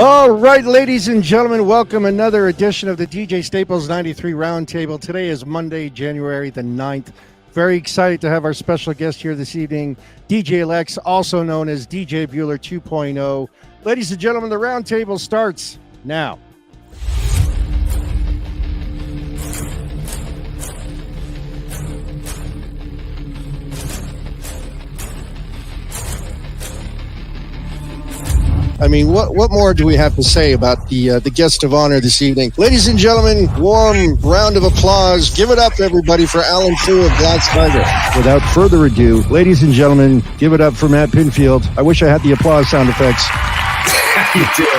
All right, ladies and gentlemen, welcome another edition of the Djstaples 93 Roundtable. Today is Monday, January the 9th. Very excited to have our special guest here this evening, Djlex, also known as Djbueller 2.0. Ladies and gentlemen, the roundtable starts now. I mean, what more do we have to say about the guest of honor this evening? Ladies and gentlemen, warm round of applause. Give it up, everybody, for Alan Fu of Glassfinder. Without further ado, ladies and gentlemen, give it up for Matt Pinfield. I wish I had the applause sound effects.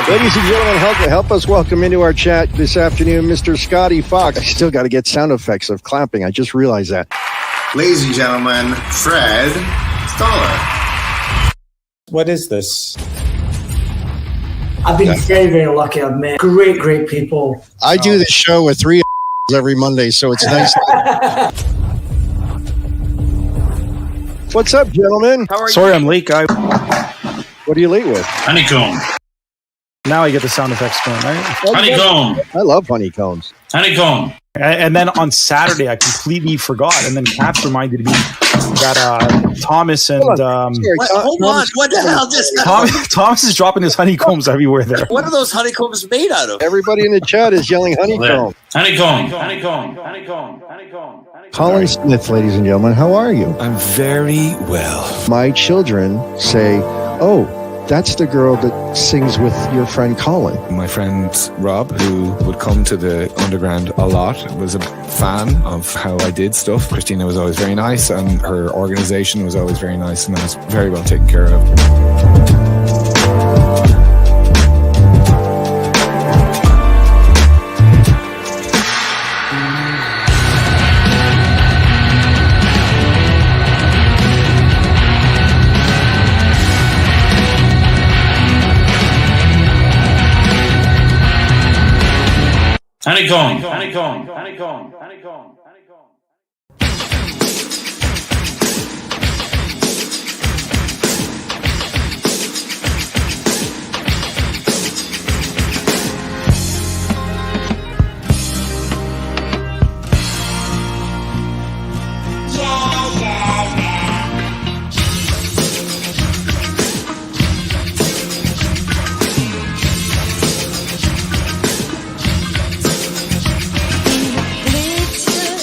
Ladies and gentlemen, help us welcome into our chat this afternoon, Mr. Scotty Fox. I still got to get sound effects of clapping. I just realized that. Ladies and gentlemen, Fred Stoller. What is this? I've been very, very lucky. I've met great people. I do this show with 3 every Monday, so it's nice. What's up, gentlemen? How are you? Sorry, I'm late, guy. What are you late with? Honeycomb. Now I get the sound effects going, right? Honeycomb. I love honeycombs. Honeycomb. And then on Saturday, I completely forgot. And then Katz reminded me that Thomas and... hold on. What the hell just Thomas is dropping his honeycombs everywhere there. What are those honeycombs made out of? Everybody in the chat is yelling honeycomb. Honeycomb. Honeycomb. Honeycomb. Honeycomb. Colin Smith, ladies and gentlemen, how are you? I'm very well. My children say, oh, that's the girl that sings with your friend Colin. My friend Rob, who would come to the underground a lot, was a fan of how I did stuff. Christina was always very nice, and her organization was always very nice, and I was very well taken care of. Honeycomb. Honeycomb. Honeycomb. Honeycomb. Glitter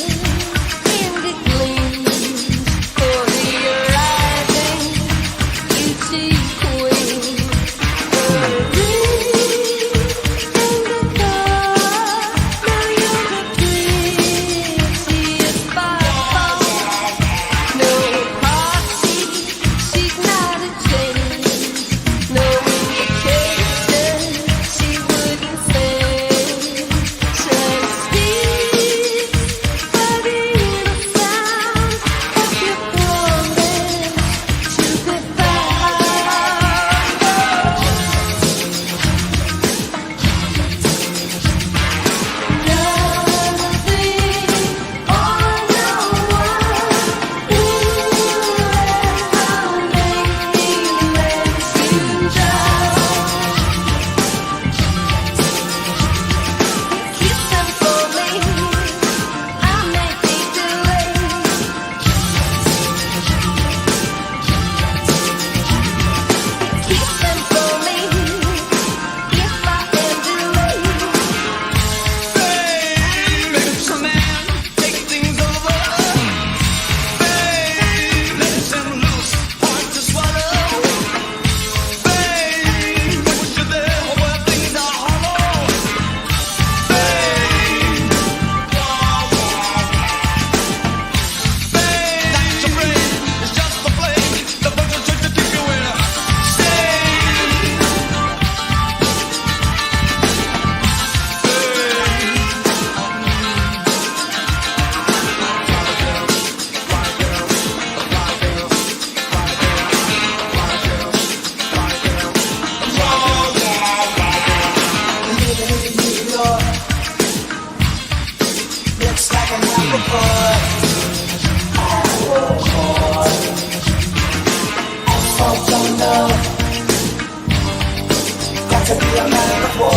to be a man of war.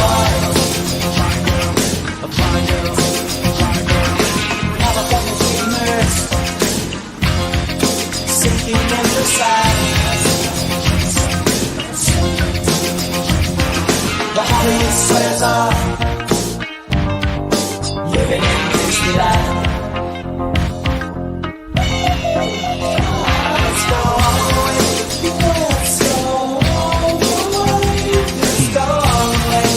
Have a couple dreamers sinking into silence. The Hollywood swears off, living in Disneyland. Let's go all the way. Let's go all the way. Let's go all the way.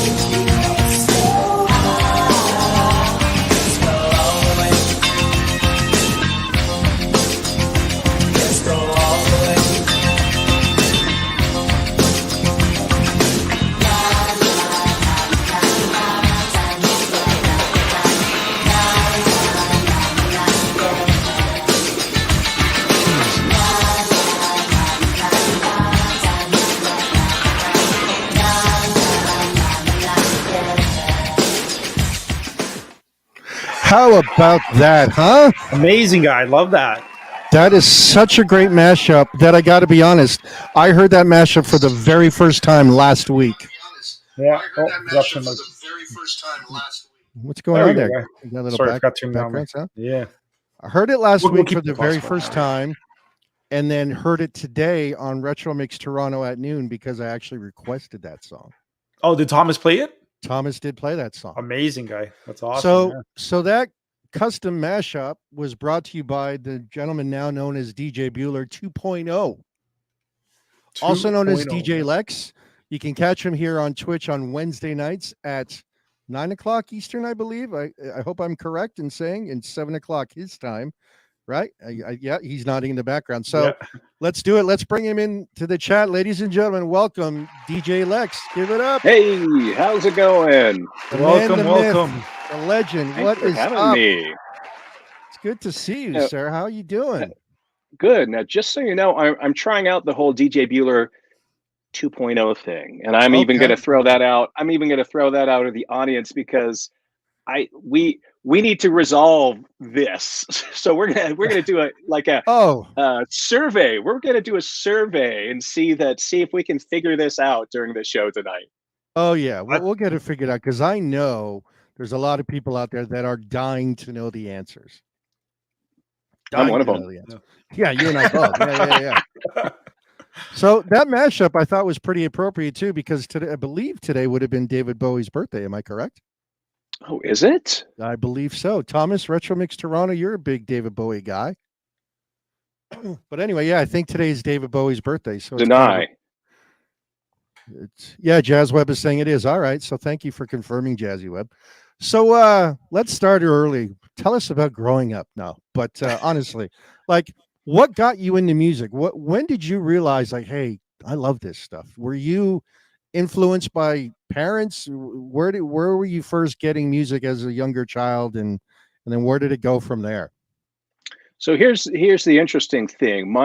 Let's go all the way. Let's go all the way. How about that, huh? Amazing guy. I love that. That is such a great mashup that I got to be honest, I heard that mashup for the very first time last week. Yeah. Oh, production. What's going on there? Go. You got a little Sorry, I forgot to turn down. background sound? Yeah. I heard it last We'll week keep for the the cost very for first now. time, and then heard it today on Retro Mix Toronto at noon because I actually requested that song. Oh, did Thomas play it? Thomas did play that song. Amazing guy. That's awesome. So, so that custom mashup was brought to you by the gentleman now known as Djbueller 2.0, also known as Djlex. You can catch him here on Twitch on Wednesday nights at 9 o'clock Eastern, I believe. I hope I'm correct in saying, and 7 o'clock his time, right? Yeah, he's nodding in the background. So let's do it. Let's bring him in to the chat. Ladies and gentlemen, welcome Djlex. Give it up. Hey, how's it going? Welcome. Myth, the legend. Thanks what for is having up? me. It's good to see you, sir. How are you doing? Good. Now, just so you know, I'm trying out the whole Djbueller 2.0 thing, and I'm even going to throw that out. I'm even going to throw that out of the audience because we need to resolve this. So we're gonna do a survey. We're gonna do a survey and see if we can figure this out during the show tonight. Oh yeah, we'll get it figured out because I know there's a lot of people out there that are dying to know the answers. I'm one of them. Yeah, you and I both. Yeah. So that mashup I thought was pretty appropriate too because today, I believe today would have been David Bowie's birthday. Am I correct? Oh, is it? I believe so. Thomas, Retro Mix Toronto, you're a big David Bowie guy. But anyway, yeah, I think today is David Bowie's birthday. So Deny. Jazz Web is saying it is. All right. So thank you for confirming, Jazzy Web. So let's start early. Tell us about growing up now. But honestly, like what got you into music? When did you realize like, hey, I love this stuff? Were you influenced by parents? Where were you first getting music as a younger child, and then where did it go from there? So here's the interesting thing.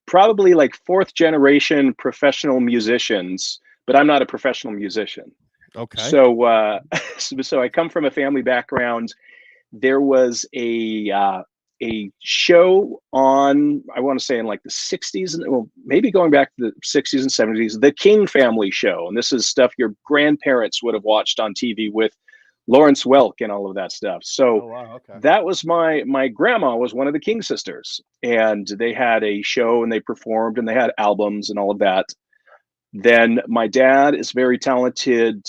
Probably like fourth generation professional musicians, but I'm not a professional musician. Okay. So so I come from a family background. There was a show on, I want to say in like the 60s, and well, maybe going back to the 60s and 70s, the King Family Show. And this is stuff your grandparents would have watched on TV with Lawrence Welk and all of that stuff. So that was my grandma was one of the King sisters, and they had a show and they performed and they had albums and all of that. Then my dad is very talented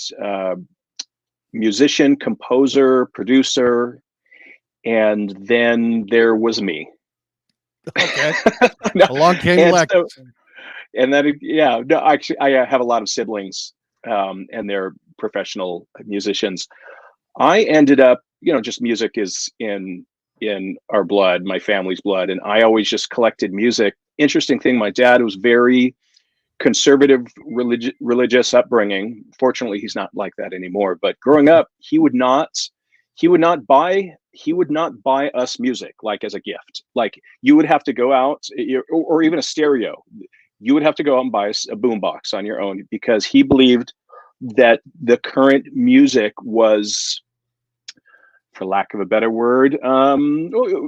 musician, composer, producer. And then there was me. Okay. Along came Lex. And then, actually, I have a lot of siblings, and they're professional musicians. I ended up, just music is in our blood, my family's blood, and I always just collected music. Interesting thing, my dad was very conservative, religious upbringing. Fortunately, he's not like that anymore. But growing up, he would not buy us music like as a gift. Like you would have to go out, or even a stereo. You would have to go out and buy a boombox on your own because he believed that the current music was, for lack of a better word,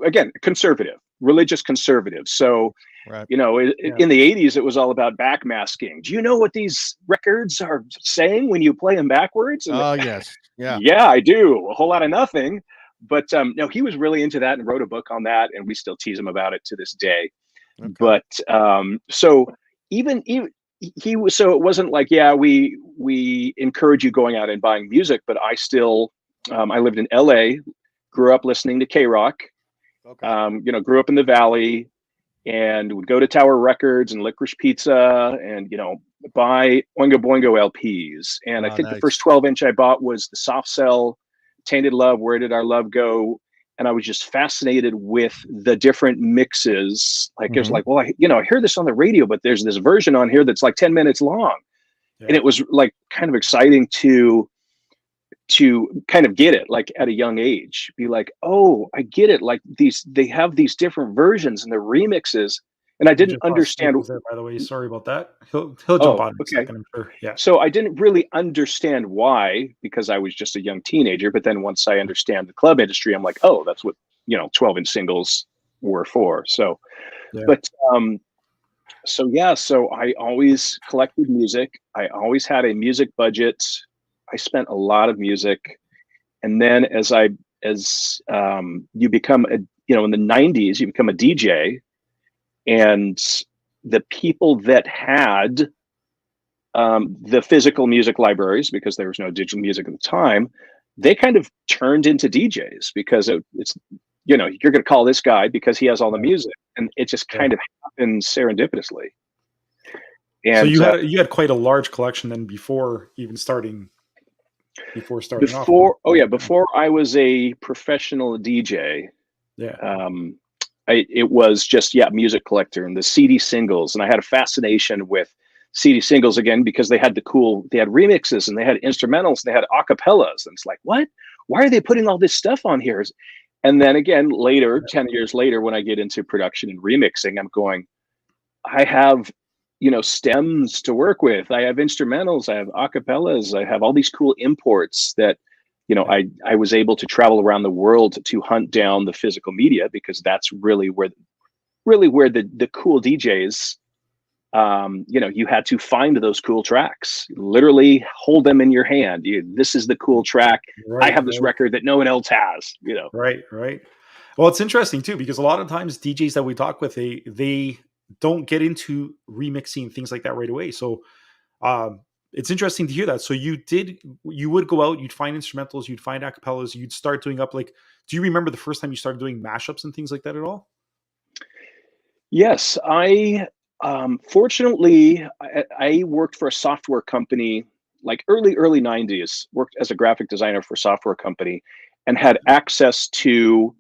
again, conservative, religious conservative. So Right. You know, in the 80s, it was all about backmasking. Do you know what these records are saying when you play them backwards? And Oh, yes. Yeah. yeah, I do. A whole lot of nothing. But no, he was really into that and wrote a book on that, and we still tease him about it to this day. Okay. But so even he was, so it wasn't like, yeah, we encourage you going out and buying music, but I still I lived in LA, grew up listening to K-Rock, Okay. you know, grew up in the Valley, and would go to Tower Records and Licorice Pizza and, you know, buy Oingo Boingo LPs. And I Oh, think the nice. first 12-inch I bought was the Soft Cell, Tainted Love, Where Did Our Love Go? And I was just fascinated with the different mixes. Like, it was like, well, I hear this on the radio, but there's this version on here that's like 10 minutes long. Yeah. And it was like kind of exciting to kind of get it, like at a young age, be like, oh, I get it. Like they have these different versions and the remixes. And I We didn't just lost understand. Staples there, by the way. Sorry about that. He'll jump Oh, on in a okay. second, I'm sure. Yeah. So I didn't really understand why, because I was just a young teenager. But then once I understand the club industry, I'm like, oh, that's what, 12-inch singles were for. So, Yeah. but so yeah, so I always collected music. I always had a music budget. I spent a lot of music. And then as you become in the 90s, you become a DJ, and the people that had the physical music libraries, because there was no digital music at the time, they kind of turned into DJs because it's, you're going to call this guy because he has all the music, and it just kind of happened serendipitously. And so you had quite a large collection then before starting off. Before I was a professional DJ, Yeah. it was just music collector and the CD singles, and I had a fascination with CD singles again because they had remixes and they had instrumentals and they had acapellas, and it's like, what? Why are they putting all this stuff on here? And then again later, 10 years later, when I get into production and remixing, I'm going, I have stems to work with. I have instrumentals, I have acapellas, I have all these cool imports that, I was able to travel around the world to hunt down the physical media, because that's really where the cool DJs, you had to find those cool tracks, literally hold them in your hand. This is the cool track. Right, I have this record that no one else has, Right. Well, it's interesting too, because a lot of times DJs that we talk with, they don't get into remixing things like that right away. So it's interesting to hear that. So you would go out, you'd find instrumentals, you'd find acapellas, you'd start doing up, like, do you remember the first time you started doing mashups and things like that at all? Yes, I fortunately I worked for a software company, like early 90s, worked as a graphic designer for a software company, and had access to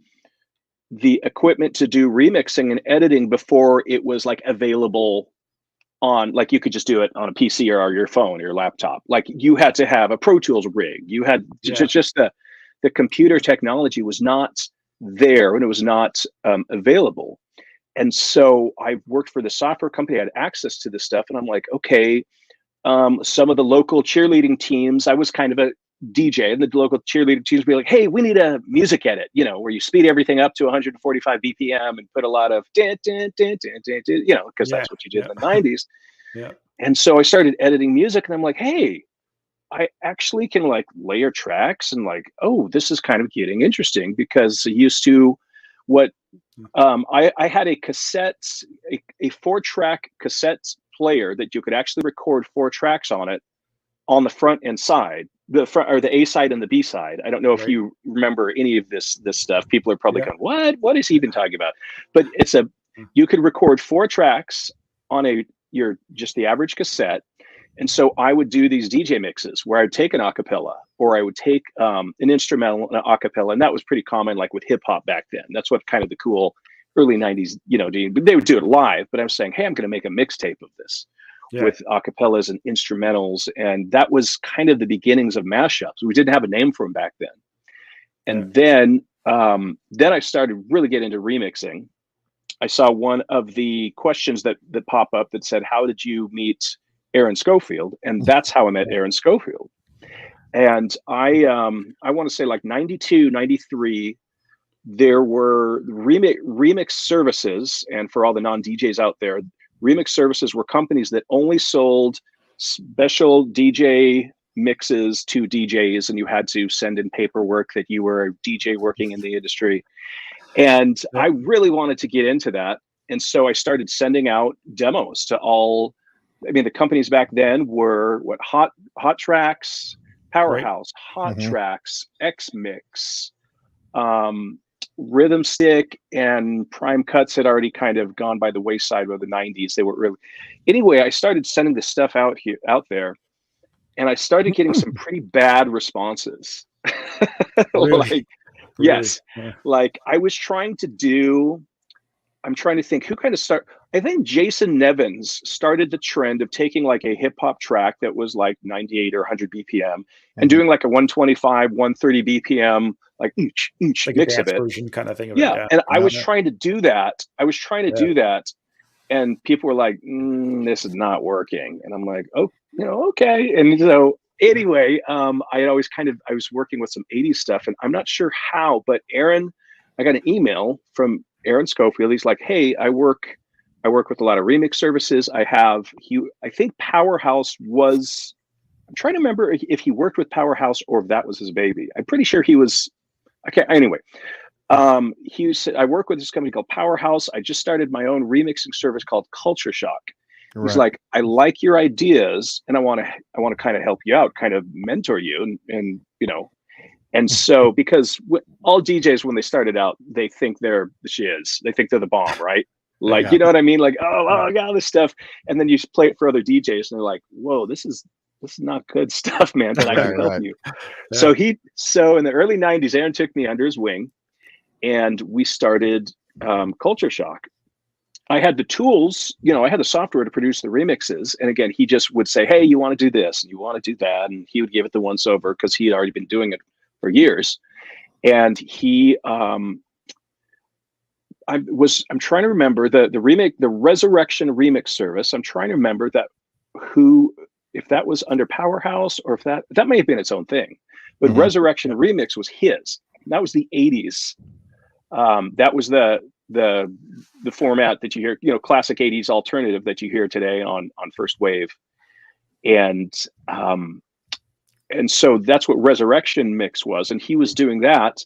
the equipment to do remixing and editing before it was like available on, like, you could just do it on a PC or your phone or your laptop. Like, you had to have a Pro Tools rig. You had just the computer technology was not there, and it was not available. And so I worked for the software company. I had access to this stuff, and I'm like, okay, some of the local cheerleading teams, I was kind of a DJ, and the local cheerleading teams would be like, hey, we need a music edit, where you speed everything up to 145 BPM and put a lot of, because that's what you did in the 90s. Yeah. And so I started editing music, and I'm like, hey, I actually can like layer tracks, and like, oh, this is kind of getting interesting, because I used to I had a cassette, a 4-track cassette player that you could actually record 4 tracks on it, on the front and side, the front, or the A side and the B side. I don't know if you remember any of this stuff. People are probably going, what is he even talking about? But you could record 4 tracks on just the average cassette. And so I would do these DJ mixes where I'd take an acapella, or I would take an instrumental and an acapella. And that was pretty common, like with hip hop back then. That's what kind of the cool early 90s, they would do it live, but I'm saying, hey, I'm going to make a mixtape of this with acapellas and instrumentals. And that was kind of the beginnings of mashups. We didn't have a name for them back then. And then I started really getting into remixing. I saw one of the questions that pop up that said, how did you meet Aaron Schofield? And that's how I met Aaron Schofield. And I want to say like 92, 93, there were remix services, and for all the non-DJs out there, remix services were companies that only sold special DJ mixes to DJs, and you had to send in paperwork that you were a DJ working in the industry. And I really wanted to get into that. And so I started sending out demos to all, I mean, the companies back then were Hot Tracks, Powerhouse, Hot Tracks, X-Mix, Rhythm Stick, and Prime Cuts had already kind of gone by the wayside by the 90s. They were really, anyway, I started sending this stuff out there, and I started getting some pretty bad responses. Really? Yes. Yeah. Like I was trying to do, I'm trying to think who kind of I think Jason Nevins started the trend of taking like a hip hop track that was like 98 or 100 BPM and doing like a 125, 130 BPM, like mix of it. Version kind of thing. Of yeah. It, And I was trying to do that. Do that. And people were like, this is not working. And I'm like, oh, okay. And so anyway, I had always I was working with some 80s stuff, and I'm not sure how, but I got an email from Aaron Schofield. He's like, hey, I work with a lot of remix services. I think Powerhouse was, I'm trying to remember if he worked with Powerhouse or if that was his baby. I'm pretty sure he was, okay, anyway. He said, I work with this company called Powerhouse. I just started my own remixing service called Culture Shock. He's like, I like your ideas, and I want to kind of help you out, kind of mentor you, and and so because all DJs when they started out, they think they're the shiz, they think they're the bomb, right? Like, you know what I mean? Like, oh, I got this stuff, and then you play it for other DJs, and they're like, whoa, this is not good stuff, man. But I can help you. Yeah. So in the early 90s, Aaron took me under his wing, and we started Culture Shock. I had the tools, I had the software to produce the remixes. And again, he just would say, hey, you want to do this and you want to do that. And he would give it the once over because he had already been doing it for years. And I'm trying to remember the Resurrection remix service. I'm trying to remember if that was under Powerhouse or if that may have been its own thing, but Resurrection remix was his. That was the 80s. That was the format that you hear, classic 80s alternative that you hear today on First Wave. And so that's what Resurrection Mix was. And he was doing that.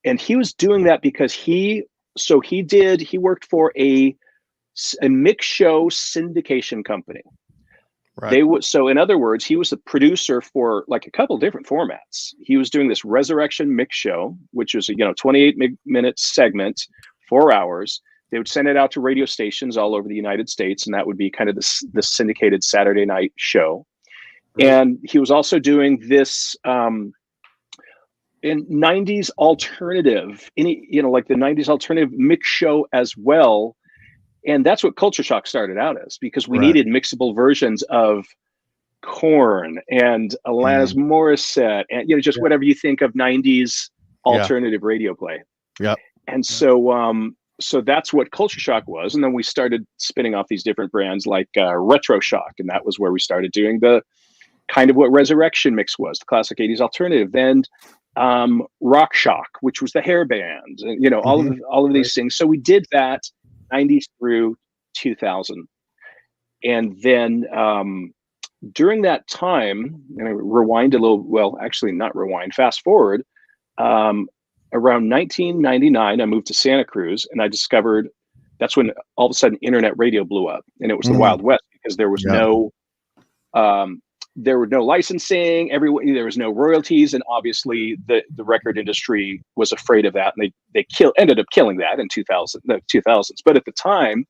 And he was doing that because he worked for a mix show syndication company. Right. So in other words, he was the producer for like a couple different formats. He was doing this Resurrection Mix Show, which was a 28-minute segment, 4 hours. They would send it out to radio stations all over the United States, and that would be kind of the syndicated Saturday night show. Right. And he was also doing this in 90s alternative, like the 90s alternative mix show as well. And that's what Culture Shock started out as, because we needed mixable versions of Korn and Alanis Morissette and just whatever you think of 90s alternative radio play. Yep. And so that's what Culture Shock was. And then we started spinning off these different brands like Retro Shock, and that was where we started doing the kind of what Resurrection Mix was, the classic 80s alternative. Then Rock Shock, which was the hair band, and all of these things. So we did that 90s through 2000. And then during that time, and I rewind a little, well, actually not rewind, fast forward, around 1999, I moved to Santa Cruz, and I discovered that's when all of a sudden internet radio blew up, and it was the Wild West, because there was there were no licensing, there was no royalties, and obviously the record industry was afraid of that, and they ended up killing that in the 2000s. But at the time,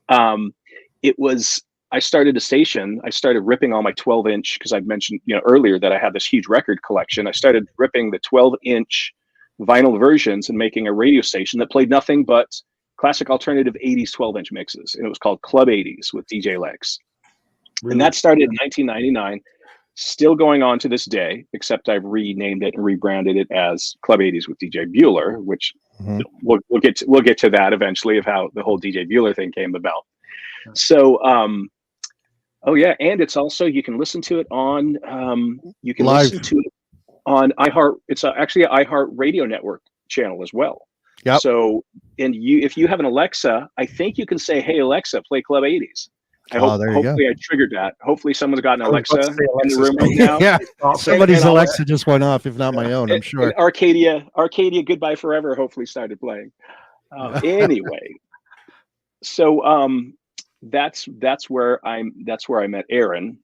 I started a station. I started ripping all my 12-inch, because I mentioned earlier that I had this huge record collection. I started ripping the 12-inch vinyl versions and making a radio station that played nothing but classic alternative 80s 12-inch mixes, and it was called Club 80s with Djlex. Really? And that started in 1999, still going on to this day, except I've renamed it and rebranded it as Club 80s with Djbueller, which we'll get to that eventually, of how the whole Djbueller thing came about. So, and it's also, you can listen to it on, listen to it on iHeart. It's actually an iHeart Radio network channel as well. Yep. So, and if you have an Alexa, I think you can say, "Hey Alexa, play Club 80s." There you go. Hopefully I triggered that. Hopefully someone's got an I was about Alexa to say in the Alexa's room right now. Yeah, somebody's and I'll- Alexa just went off, if not my own. I'm sure. And Arcadia, Goodbye Forever, hopefully started playing. Anyway, so that's where I met Aaron,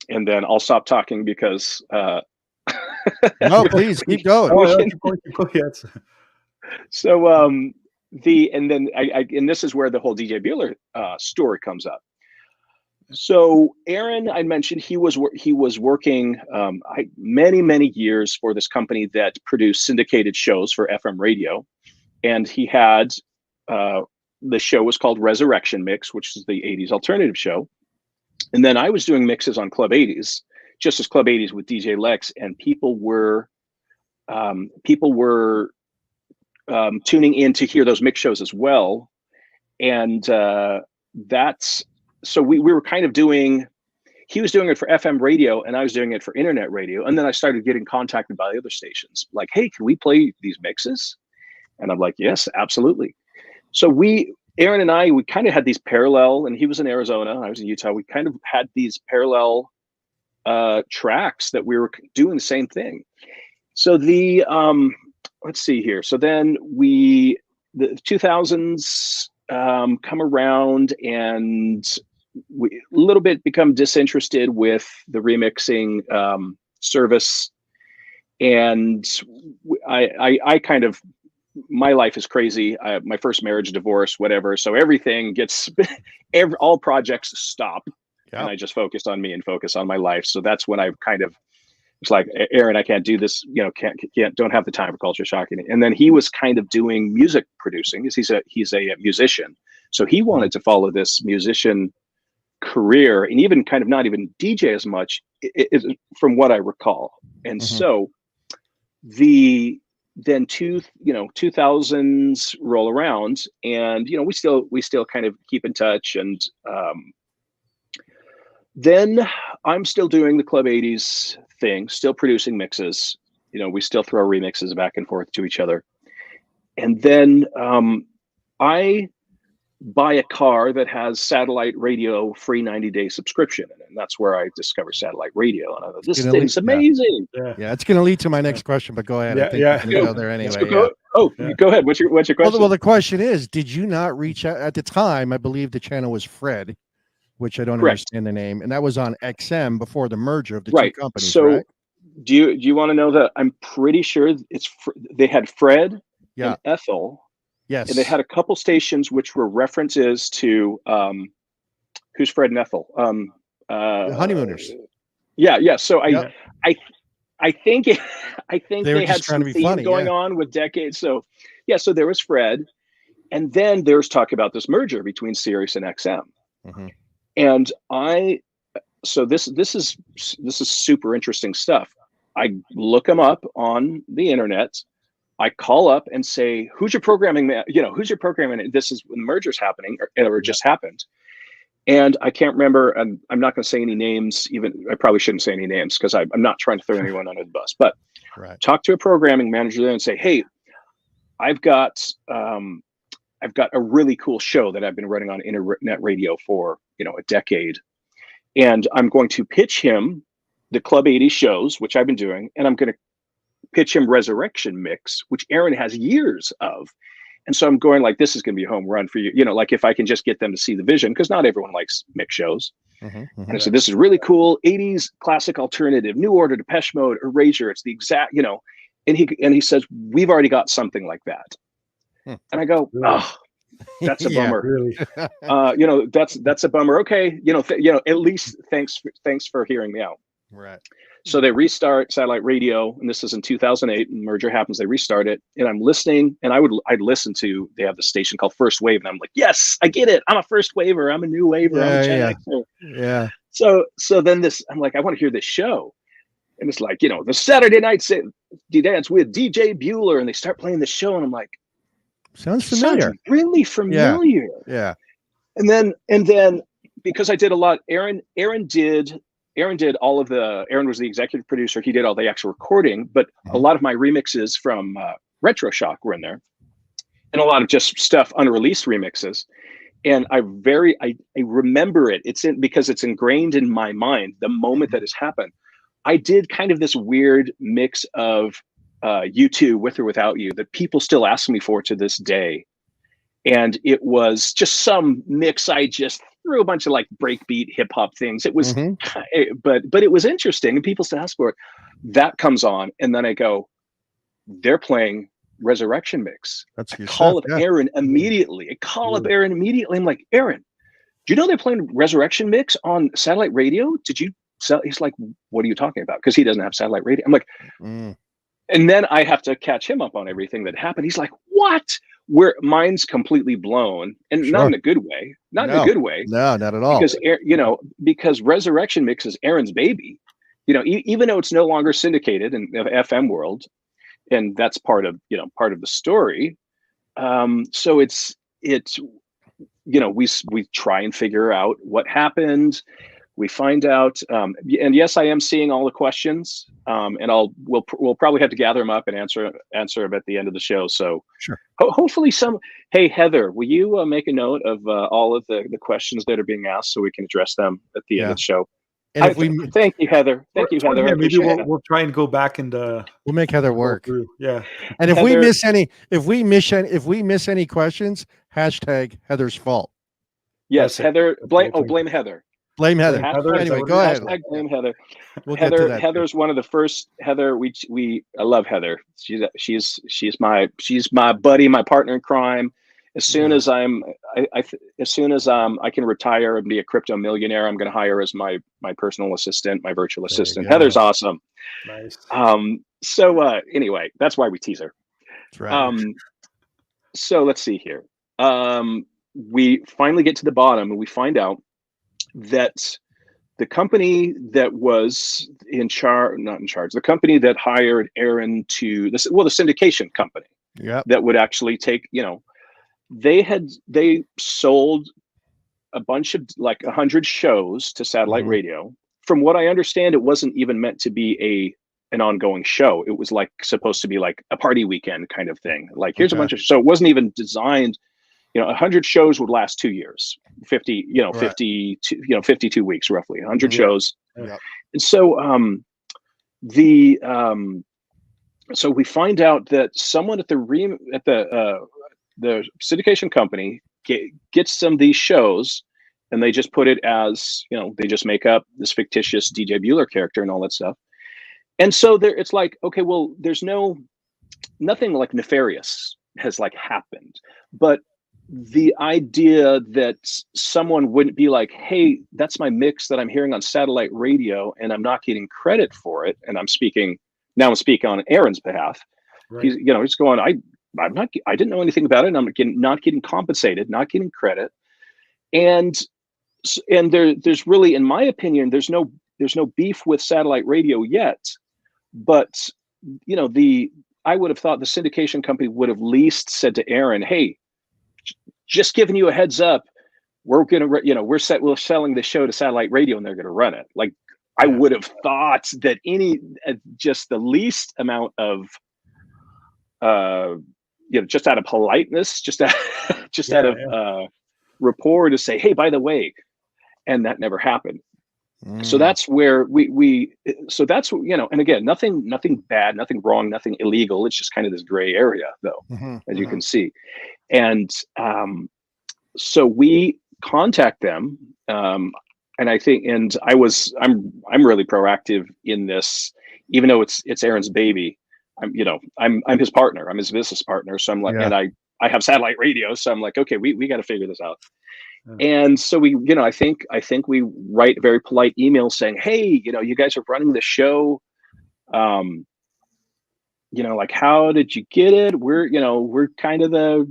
and then I'll stop talking because No, please keep going. So and this is where the whole Djbueller story comes up. So Aaron, I mentioned he was working many years for this company that produced syndicated shows for FM radio, and he had the show was called Resurrection Mix, which is the 80s alternative show, and then I was doing mixes on Club 80s, just as Club 80s with Djlex, and people were tuning in to hear those mix shows as well, and so we were kind of he was doing it for FM radio and I was doing it for internet radio. And then I started getting contacted by the other stations like, "Hey, can we play these mixes?" And I'm like, "Yes, absolutely." So Aaron and I kind of had these parallel, and he was in Arizona, I was in Utah. We kind of had these parallel tracks that we were doing the same thing. So let's see here. So then the 2000s come around, and we a little bit become disinterested with the remixing service, and I kind of, my life is crazy. My first marriage, divorce, whatever. So everything gets, all projects stop, and I just focused on me and focus on my life. So that's when I kind of, it's like, "Aaron, I can't do this. Don't have the time for culture shocking." And then he was kind of doing music producing, because he's a musician. So he wanted to follow this musician career, and even kind of not even DJ as much, from what I recall. And so then 2000s roll around, and we still kind of keep in touch, and then I'm still doing the Club 80s thing, still producing mixes. We still throw remixes back and forth to each other. And then I buy a car that has satellite radio free 90-day subscription, and that's where I discover satellite radio. And I thought, this thing's amazing. Yeah, it's going to lead to my next question, but go ahead. I think I'm going to go there anyway. Go ahead. What's your question? Well, the question is, did you not reach out at the time? I believe the channel was Fred, which I don't understand the name, and that was on XM before the merger of the two companies. So do you want to know that? I'm pretty sure they had Fred and Ethel. Yes. And they had a couple stations which were references to who's Fred and Ethel? The Honeymooners. Yeah. So I think they had some theme going on with Decades. So so there was Fred, and then there was talk about this merger between Sirius and XM. And this is super interesting stuff. I look them up on the internet. I call up and say, "Who's your programming man? Who's your programming?" This is when the merger's happening, or just happened. And I can't remember, and I'm not going to say any names. Even I probably shouldn't say any names, because I'm not trying to throw anyone under the bus. But talk to a programming manager there and say, "Hey, I've got a really cool show that I've been running on internet radio for a decade, and I'm going to pitch him the Club 80 shows, which I've been doing, and I'm going to pitch him Resurrection Mix, which Aaron has years of." And so I'm going like, this is going to be a home run for you. Like if I can just get them to see the vision, because not everyone likes mix shows. And I said, "This is really cool. 80s classic alternative, New Order, Depeche Mode, Erasure. It's the exact, and he says, "We've already got something like that." And I go, "Oh, that's a bummer." Really. That's a bummer. Okay. At least thanks for hearing me out. Right. So they restart satellite radio, and this is in 2008. And merger happens, they restart it, and I'm listening. And I'd listen to. They have the station called First Wave, and I'm like, "Yes, I get it. I'm a first waver. I'm a new waver. I'm a Gen Xer." Yeah. So then I'm like, I want to hear this show, and it's like the Saturday night dance with Djbueller, and they start playing the show, and I'm like, sounds familiar. Sounds really familiar. Yeah. And then because I did a lot, Aaron did all of Aaron was the executive producer. He did all the actual recording, but a lot of my remixes from Retro Shock were in there, and a lot of just stuff, unreleased remixes. And I remember it. It's in because it's ingrained in my mind the moment that has happened. I did kind of this weird mix of U2 with or without you that people still ask me for to this day. And it was just some mix. I just threw a bunch of like breakbeat hip hop things. It was, but it was interesting, and people still ask for it. That comes on, and then I go, they're playing Resurrection Mix. That's I your call stuff, up Aaron immediately. I'm like, Aaron, do you know they're playing Resurrection Mix on satellite radio? Did you sell? He's like, what are you talking about? Because he doesn't have satellite radio. I'm like, and then I have to catch him up on everything that happened. He's like, what? Where mine's completely blown, and not in a good way. Not in a good way. No, not at all. Because because Resurrection Mix is Aaron's baby. Even though it's no longer syndicated in the FM world, and that's part of the story. So it's we try and figure out what happened. We find out, and yes, I am seeing all the questions, and we'll probably have to gather them up and answer them at the end of the show. So sure. Hopefully hey, Heather, will you make a note of all of the questions that are being asked so we can address them at the end of the show? And thank you, Heather. Thank you, Heather. Yeah, maybe we'll try and go back and we'll make Heather work. Yeah. And if we miss any questions, hashtag Heather's fault. Yes, Heather. Blame Heather. Blame Heather. Anyway, go ahead. Blame Heather. We'll get to that. Heather's one of the first. Heather, I love Heather. She's my buddy, my partner in crime. As soon as I can retire and be a crypto millionaire, I'm going to hire her as my personal assistant, my virtual assistant. Heather's awesome. Nice. So anyway, that's why we tease her. That's right. So let's see here. We finally get to the bottom, and we find out that the company that was the company that hired Aaron the syndication company that would actually take, they sold a bunch of like 100 shows to satellite radio. From what I understand, it wasn't even meant to be an ongoing show. It was like supposed to be like a party weekend kind of thing. Like here's a bunch of, so it wasn't even designed. 100 shows would last 2 years, 52 weeks, roughly 100 shows. And so, so we find out that someone at the syndication company gets some of these shows, and they just put it as, they just make up this fictitious Djbueller character and all that stuff. And so it's like, okay, well, there's nothing like nefarious has like happened, but the idea that someone wouldn't be like, hey, that's my mix that I'm hearing on satellite radio and I'm not getting credit for it. And I'm speaking on Aaron's behalf. Right. He's going, I didn't know anything about it. And I'm not getting compensated, not getting credit. And there's really, in my opinion, there's no beef with satellite radio yet, but I would have thought the syndication company would have at least said to Aaron, hey, just giving you a heads up, we're selling the show to satellite radio and they're going to run it. Like I would have thought that just the least amount of, just out of politeness, out of rapport to say, hey, by the way, and that never happened. So that's where and again, nothing bad, nothing wrong, nothing illegal. It's just kind of this gray area though, as you can see. And so we contact them. And I think, I'm really proactive in this, even though it's Aaron's baby. I'm his partner. I'm his business partner. So I'm like, and I have satellite radio. So I'm like, okay, we got to figure this out. And so we, I think we write a very polite email saying, hey, you guys are running the show. Like, how did you get it? We're kind of the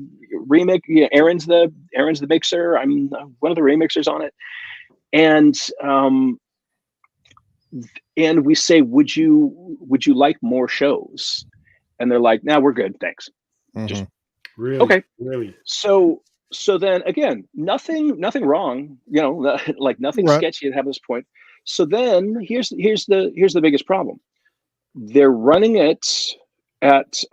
remix. Aaron's the mixer. I'm one of the remixers on it. And we say, would you like more shows? And they're like, no, we're good. Thanks. Just really, okay. Really. So then again, nothing wrong, like nothing sketchy at this point. So then here's the biggest problem. They're running it at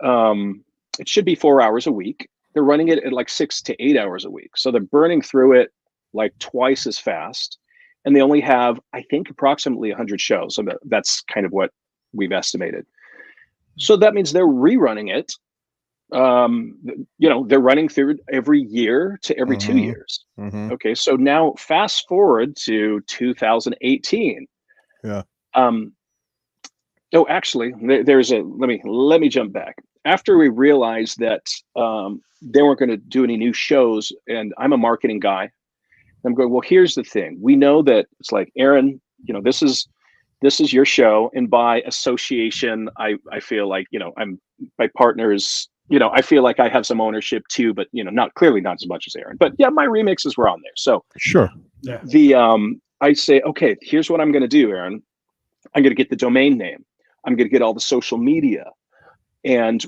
it should be 4 hours a week. They're running it at like 6 to 8 hours a week. So they're burning through it like twice as fast. And they only have, I think, approximately 100 shows. So that's kind of what we've estimated. So that means they're rerunning it. They're running through every year to every 2 years. Okay, so now fast forward to 2018. Yeah. Oh, actually, there's a let me jump back. After we realized that they weren't going to do any new shows, and I'm a marketing guy, I'm going, well, here's the thing. We know that it's like, Aaron, this is your show, and by association, I feel like, I'm my partners. I feel like I have some ownership too, but not as much as Aaron. But yeah, my remixes were on there. So sure. Yeah. I say, okay, here's what I'm going to do, Aaron. I'm going to get the domain name. I'm going to get all the social media, and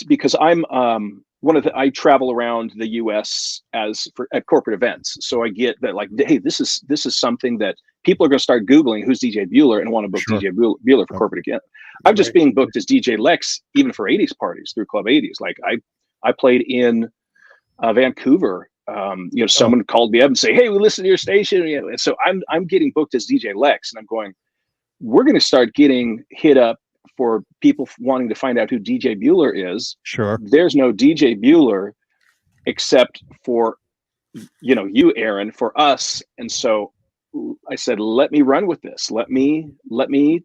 because I'm I travel around the U.S. at corporate events, so I get that, like, hey, this is something that people are going to start Googling who's Djbueller and want to book DJ Bueller for corporate again. I'm just being booked as Djlex even for 80s parties through Club 80s. Like I played in Vancouver. Someone called me up and say, hey, we listen to your station. And so I'm getting booked as Djlex, and I'm going, we're going to start getting hit up for people wanting to find out who Djbueller is. Sure. There's no Djbueller except for, you, Aaron, for us. And so I said, let me run with this. Let me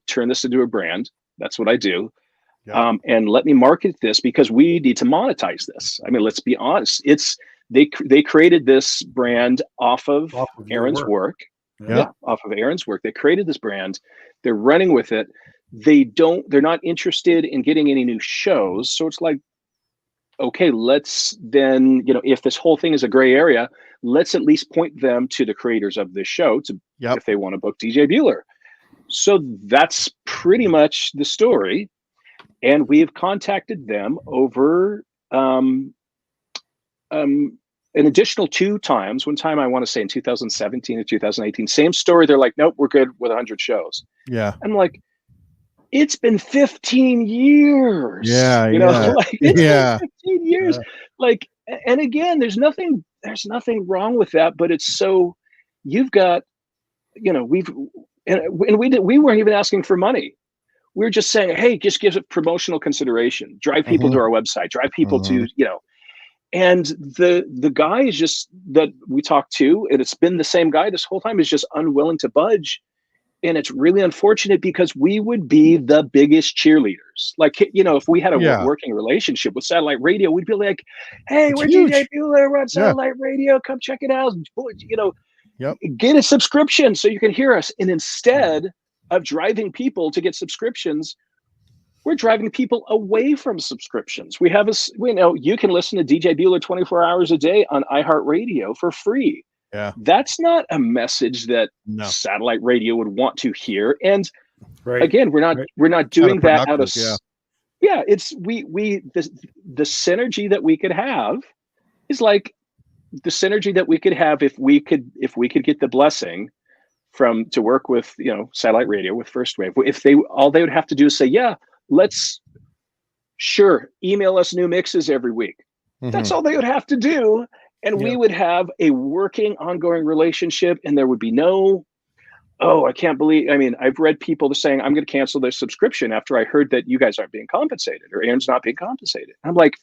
turn this into a brand. That's what I do. Yeah. And let me market this, because we need to monetize this. I mean, let's be honest. They created this brand off of Aaron's work. Yeah, off of Aaron's work. They created this brand. They're running with it. They're not interested in getting any new shows. So it's like, okay, let's then, if this whole thing is a gray area, let's at least point them to the creators of this show if they want to book Djbueller. So that's pretty much the story. And we've contacted them over an additional 2 times. One time, I want to say in 2017 or 2018, same story. They're like, nope, we're good with 100 shows. Yeah. I'm like, it's been 15 years. Yeah. Like it's been 15 years. Yeah. Like, and again, there's nothing wrong with that, but it's so, you've got, we weren't even asking for money. We were just saying, hey, just give it promotional consideration, drive people to our website, drive people to, and the guy is just, that we talked to, and it's been the same guy this whole time, is just unwilling to budge. And it's really unfortunate, because we would be the biggest cheerleaders. Like, if we had a working relationship with satellite radio, we'd be like, hey, we're Djbueller, we're on satellite radio, come check it out. Get a subscription so you can hear us. And instead of driving people to get subscriptions, we're driving people away from subscriptions. We know you can listen to Djbueller 24 hours a day on iHeartRadio for free. Yeah. That's not a message that satellite radio would want to hear. And again, we're not doing that out of it's the synergy that we could have is like the synergy that we could have if we could get the blessing to work with satellite radio with First Wave. If all they would have to do is say, email us new mixes every week. That's all they would have to do. And we would have a working, ongoing relationship, and there would be no, I can't believe, I've read people saying, I'm going to cancel their subscription after I heard that you guys aren't being compensated or Aaron's not being compensated. I'm like,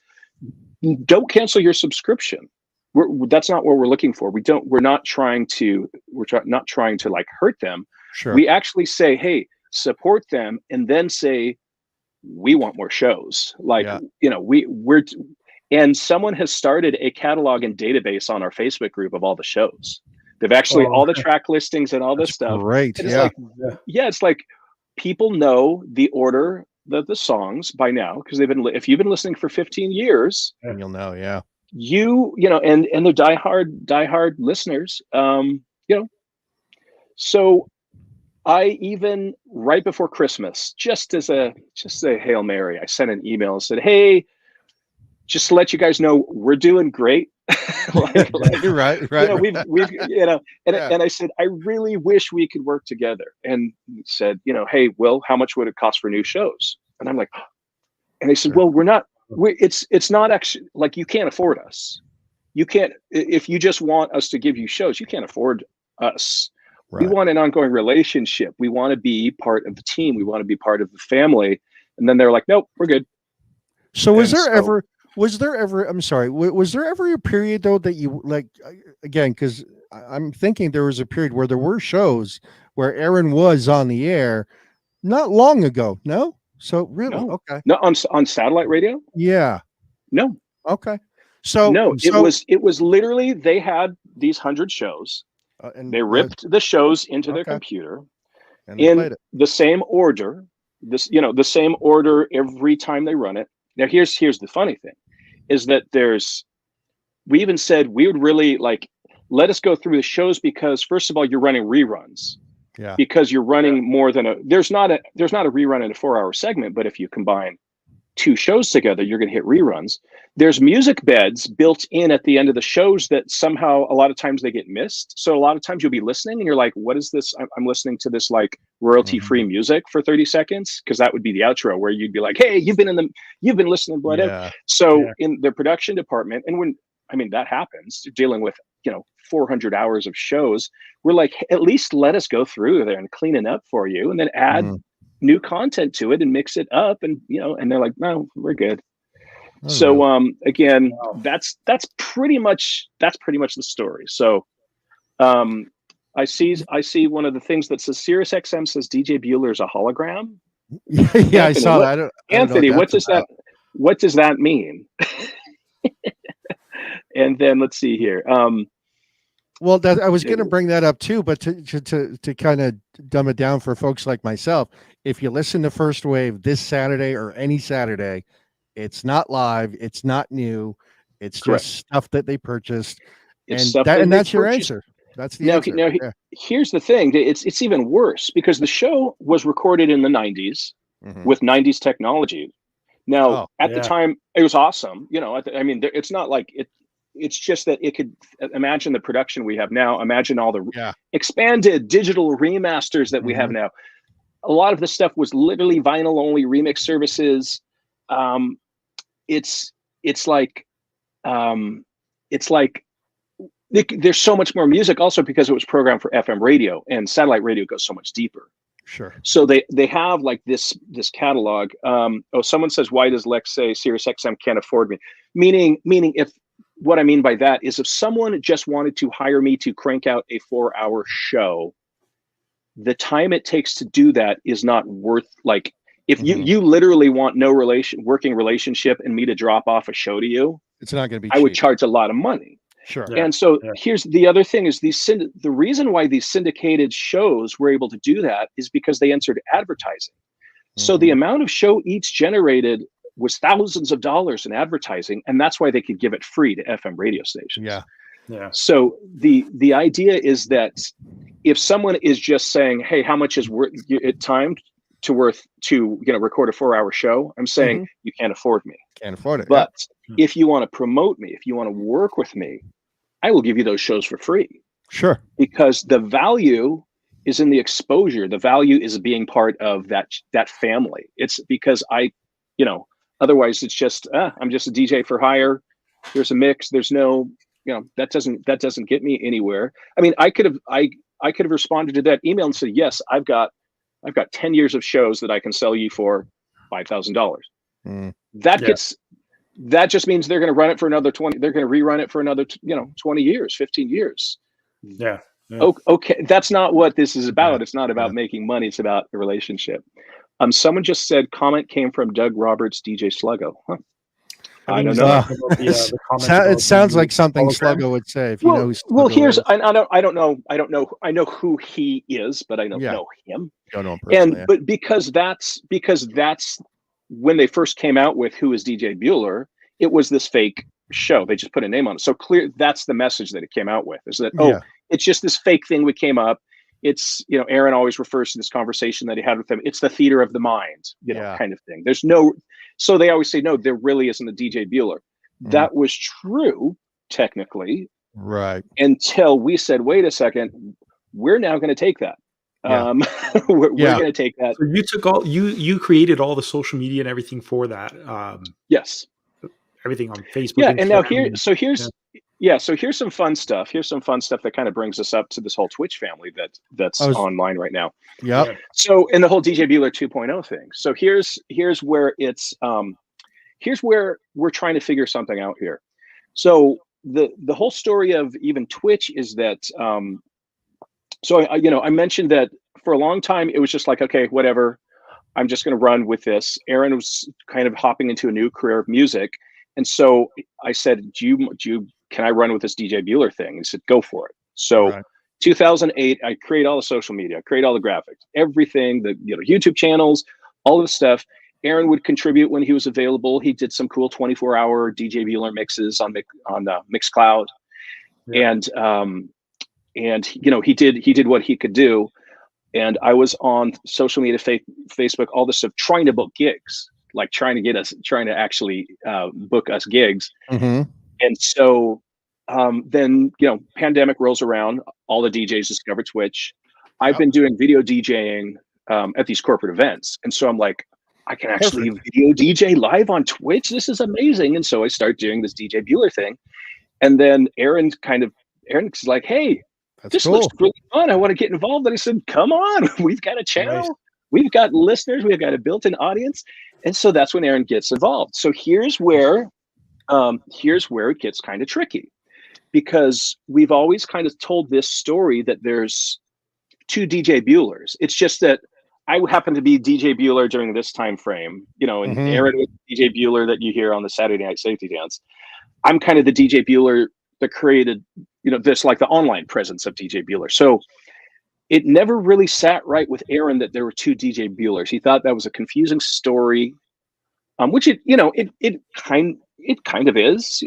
don't cancel your subscription. That's not what we're looking for. We're not trying to like hurt them. Sure. We actually say, hey, support them, and then say, we want more shows. Like, we're, and someone has started a catalog and database on our Facebook group of all the shows. They've actually all the track listings and all this stuff. Great. It's like people know the order of the songs by now, because if you've been listening for 15 years, and you'll know, and they're diehard listeners. So I even, right before Christmas, just as a Hail Mary, I sent an email and said, hey, just to let you guys know, we're doing great. Right. And I said, I really wish we could work together. And he said, hey, Will, how much would it cost for new shows? And I'm like, and they said, well, we're not it's not actually like you can't afford us. You can't, if you just want us to give you shows, you can't afford us. Right. We want an ongoing relationship. We want to be part of the team. We want to be part of the family. And then they're like, nope, we're good. So was And there so- ever? Was there ever? I'm sorry. Was there ever a period though that you like? Again, because I'm thinking there was a period where there were shows where Aaron was on the air, not long ago. No. So really, No. okay. No, on satellite radio? Yeah. No. Okay. So No, it was literally, they had these 100 shows. and They ripped the shows into their Okay. computer and they played in it. the same order. The same order every time they run it. Now here's the funny thing, is that we even said we would really like, let us go through the shows, because first of all, you're running reruns. Yeah. Because you're running more than there's not a rerun in a 4-hour segment, but if you combine 2 shows together, you're going to hit reruns. There's music beds built in at the end of the shows that somehow a lot of times they get missed. So a lot of times you'll be listening and you're like, what is this? I'm listening to this like royalty-free music for 30 seconds. Cause that would be the outro, where you'd be like, hey, you've been listening to Blood Out. So in the production department, and that happens, dealing with, 400 hours of shows, we're like, at least let us go through there and clean it up for you, and then add new content to it and mix it up, and and they're like, no, we're good. So again, that's pretty much the story. So I see one of the things that says Sirius XM says Djbueller is a hologram. Yeah, Anthony, I saw that. I don't Anthony, know what does that mean? And then let's see here. Well, I was going to bring that up too, but to kind of dumb it down for folks like myself, if you listen to First Wave this Saturday or any Saturday, it's not live, it's not new, it's Correct. just stuff that they purchased, It's and that's your purchased. answer. That's the answer. Now, here's the thing: it's even worse, because the show was recorded in the 90s with 90s technology. Now, at the time, it was awesome. It's not like it. It's just that it could imagine the production we have now. Imagine all the expanded digital remasters that we have now. A lot of the stuff was literally vinyl only remix services. It's like there's so much more music, also because it was programmed for FM radio, and satellite radio goes so much deeper. Sure. So they have like this catalog. Someone says, why does Lex say Sirius XM can't afford me? Meaning if, what I mean by that is, if someone just wanted to hire me to crank out a 4-hour show, the time it takes to do that is not worth, like, if you literally want no working relationship and me to drop off a show to you, it's not going to be I would charge a lot of money. Sure. And so here's the other thing, is the reason why these syndicated shows were able to do that is because they entered advertising. So the amount of show each generated was thousands of dollars in advertising, and that's why they could give it free to FM radio stations. Yeah. So the idea is that if someone is just saying, hey, how much is time to record a 4-hour show, I'm saying you can't afford me. Can't afford it. But if you want to promote me, if you want to work with me, I will give you those shows for free. Sure. Because the value is in the exposure. The value is being part of that family. It's because otherwise it's just, I'm just a DJ for hire. There's a mix. There's no, that doesn't get me anywhere. I mean, I could have responded to that email and said, yes, I've got 10 years of shows that I can sell you for $5,000. That just means they're going to run it for another 20. They're going to rerun it for another, 20 years, 15 years. Yeah. Okay. That's not what this is about. It's not about making money. It's about a relationship. Someone just said comment came from Doug Roberts, DJ Sluggo. Huh. I don't know. It sounds like something Sluggo would say. If you know who Sluggo is. I don't know. I know who he is, but I don't know him. Don't know him personally, but because that's when they first came out with Who is Djbueller, it was this fake show. They just put a name on it. So clear, that's the message that it came out with, is that, it's just this fake thing we came up. It's, Aaron always refers to this conversation that he had with them. It's the theater of the mind, kind of thing. There's no, so they always say, no, there really isn't a Djbueller. That was true, technically. Right. Until we said, wait a second, we're now going to take that. We're going to take that. So you took you created all the social media and everything for that. Yes. everything on Facebook. Yeah, and now Instagram, so here's some fun stuff. Here's some fun stuff that kind of brings us up to this whole Twitch family that's online right now. Yep. So, in the whole DJ Bueller 2.0 thing. So here's where it's here's where we're trying to figure something out here. So the whole story of even Twitch is that so I mentioned that for a long time it was just like, okay, whatever, I'm just going to run with this. Aaron was kind of hopping into a new career of music, and so I said, can I run with this DJ Bueller thing? He said, go for it. So 2008, I create all the social media, create all the graphics, everything, the YouTube channels, all of the stuff. Aaron would contribute when he was available. He did some cool 24-hour DJ Bueller mixes on Mixcloud, and he did what he could do. And I was on social media, Facebook, all this stuff, trying to book gigs, like trying to actually book us gigs. Mm-hmm. And so then, pandemic rolls around, all the DJs discover Twitch. I've been doing video DJing at these corporate events. And so I'm like, I can actually video DJ live on Twitch. This is amazing. And so I start doing this DJ Bueller thing. And then Aaron's like, hey, this looks really fun. I want to get involved. And I said, come on, we've got a channel. Nice. We've got listeners. We've got a built-in audience. And so that's when Aaron gets involved. So here's where it gets kind of tricky, because we've always kind of told this story that there's two DJ Buellers. It's just that I happen to be DJ Bueller during this time frame, and Aaron was DJ Bueller that you hear on the Saturday Night Safety Dance. I'm kind of the DJ Bueller that created, this like the online presence of DJ Bueller. So it never really sat right with Aaron that there were two DJ Buellers. He thought that was a confusing story, which it kind of is,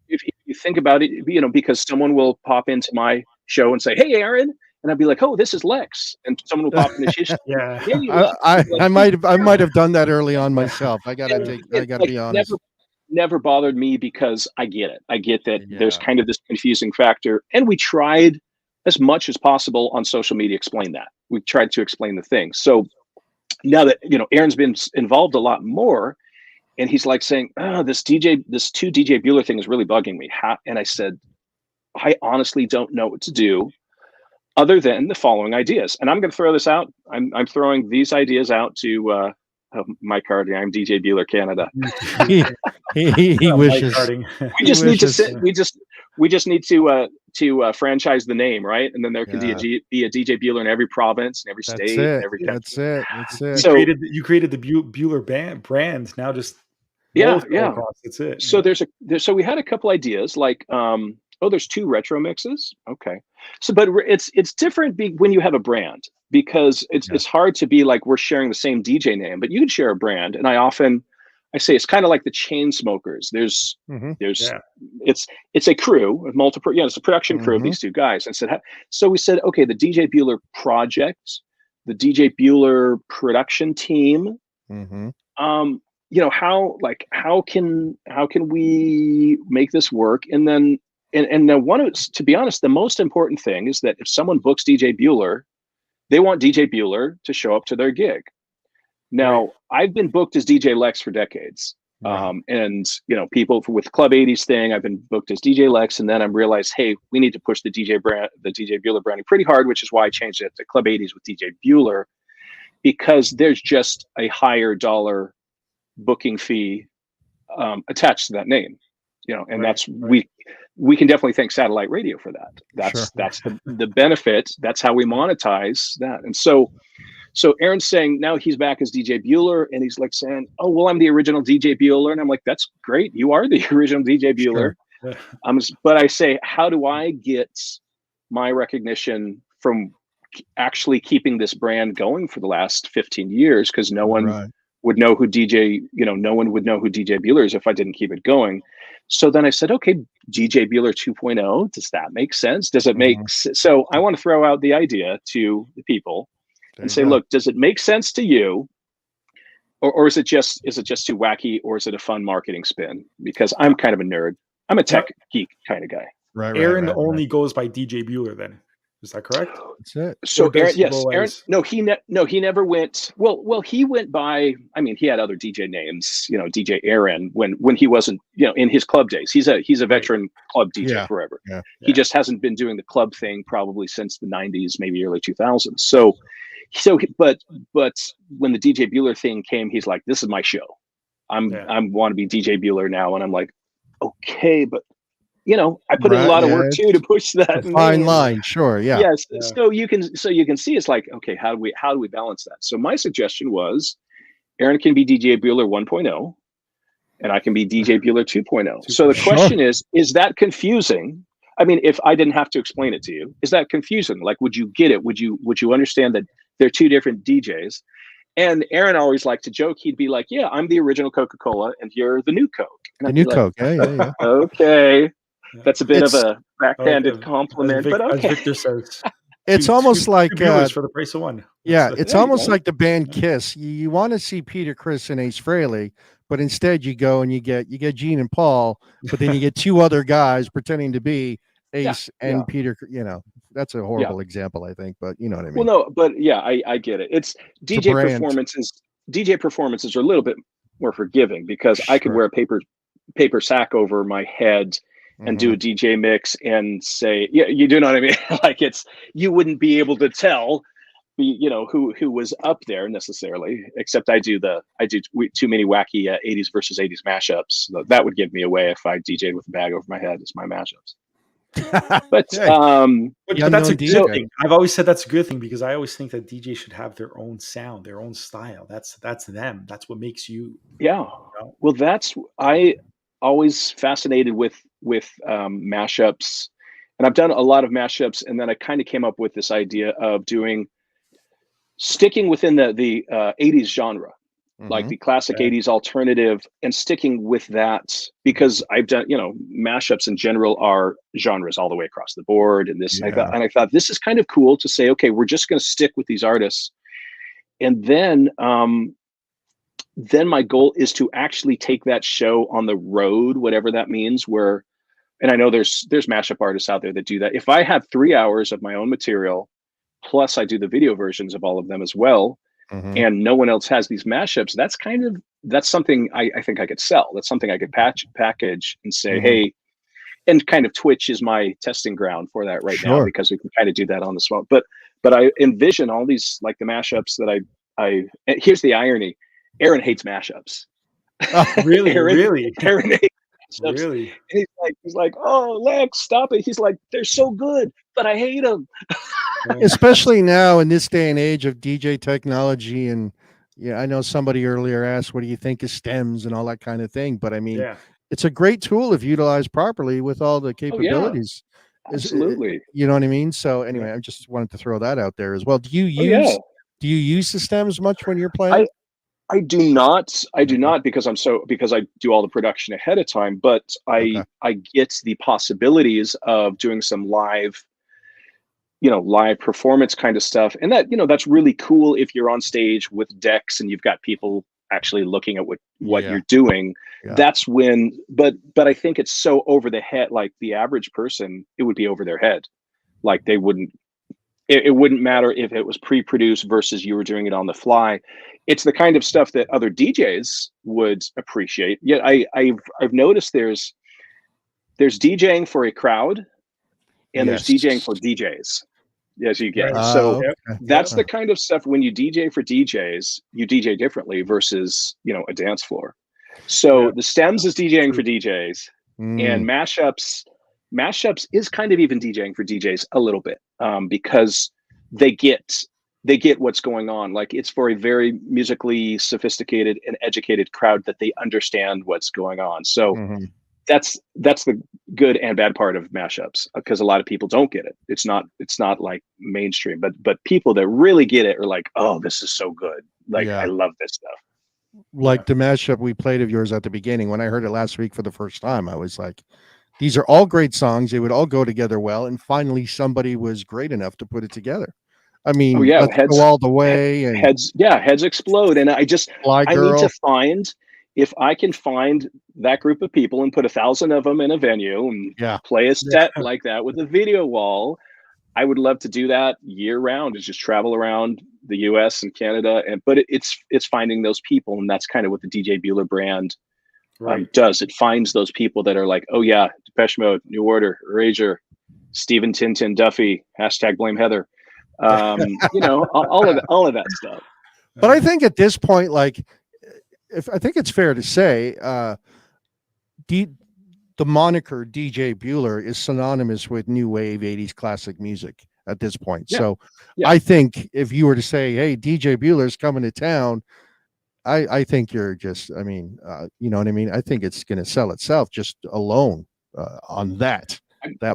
if you think about it, because someone will pop into my show and say, hey, Aaron. And I'd be like, oh, this is Lex. And someone will pop into his show. Yeah. I might have done that early on myself. I gotta be honest. Never bothered me, because I get it. I get that there's kind of this confusing factor. And we tried as much as possible on social media explain that. We tried to explain the thing. So now that Aaron's been involved a lot more, and he's like saying, this two DJ Bueller thing is really bugging me. And I said, I honestly don't know what to do other than the following ideas. And I'm going to throw this out. I'm throwing these ideas out to Mike Hardy. I'm DJ Bueller Canada. he wishes. We just need to franchise the name, right? And then there can be a DJ Bueller in every province and every state. And every country. That's it. So you created the Bueller brand. Now just across. That's it. So so we had a couple ideas like there's two retro mixes. Okay. So, but it's different when you have a brand, because it's hard to be like, we're sharing the same DJ name, but you can share a brand. And I say it's kind of like the chain smokers. It's a crew of multiple, it's a production crew of these two guys. And so we said, okay, the DJ Bueller project, the DJ Bueller production team, how can we make this work? And then, and to be honest, the most important thing is that if someone books DJ Bueller, they want DJ Bueller to show up to their gig. Now, I've been booked as Djlex for decades. And people with Club 80s thing, I've been booked as Djlex, and then I realized, hey, we need to push the DJ Bueller branding pretty hard, which is why I changed it to Club 80s with DJ Bueller, because there's just a higher dollar booking fee attached to that name. And that's we can definitely thank satellite radio for that. That's the benefit. That's how we monetize that. And so Aaron's saying now he's back as DJ Bueller, and he's like saying, oh, well, I'm the original DJ Bueller. And I'm like, that's great. You are the original DJ Bueller. Sure. But I say, how do I get my recognition from actually keeping this brand going for the last 15 years? Because no one would know who no one would know who DJ Bueller is if I didn't keep it going. So then I said, okay, DJ Bueller 2.0, does that make sense? Does it make sense? So I want to throw out the idea to the people and say, look, does it make sense to you? Or is it just too wacky, or is it a fun marketing spin? Because I'm kind of a nerd. I'm a tech geek kind of guy. Aaron only goes by DJ Bueller then. Is that correct? That's it. So Or does Aaron, he yes, go Aaron. as- No, he never went. Well, he went by. I mean, he had other DJ names. DJ Aaron when he wasn't. In his club days, he's a veteran club DJ Yeah. forever. Yeah. He just hasn't been doing the club thing probably since the '90s, maybe early 2000s. But when the DJ Bueller thing came, he's like, "This is my show. I want to be DJ Bueller now," and I'm like, "Okay, but." I put in a lot of work too to push that fine line. Sure. Yeah. Yes. Yeah. So you can see it's like, okay, how do we balance that? So my suggestion was Aaron can be DJ Bueller 1.0 and I can be DJ Bueller 2.0. So the question is that confusing? I mean, if I didn't have to explain it to you, is that confusing? Like, would you get it? Would you understand that they're two different DJs? And Aaron always liked to joke. He'd be like, yeah, I'm the original Coca-Cola and you're the new Coke. And the new Coke. Yeah. Okay. That's a bit of a backhanded compliment, but okay. As Victor says, it's almost like for the price of one. Yeah, it's almost like the band Kiss. You want to see Peter, Chris, and Ace Frehley, but instead you go and you get Gene and Paul, but then you get two other guys pretending to be Ace and Peter. That's a horrible example, I think, but you know what I mean. Well, no, but yeah, I get it. It's DJ performances. DJ performances are a little bit more forgiving because I could wear a paper sack over my head and do a DJ mix and say, yeah, you do know what I mean? Like you wouldn't be able to tell, who was up there necessarily, except I do too many wacky 80s versus 80s mashups. That would give me away if I DJ'd with a bag over my head as my mashups. But that's a good thing. I've always said that's a good thing because I always think that DJs should have their own sound, their own style. That's them. That's what makes you. Yeah. Well, I always fascinated with mashups, and I've done a lot of mashups, and then I kind of came up with this idea of sticking within the 80s genre, like the classic 80s alternative, and sticking with that because I've done mashups in general are genres all the way across the board, and this and I thought this is kind of cool to say, okay, we're just going to stick with these artists, and then my goal is to actually take that show on the road, whatever that means, and I know there's mashup artists out there that do that. If I have 3 hours of my own material, plus I do the video versions of all of them as well, and no one else has these mashups, that's something I think I could sell. That's something I could package and say, hey, and kind of Twitch is my testing ground for that right now because we can kind of do that on the spot. But I envision all these, like the mashups that here's the irony. Aaron hates mashups. Oh, really? Really? Aaron hates mashups. Really? And he's like, oh, Lex, stop it. He's like, they're so good, but I hate them. Especially now in this day and age of DJ technology. And I know somebody earlier asked, what do you think of stems and all that kind of thing? But I mean, it's a great tool if utilized properly with all the capabilities. Absolutely. You know what I mean? So anyway, I just wanted to throw that out there as well. Do you use the stems much when you're playing? I do not. I do not because I do all the production ahead of time, but I get the possibilities of doing some live performance kind of stuff. And that, that's really cool if you're on stage with decks and you've got people actually looking at what you're doing. That's when, but I think it's so over the head, like the average person, it would be over their head. Like it wouldn't matter if it was pre-produced versus you were doing it on the fly. It's the kind of stuff that other DJs would appreciate. Yet I've noticed there's DJing for a crowd and there's DJing for DJs. As you get. That's the kind of stuff when you DJ for DJs, you DJ differently versus, a dance floor. So the stems is DJing for DJs and mashups is kind of even DJing for DJs a little bit because they get what's going on. Like it's for a very musically sophisticated and educated crowd that they understand what's going on. So that's the good and bad part of mashups because a lot of people don't get it. It's not like mainstream, but people that really get it are like, oh, this is so good. Like I love this stuff. Like the mashup we played of yours at the beginning. When I heard it last week for the first time, I was like, these are all great songs. They would all go together well. And finally somebody was great enough to put it together. I mean, Let's Go All the Way and heads explode. And I need to find, if I can find that group of people and put 1,000 of them in a venue and play a set like that with a video wall, I would love to do that year round, is just travel around the US and Canada. But it's finding those people. And that's kind of what the Djbueller brand does. It finds those people that are like, oh yeah, Depeche Mode, New Order, Erasure, Stephen Tintin Duffy, #blame Heather. You know, all of that stuff. But I think at this point, like, I think it's fair to say, the moniker Djbueller is synonymous with new wave 80s classic music at this point. Yeah. So Yeah. I think if you were to say, hey, Djbueller's coming to town, I think you're just, I mean, you know what I mean? I think it's going to sell itself just alone on that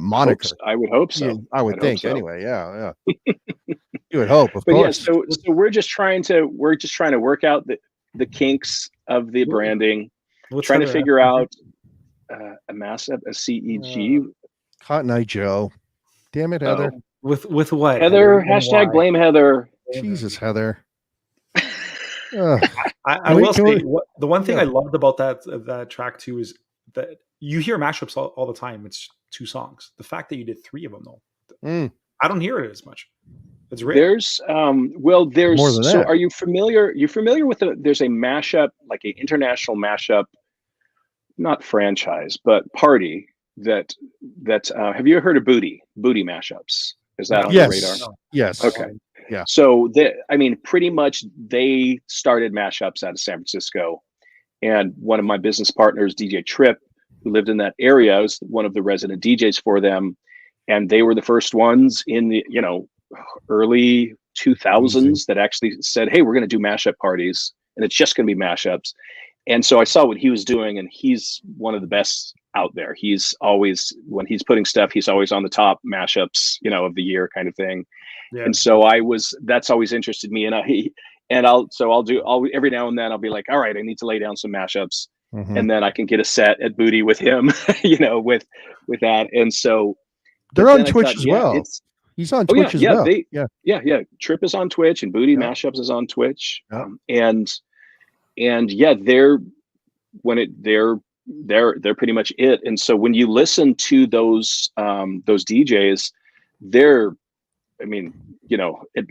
moniker. I would hope so. Yeah, I would think so. Anyway. Yeah. You would hope, of but course. Yeah, so we're just trying to work out the kinks of the branding. What's trying to Heather figure at? out a massive, a CEG. Cotton Eye Joe. Damn it, Heather. With what? Heather, Why? #blame Heather. Jesus, Heather. I will say the one thing I loved about that track too is that you hear mashups all the time. It's 2 songs. The fact that you did 3 of them though, I don't hear it as much. It's rare. There's more than that. So are you familiar? You're familiar with there's a mashup, like an international mashup, not franchise, but party that have you ever heard of Booty mashups? Is that on the radar? Yes. Okay. Yeah. So I mean, pretty much they started mashups out of San Francisco, and one of my business partners, DJ Trip, who lived in that area, was one of the resident DJs for them, and they were the first ones in the early 2000s that actually said, hey, we're going to do mashup parties, and it's just going to be mashups. And so I saw what he was doing, and he's one of the best out there. He's always, when he's putting stuff, he's always on the top mashups, of the year kind of thing. Yeah. And so that's always interested me. I'll every now and then I'll be like, all right, I need to lay down some mashups, and then I can get a set at Booty with him, with that. And so they're on Twitch as well. He's on Twitch as well. Yeah. Trip is on Twitch, and Booty Mashups is on Twitch. Yeah. They're pretty much it. And so when you listen to those DJs, they're, at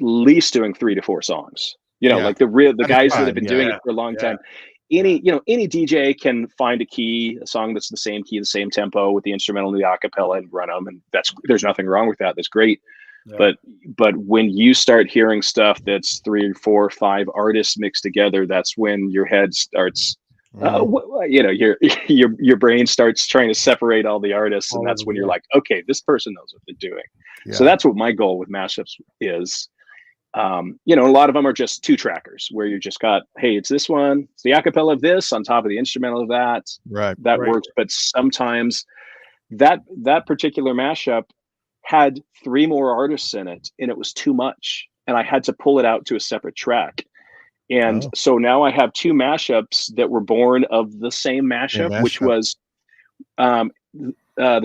least doing 3 to 4 songs. Like the guys that have been doing it for a long time. Any DJ can find a song that's the same key, the same tempo with the instrumental and the acapella and run them, and there's nothing wrong with that. That's great. Yeah. But when you start hearing stuff that's 3, 4, 5 artists mixed together, that's when your head starts, your brain starts trying to separate all the artists, and that's when you're like, okay, this person knows what they're doing. Yeah. So that's what my goal with mashups is. A lot of them are just 2 trackers where you just got, hey, it's this one, it's the acapella of this on top of the instrumental of that. Right. That works. But sometimes that particular mashup had 3 more artists in it, and it was too much, and I had to pull it out to a separate track. And so now I have 2 mashups that were born of the same mashup, which was the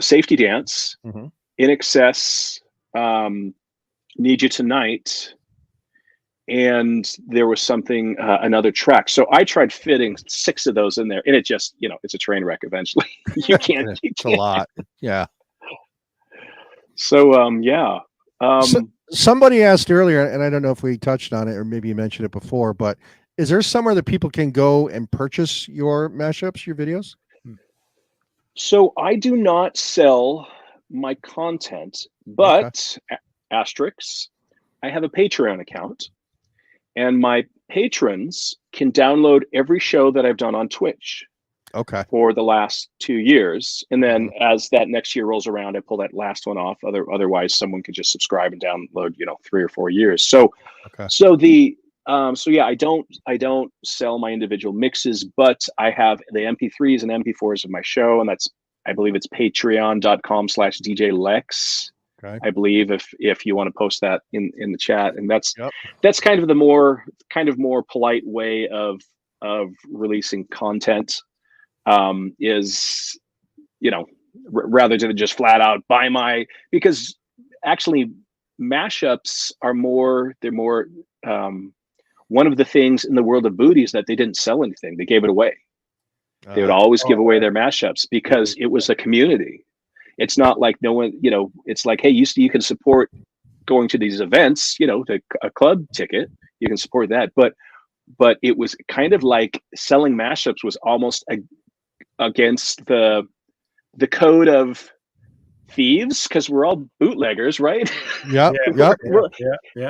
Safety Dance, In Excess, Need You Tonight, and there was something, another track. So I tried fitting 6 of those in there, and it just, it's a train wreck eventually. You can't. It's a lot. Yeah. So, somebody asked earlier, and I don't know if we touched on it or maybe you mentioned it before, but is there somewhere that people can go and purchase your mashups, your videos? So I do not sell my content, but asterisks, I have a Patreon account, and my patrons can download every show that I've done on Twitch. Okay. For the last 2 years, and then as that next year rolls around, I pull that last one off. Otherwise, someone could just subscribe and download, 3 or 4 years. So, I don't sell my individual mixes, but I have the MP3s and MP4s of my show, and I believe it's patreon.com/Djlex. Okay. I believe if you want to post that in the chat, and that's kind of the more polite way of releasing content. Is rather than just flat out because actually mashups are they're more one of the things in the world of Booty is that they didn't sell anything, they gave it away. They would always give away their mashups because it was a community. It's not like no one, it's like, hey, you can support going to these events, a club ticket, you can support that. But it was kind of like selling mashups was almost against the code of thieves, because we're all bootleggers, right? Yep.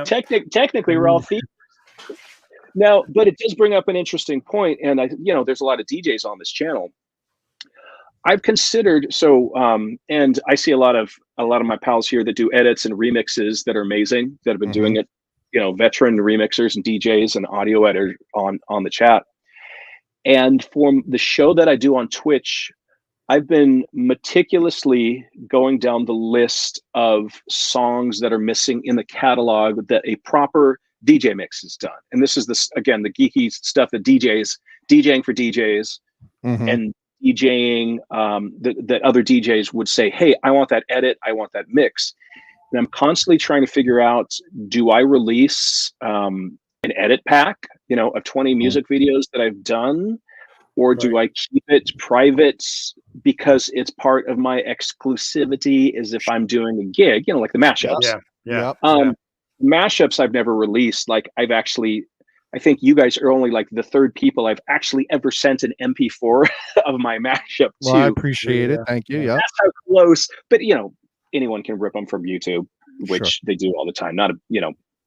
Technically, we're all thieves. Now, but it does bring up an interesting point, and there's a lot of DJs on this channel. I've considered and I see a lot of my pals here that do edits and remixes that are amazing, that have been doing it, veteran remixers and DJs and audio editors on the chat. And for the show that I do on Twitch, I've been meticulously going down the list of songs that are missing in the catalog that a proper DJ mix is done. And this is the geeky stuff that DJing for DJs and DJing that other DJs would say, hey, I want that edit, I want that mix. And I'm constantly trying to figure out, do I release an edit pack, of 20 music videos that I've done? Or do I keep it private because it's part of my exclusivity as if I'm doing a gig, like the mashups. Mashups I've never released. Like I think you guys are only like the third people I've actually ever sent an MP4 of my mashup to. Well, I appreciate it. Thank you. Yeah. That's how close. But anyone can rip them from YouTube, which they do all the time.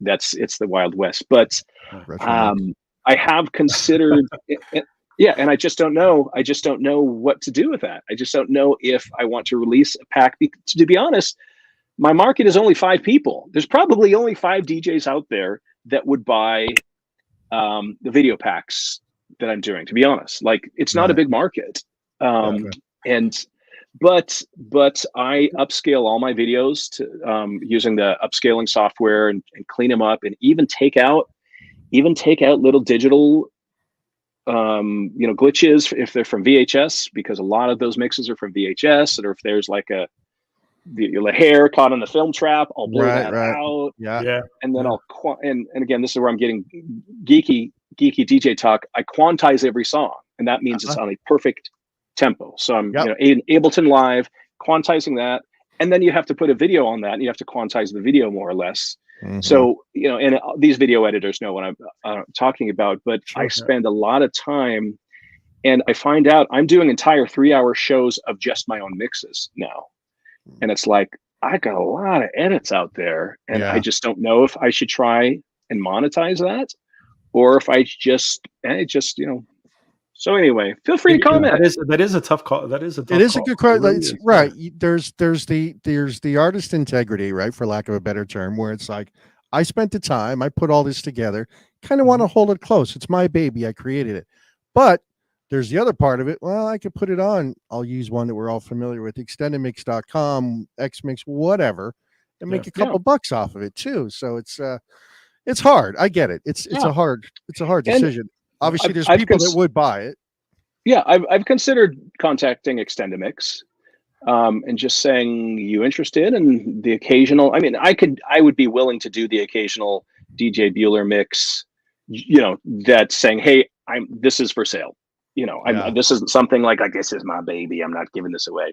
It's the Wild West. But I have considered yeah, and I just don't know. I just don't know what to do with that. I just don't know if I want to release a pack. To be honest, my market is only 5 people. There's probably only 5 DJs out there that would buy the video packs that I'm doing. To be honest, like it's not a big market. And but I upscale all my videos to using the upscaling software and clean them up, and even take out little digital glitches if they're from VHS, because a lot of those mixes are from VHS, or if there's like the hair caught in the film trap, I'll blur that out. And then I'll and again, this is where I'm getting geeky DJ talk. I quantize every song, and that means it's on a perfect tempo. So I'm in Ableton Live quantizing that, and then you have to put a video on that, and you have to quantize the video more or less. So and these video editors know what I'm talking about, but I spend a lot of time, and I find out I'm doing entire 3-hour shows of just my own mixes now. And it's like, I got a lot of edits out there, and I just don't know if I should try and monetize that, or if I just So anyway, feel free to comment. That is a tough call. It is a good question. It's right. There's the artist integrity, right, for lack of a better term, where it's like, I spent the time, I put all this together, kind of want to hold it close. It's my baby, I created it. But there's the other part of it. Well, I could put it on. I'll use one that we're all familiar with, extendedmix.com, Xmix, whatever, and make a couple bucks off of it too. So it's hard. I get it. It's a hard decision. Obviously, there's people that would buy it. Yeah, I've considered contacting Extendamix and just saying, you interested in the occasional? I mean, I would be willing to do the occasional Djbueller mix, that's saying, hey, this is for sale. This isn't something like, I guess, is my baby, I'm not giving this away.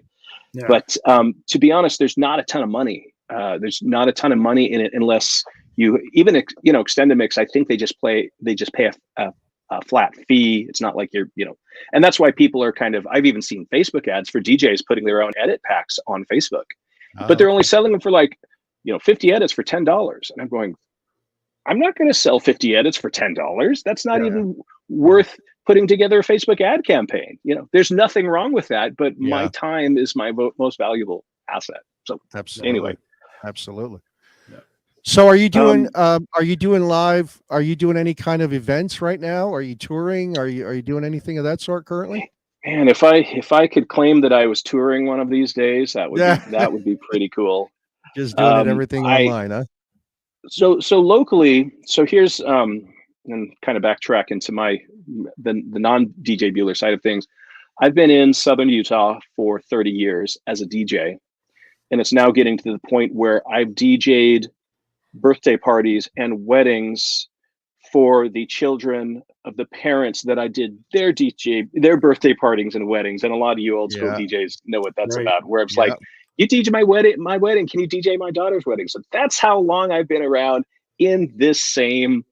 Yeah. But to be honest, there's not a ton of money. There's not a ton of money in it unless you Extendamix. I think they just pay a flat fee. It's not like you're, and that's why people are I've even seen Facebook ads for DJs putting their own edit packs on Facebook, but they're only selling them for 50 edits for $10. And I'm going, I'm not going to sell 50 edits for $10. That's not even worth putting together a Facebook ad campaign. There's nothing wrong with that, but my time is my most valuable asset. So anyway, absolutely. So are you doing live? Are you doing any kind of events right now? Are you touring? Are you doing anything of that sort currently? And if I could claim that I was touring one of these days, that would be pretty cool. Just doing everything online, huh? So locally, here's and kind of backtrack into the non Djbueller side of things. I've been in Southern Utah for 30 years as a DJ, and it's now getting to the point where I've DJ'd birthday parties and weddings for the children of the parents that I did their birthday parties and weddings. And a lot of you old school DJs know what that's about, where it's like, you DJ my wedding. Can you DJ my daughter's wedding? So that's how long I've been around in this same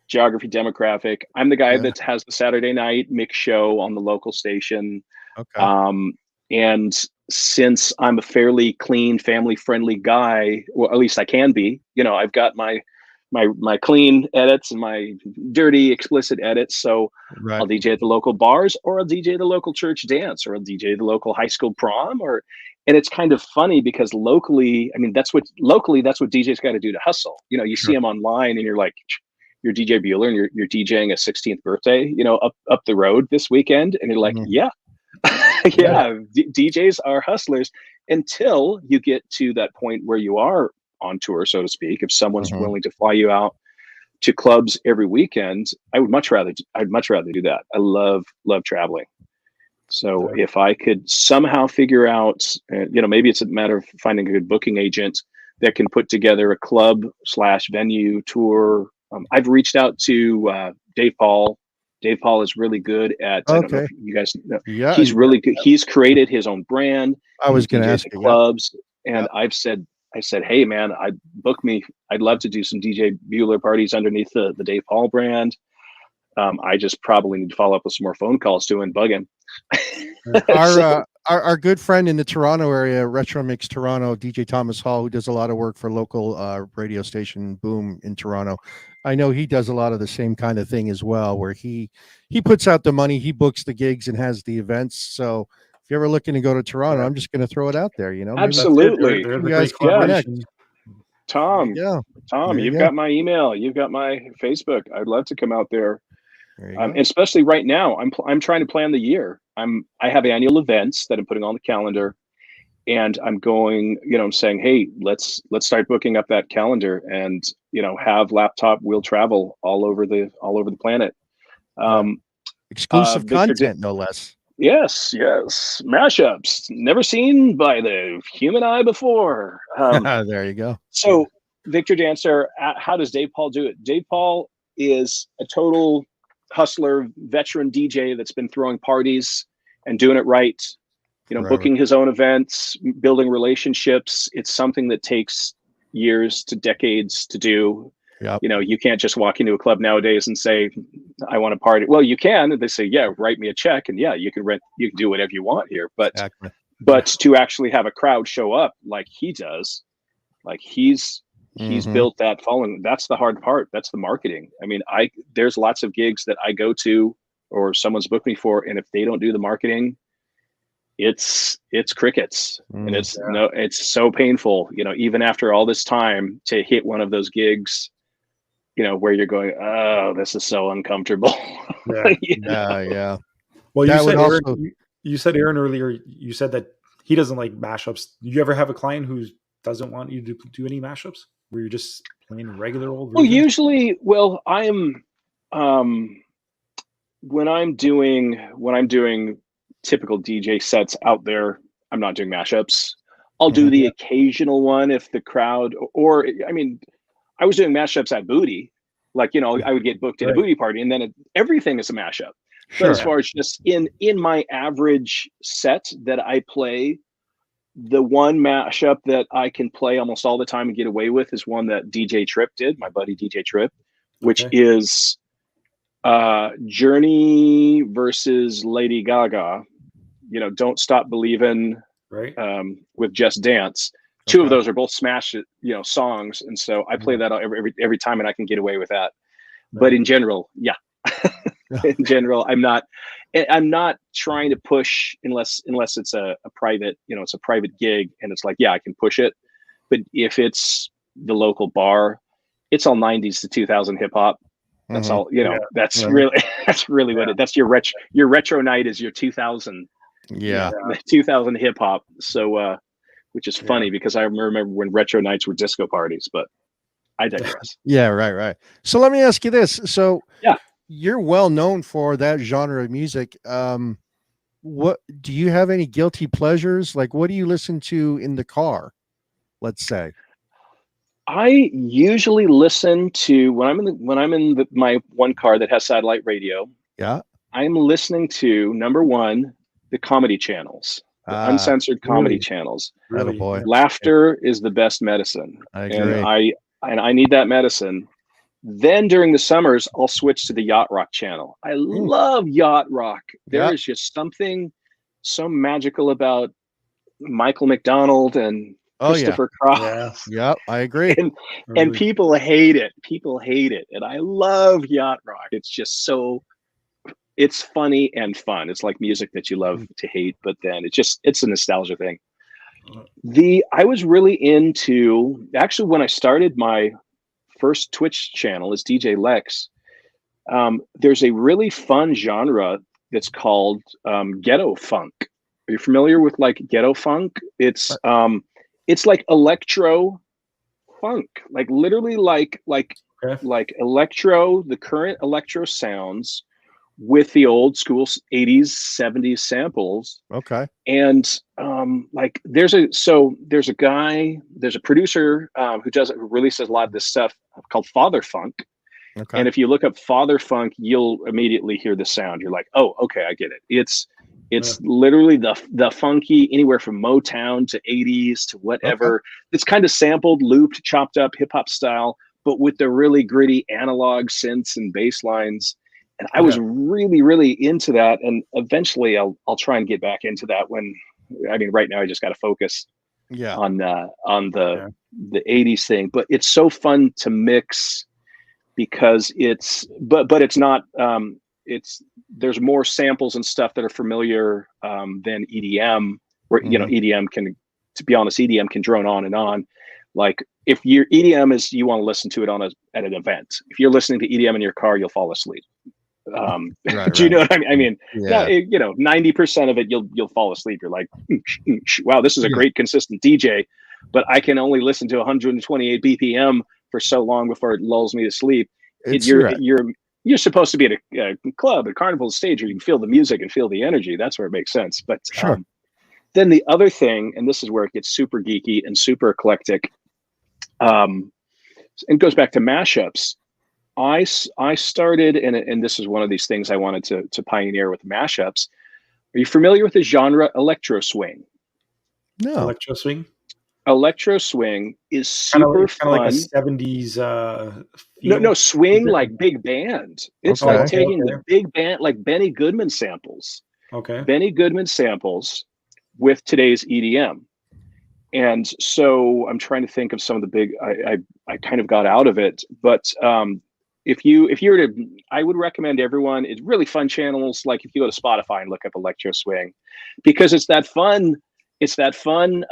geography demographic. I'm the guy that has the Saturday night mix show on the local station. Okay. And since I'm a fairly clean, family-friendly guy, or at least I can be, I've got my clean edits and my dirty, explicit edits. So Right. I'll DJ at the local bars, or I'll DJ the local church dance, or I'll DJ the local high school prom, and it's kind of funny because locally, that's what DJs got to do to hustle. You see them online and you're like, you're DJ Bueller and you're DJing a 16th birthday, up the road this weekend. And you're like, yeah, DJs are hustlers until you get to that point where you are on tour, so to speak. If someone's willing to fly you out to clubs every weekend, I'd much rather do that. I love traveling. So if I could somehow figure out, maybe it's a matter of finding a good booking agent that can put together a club/venue tour. I've reached out to Dave Paul. Dave Paul is really good at, I don't know if you guys know, he's really good. He's created his own brand. I was going to ask you. Clubs. And I said, hey man, book me. I'd love to do some DJ Bueller parties underneath the Dave Paul brand. I just probably need to follow up with some more phone calls to and bug him. Our good friend in the Toronto area, Retro Mix Toronto, DJ Thomas Hall, who does a lot of work for local radio station Boom in Toronto. I know he does a lot of the same kind of thing as well, where he puts out the money, he books the gigs and has the events. So if you're ever looking to go to Toronto, I'm just going to throw it out there. Absolutely. You guys can connect. Tom, you've got my email, you've got my Facebook. I'd love to come out there. Especially right now, I'm trying to plan the year. I have annual events that I'm putting on the calendar, and I'm going. I'm saying, hey, let's start booking up that calendar, and have laptop wheel travel all over the planet. Exclusive content, no less. Yes, mashups never seen by the human eye before. There you go. So, Victor Dancer, how does Dave Paul do it? Dave Paul is a total hustler, veteran DJ that's been throwing parties and doing it right. Booking his own events, building relationships. It's something that takes years to decades to do. Yep. You can't just walk into a club nowadays and say, I want to party. Well, you can. They say, yeah, write me a check. And you can do whatever you want here. But, but to actually have a crowd show up like he does, like he's built that following. That's the hard part. That's the marketing. There's lots of gigs that I go to or someone's booked me for, and if they don't do the marketing, it's crickets. And it's so painful, even after all this time to hit one of those gigs, where you're going, oh, this is so uncomfortable. Yeah. Well, you said Aaron earlier, you said that he doesn't like mashups. Do you ever have a client who doesn't want you to do any mashups where you're just playing regular old versions? Well, usually, I'm when I'm doing typical DJ sets out there, I'm not doing mashups. I'll do the occasional one if the crowd, I was doing mashups at Booty, I would get booked at a Booty party, and then everything is a mashup. But as far as just in my average set that I play, the one mashup that I can play almost all the time and get away with is one that DJ Tripp did, my buddy DJ Tripp, which is Journey versus Lady Gaga. Don't Stop Believin', with Just Dance. Two of those are both smash, songs, and so I play that every time, and I can get away with that. But in general, in general, I'm not trying to push unless it's a private, it's a private gig, and it's like, I can push it. But if it's the local bar, it's all 90s to 2000 hip hop. That's all, that's really what that's your retro night is your 2000. Yeah. 2000 hip hop. So, which is funny because I remember when retro nights were disco parties, but I digress. Right. So let me ask you this. So you're well known for that genre of music. What do you have any guilty pleasures? Like, what do you listen to in the car? Let's say. I usually listen to when I'm in my one car that has satellite radio. Yeah. I'm listening to number one, the comedy channels. uncensored comedy really? channels. Really? boy. Laughter is the best medicine. I And agree. I need that medicine. Then during the summers, I'll switch to the Yacht Rock channel. I love Yacht Rock. There Yeah. is just something so magical about Michael McDonald and Oh yeah. Christopher Cross. Yes. Yep. I agree. And Really. people hate it. People hate it. And I love Yacht Rock. It's just so it's funny and fun. It's like music that you love to hate, but then it's a nostalgia thing. I was really into, actually when I started my first Twitch channel is Djlex. There's a really fun genre that's called ghetto funk. Are you familiar with like ghetto funk? It's like electro funk, like literally like electro, the current electro sounds with the old school 80s 70s samples. Okay. And like there's a producer who releases a lot of this stuff called Father Funk. Okay. And if you look up Father Funk, you'll immediately hear the sound. You're like, oh, okay, I get it. It's literally the funky, anywhere from Motown to 80s to whatever. It's kind of sampled, looped, chopped up hip hop style, but with the really gritty analog synths and bass lines. And I was really, really into that. And eventually I'll try and get back into that right now I just got to focus on the 80s thing, but it's so fun to mix because but it's not, there's more samples and stuff that are familiar than EDM, where EDM can, to be honest, EDM can drone on and on. Like if your EDM is, you want to listen to it at an event. If you're listening to EDM in your car, you'll fall asleep. Do you know what I mean? I mean, 90% of it, you'll fall asleep. You're like, wow, this is a great consistent DJ, but I can only listen to 128 BPM for so long before it lulls me to sleep. You're supposed to be at a club, a carnival stage where you can feel the music and feel the energy. That's where it makes sense. But then the other thing, and this is where it gets super geeky and super eclectic, and goes back to mashups. I started, and this is one of these things I wanted to pioneer with mashups. Are you familiar with the genre electro swing? No. Electro swing? Electro swing is super fun. Kind of like a 70s no swing, like big band. It's like taking the big band, like Benny Goodman samples. Benny Goodman samples with today's EDM. And so I'm trying to think of some of the big, I kind of got out of it, but if you were to, I would recommend everyone, it's really fun channels. Like if you go to Spotify and look up electro swing, because it's that fun, jazzy,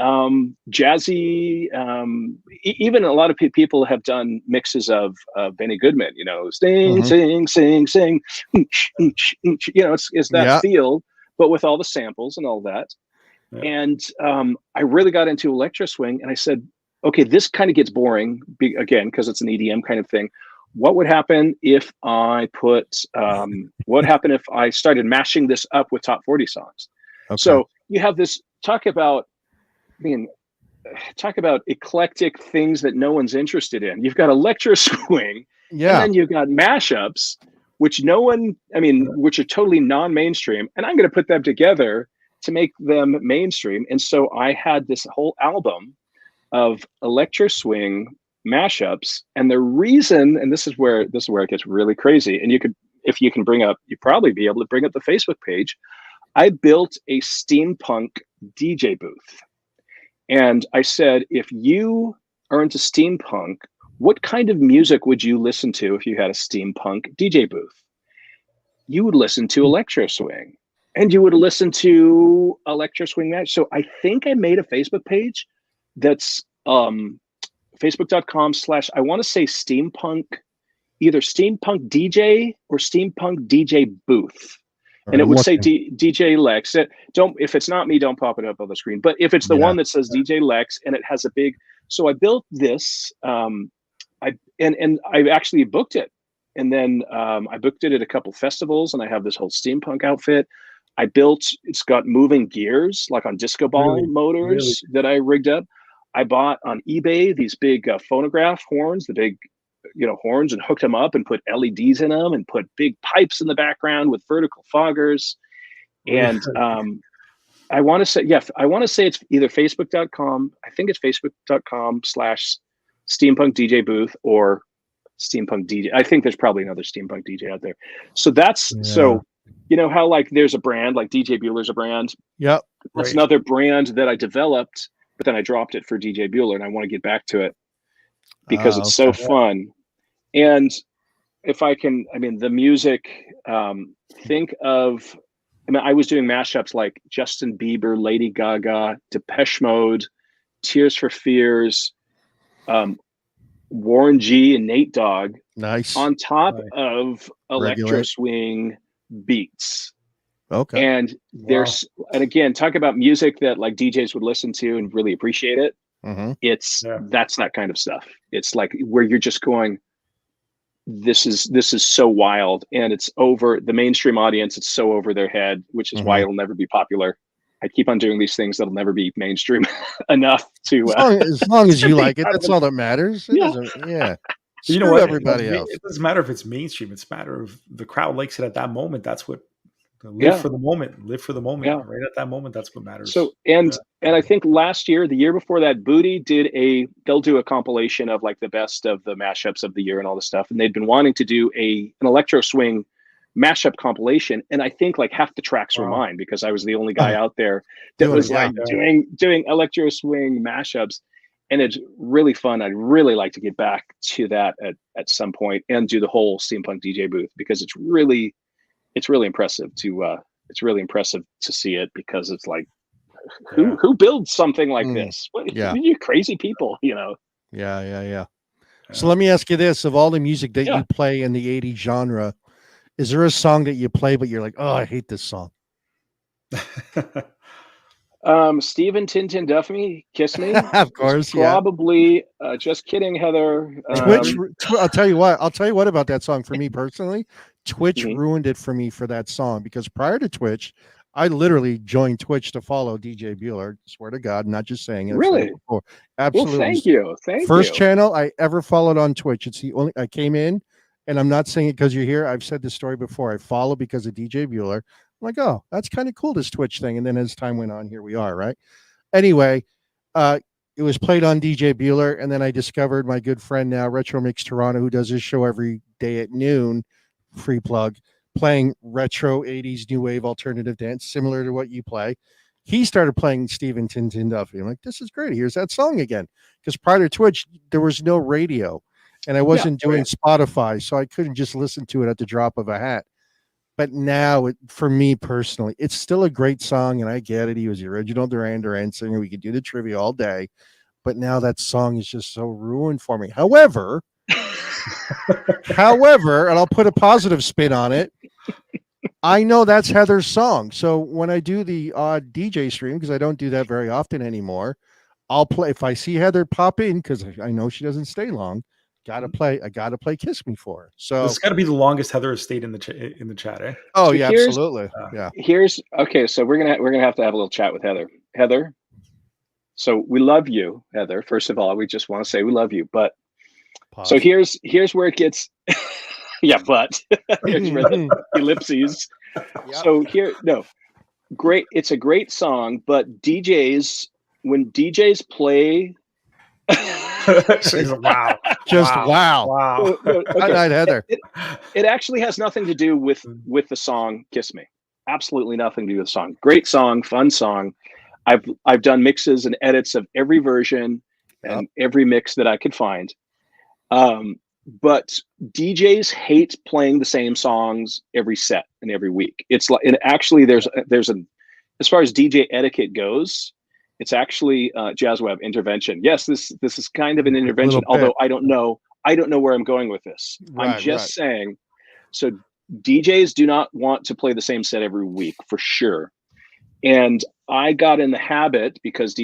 even a lot of people have done mixes of Benny Goodman, sing, sing, sing, sing, it's that feel, but with all the samples and all that. And I really got into electro swing, and I said, okay, this kind of gets boring again, because it's an EDM kind of thing. What would happen if I if I started mashing this up with top 40 songs? So you have this, talk about eclectic things that no one's interested in. You've got electro swing, and then you've got mashups, which which are totally non-mainstream. And I'm going to put them together to make them mainstream. And so I had this whole album of electro swing mashups. And the reason, and this is where it gets really crazy. And you'd probably be able to bring up the Facebook page. I built a steampunk DJ booth. And I said, if you are into steampunk, what kind of music would you listen to if you had a steampunk DJ booth? You would listen to electro swing, and you would listen to electro swing match. So I think I made a Facebook page that's facebook.com/ I want to say steampunk, either steampunk DJ or steampunk DJ booth. And it would say Djlex. If it's not me, don't pop it up on the screen. But if it's the one that says Djlex and it has a big, so I built this, I actually booked it. And then I booked it at a couple festivals, and I have this whole steampunk outfit. It's got moving gears, like on disco ball motors that I rigged up. I bought on eBay these big phonograph horns, the big, horns, and hooked them up and put LEDs in them and put big pipes in the background with vertical foggers. And I want to say, yeah, I want to say it's either facebook.com. I think it's facebook.com/steampunk DJ booth or steampunk DJ. I think there's probably another steampunk DJ out there. So that's, so, you know how like there's a brand, like Djbueller's a brand. Yep. That's another brand that I developed, but then I dropped it for Djbueller, and I want to get back to it because it's so fun. And if I can, I mean, the music, think of, I mean, I was doing mashups like Justin Bieber, Lady Gaga, Depeche Mode, Tears for Fears, Warren G and Nate Dogg. Nice. On top of electro swing beats. Okay. And there's, and again, talk about music that like DJs would listen to and really appreciate it. It's, that's that kind of stuff. It's like where you're just going, this is so wild, and it's over the mainstream audience. It's so over their head, which is why it'll never be popular. I keep on doing these things that'll never be mainstream enough to. As long as you like it, that's all that matters. It doesn't, You know what? Everybody else. It doesn't matter if it's mainstream. It's a matter of the crowd likes it at that moment. That's what. Live for the moment. Live for the moment. Yeah. Right at that moment, that's what matters. So and I think last year, the year before that, Booty they'll do a compilation of like the best of the mashups of the year and all this stuff. And they'd been wanting to do an electro swing mashup compilation. And I think like half the tracks were mine because I was the only guy out there that was doing electro swing mashups. And it's really fun. I'd really like to get back to that at some point and do the whole steampunk DJ booth, because it's really impressive to see it, because it's like who builds something like this? What, you crazy people, you know? Yeah. So let me ask you this: of all the music that you play in the 80s genre, is there a song that you play but you're like, oh, I hate this song? Stephen Tintin Duffy, Kiss Me. Of course, probably. Just kidding, Heather. Twitch. I'll tell you what about that song. For me personally, Twitch ruined it for me for that song, because prior to Twitch, I literally joined Twitch to follow Djbueller. Swear to God, not just saying it. Really? Absolutely. Well, thank you. First channel I ever followed on Twitch. It's the only I came in, and I'm not saying it because you're here. I've said this story before. I follow because of Djbueller. I'm like, oh, that's kind of cool, this Twitch thing. And then as time went on, here we are, right? Anyway, it was played on Djbueller, and then I discovered my good friend now, Retro Mix Toronto, who does his show every day at noon, free plug, playing retro 80s new wave alternative dance, similar to what you play. He started playing Stephen Tintin Duffy. I'm like, this is great. Here's that song again. Because prior to Twitch, there was no radio, and I wasn't doing Spotify, so I couldn't just listen to it at the drop of a hat. But now, for me personally, it's still a great song, and I get it. He was the original Duran Duran singer. We could do the trivia all day, but now that song is just so ruined for me. However, and I'll put a positive spin on it, I know that's Heather's song. So when I do the odd DJ stream, because I don't do that very often anymore, I'll play. If I see Heather pop in, because I know she doesn't stay long, I gotta play "Kiss Me" for her. So it's got to be the longest Heather has stayed in the chat, eh? Oh so yeah, absolutely. Yeah. Here's okay. So we're gonna have to have a little chat with Heather. Heather, so we love you, Heather. First of all, we just want to say we love you. But so here's where it gets. But here's where the ellipses. So great. It's a great song, but when DJs play. Wow. Wow. Okay. Good night, Heather. It actually has nothing to do with the song "Kiss Me." Absolutely nothing to do with the song. Great song, fun song. I've done mixes and edits of every version and every mix that I could find. But DJs hate playing the same songs every set and every week. It's like, and actually there's as far as DJ etiquette goes, it's actually JazzWeb intervention. Yes, this is kind of an intervention, although I don't know where I'm going with this. I'm just saying, so DJs do not want to play the same set every week for sure. And I got in the habit because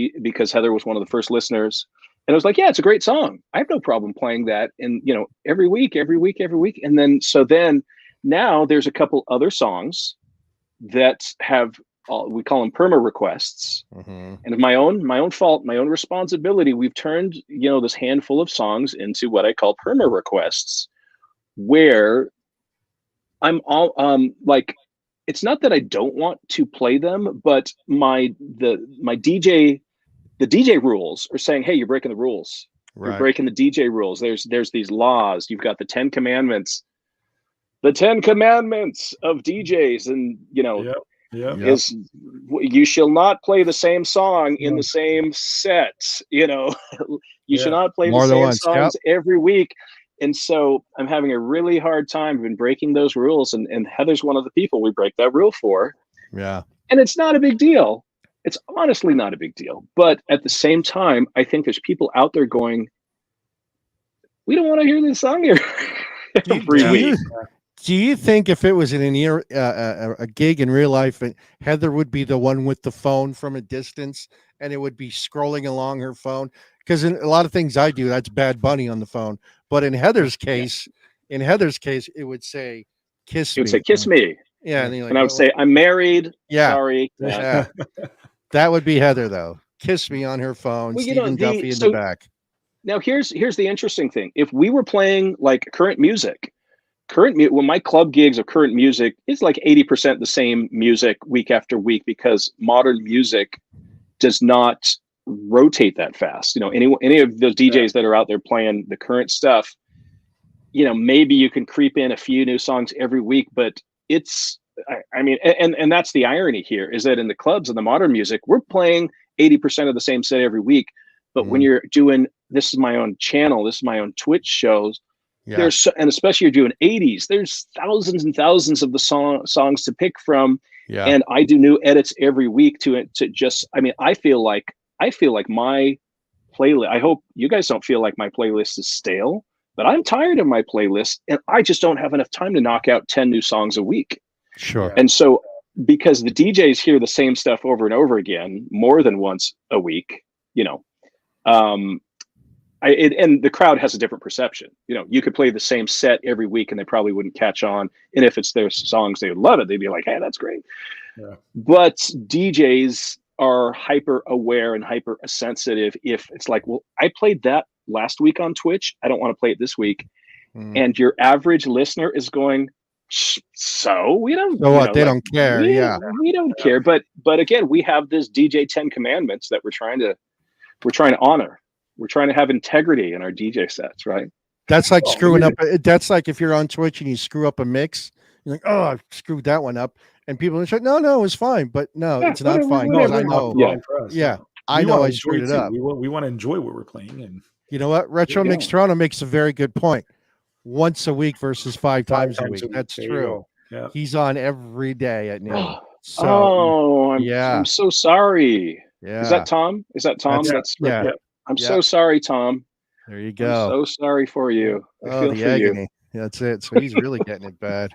Heather was one of the first listeners, and I was like, yeah, it's a great song. I have no problem playing that, and every week. And then now there's a couple other songs that have we call them perma requests, and of my own fault, my own responsibility, we've turned this handful of songs into what I call perma requests, where I'm all like, it's not that I don't want to play them, but the DJ rules are saying, hey, you're breaking the rules. You're Right. breaking the DJ rules. There's these laws. You've got the 10 commandments. The 10 commandments of DJs, and Yeah. is you shall not play the same song in the same set. You should not play More the than same once, songs every week. And so I'm having a really hard time. I've been breaking those rules, and Heather's one of the people we break that rule for. Yeah. And it's not a big deal. It's honestly not a big deal. But at the same time, I think there's people out there going, we don't want to hear this song here every week. Do you think if it was in a gig in real life, Heather would be the one with the phone from a distance, and it would be scrolling along her phone? Because in a lot of things I do, that's Bad Bunny on the phone. But in Heather's case, it would say "kiss me." It would say "kiss me." Yeah, and I would say, "I'm married." Yeah, sorry. Yeah, that would be Heather though. Kiss me on her phone. Well, Stephen Duffy in the back. Now here's the interesting thing. If we were playing like current music, when my club gigs of current music, it's like 80% the same music week after week, because modern music does not rotate that fast. Any of those DJs that are out there playing the current stuff, maybe you can creep in a few new songs every week, but and that's the irony here, is that in the clubs and the modern music, we're playing 80% of the same set every week. But when you're doing, this is my own channel, this is my own Twitch shows, and especially you're doing 80s, there's thousands and thousands of the songs to pick from. And I do new edits every week to just, I feel like my playlist, I hope you guys don't feel like my playlist is stale, but I'm tired of my playlist, and I just don't have enough time to knock out 10 new songs a week. Sure. And so, because the DJs hear the same stuff over and over again, more than once a week, and the crowd has a different perception. You could play the same set every week and they probably wouldn't catch on. And if it's their songs, they would love it. They'd be like, hey, that's great. Yeah. But DJs are hyper aware and hyper sensitive. If it's like, well, I played that last week on Twitch, I don't want to play it this week. And your average listener is going, so we don't, they don't care. We don't care. But again, we have this DJ 10 commandments that we're trying to honor. We're trying to have integrity in our DJ sets, right? That's like screwing up. That's like if you're on Twitch and you screw up a mix, you're like, oh, I screwed that one up. And people are like, no, it's fine. But no, it's not fine. Because I know. I know I screwed it up. We want to enjoy what we're playing. And you know what? Retro Mix Toronto makes a very good point. Once a week versus five times a week. That's true. Yeah. He's on every day at noon. So, I'm so sorry. Yeah. Is that Tom? That's I'm so sorry, Tom. There you go. I'm so sorry for you. I feel the for agony. you. That's it. So he's really getting it bad.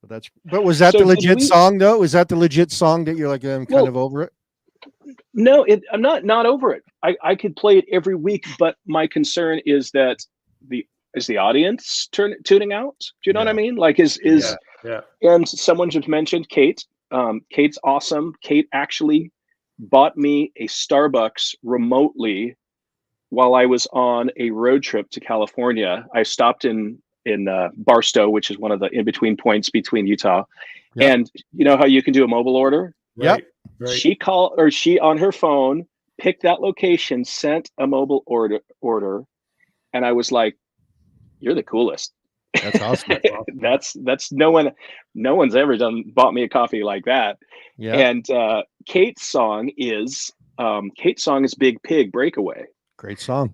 But was that the legit song though? Was that the legit song that you're like, I'm kind of over it? No, I'm not over it. I could play it every week, but my concern is that the audience tuning out? Do you know what I mean? Like and someone just mentioned Kate. Kate's awesome. Kate actually bought me a Starbucks remotely while I was on a road trip to California. I stopped in Barstow, which is one of the in-between points between Utah. Yep. And you know how you can do a mobile order? Right. She on her phone picked that location, sent a mobile order, and I was like, you're the coolest. That's awesome. that's no one's ever bought me a coffee like that. Yeah. And Kate's song is Big Pig Breakaway. Great song.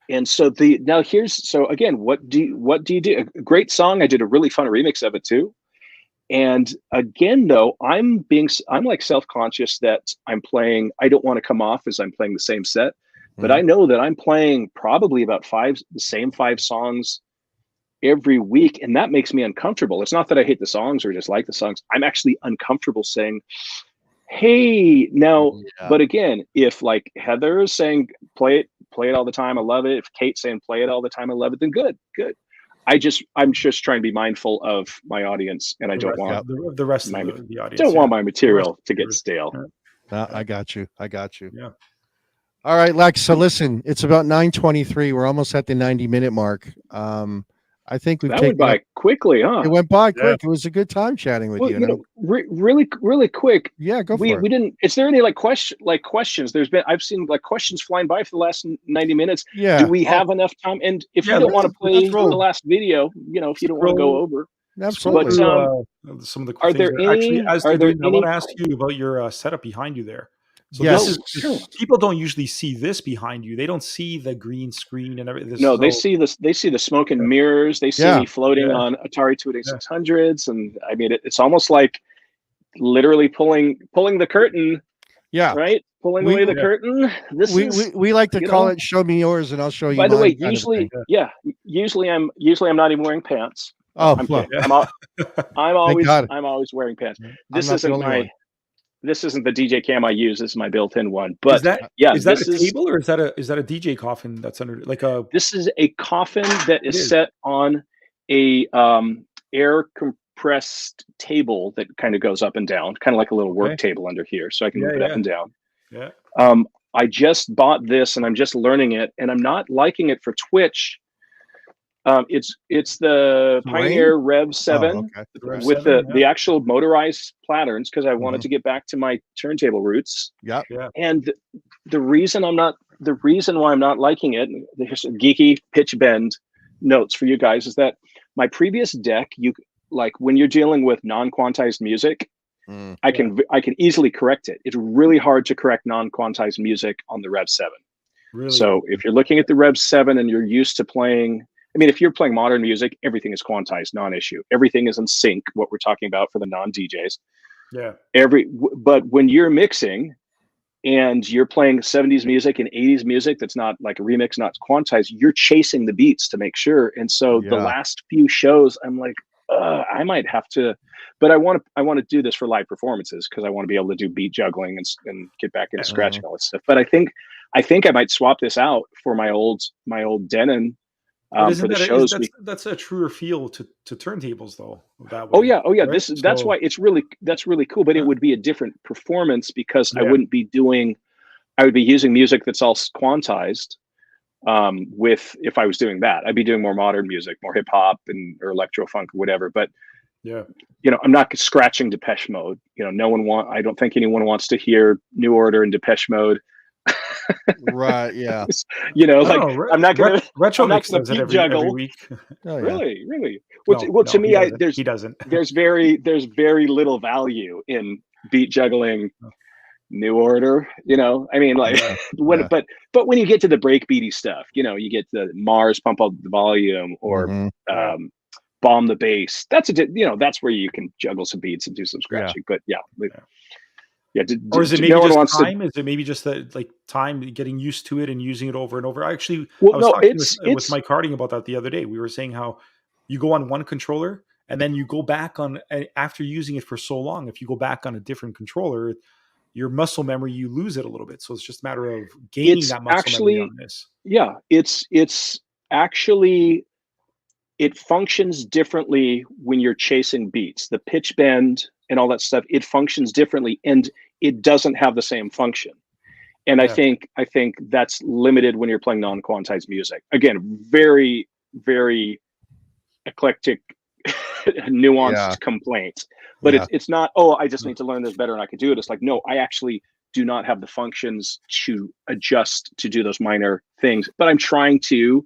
And so again, what do you do? A great song. I did a really fun remix of it too. And again, though, I'm like self-conscious that I'm playing. I don't want to come off as I'm playing the same set, but I know that I'm playing probably about the same five songs every week, and that makes me uncomfortable. It's not that I hate the songs or just like the songs. I'm actually uncomfortable saying, hey, now, but again, if like Heather is saying play it all the time, I love it. If Kate's saying play it all the time, I love it, then good. I'm just trying to be mindful of my audience, and I don't want the rest of the audience. Don't want my material to get stale. I got you. Yeah. All right, Lex. So listen, it's about 9:23. We're almost at the 90-minute mark. I think we've That went taken up. by quickly, huh? It went by Yeah. quick. It was a good time chatting with Well, you. you know, really quick. Yeah, go We for it. didn't. Is there any questions? I've seen like questions flying by for the last 90 minutes. Yeah. Do we have enough time? And if you don't want to play the last video, you know, if you don't want to go over, Scroll Absolutely. through some of the are things. there Actually, any? as Are they're there doing, I any? want to ask you about your setup behind you there. So Yes. this is Sure. people don't usually see this behind you. They don't see the green screen and everything. No, they see this. They see the smoke and mirrors. They see Yeah. me floating Yeah. on Atari 2600s, and I mean, it's almost like literally pulling the curtain, Yeah. right? Pulling We- away the Yeah. curtain. This We, is. we like to you call know, it "Show me yours and I'll show you By the mine." way, kind of usually, thing. usually I'm not even wearing pants. Oh, I'm well, kidding. I'm God. always wearing pants. I'm This not the isn't only one. this isn't the DJ cam I use. This is my built-in one. But is that yeah, is that this a is table or is that a DJ coffin that's under like a? this is a coffin that It is is. set on a air compressed table that kind of goes up and down, kind of like a little work Okay. table under here, so I can Yeah, move it up yeah. and down. Yeah. I just bought this and I'm just learning it, and I'm not liking it for Twitch. It's the Terrain? Pioneer Rev 7 Oh, okay. Rev with 7, the actual motorized patterns because I wanted Mhm. to get back to my turntable roots. Yep. Yeah. And the reason why I'm not liking it, here's some geeky pitch bend notes for you guys, is that my previous deck, when you're dealing with non-quantized music, Mm. I can easily correct it. It's really hard to correct non-quantized music on the Rev 7. Really. So if you're looking at the Rev 7 and you're used to playing, I mean, if you're playing modern music, everything is quantized, non-issue. Everything is in sync, what we're talking about for the non-DJs. Yeah. But when you're mixing and you're playing 70s music and 80s music that's not like a remix, not quantized, you're chasing the beats to make sure. And so the Yeah. last few shows, I'm like, I might have to, but I want to do this for live performances because I want to be able to do beat juggling and get back into scratching all this stuff. But I think I might swap this out for my old Denon But for the isn't shows. that's a truer feel to turntables though. That Oh way, yeah. right? That's So- why that's really cool. But it would be a different performance because I Yeah. would be using music that's all quantized. If I was doing that, I'd be doing more modern music, more hip hop or electro funk or whatever. But Yeah. I'm not scratching Depeche Mode. I don't think anyone wants to hear New Order and Depeche Mode. Right. Yeah. I'm not gonna retro I'm not mix gonna does it beat every juggle. week. Oh, yeah. Really. No, Well, to no, me, he doesn't. there's very little value in beat juggling New Order. I mean, like Yeah. but when you get to the breakbeaty stuff, you get the Mars Pump Up the Volume or Mhm. Bomb the Bass. That's where you can juggle some beats and do some scratching. But yeah. Or is it maybe no one just wants time? Is it maybe just that like time getting used to it and using it over and over? I Well, was no, talking it's with Mike Harding about that the other day. We were saying how you go on one controller and then you go back on after using it for so long. If you go back on a different controller, your muscle memory, you lose it a little bit. So it's just a matter of gaining It's that muscle memory on this. yeah, it's actually, it functions differently when you're chasing beats. The pitch bend and all that stuff, it functions differently and it doesn't have the same function. And Yeah. I think that's limited when you're playing non-quantized music. Again, very, very eclectic, nuanced Yeah. complaint. But Yeah. it's not, oh, I just need to learn this better and I could do it. It's like, no, I actually do not have the functions to adjust to do those minor things. But I'm trying to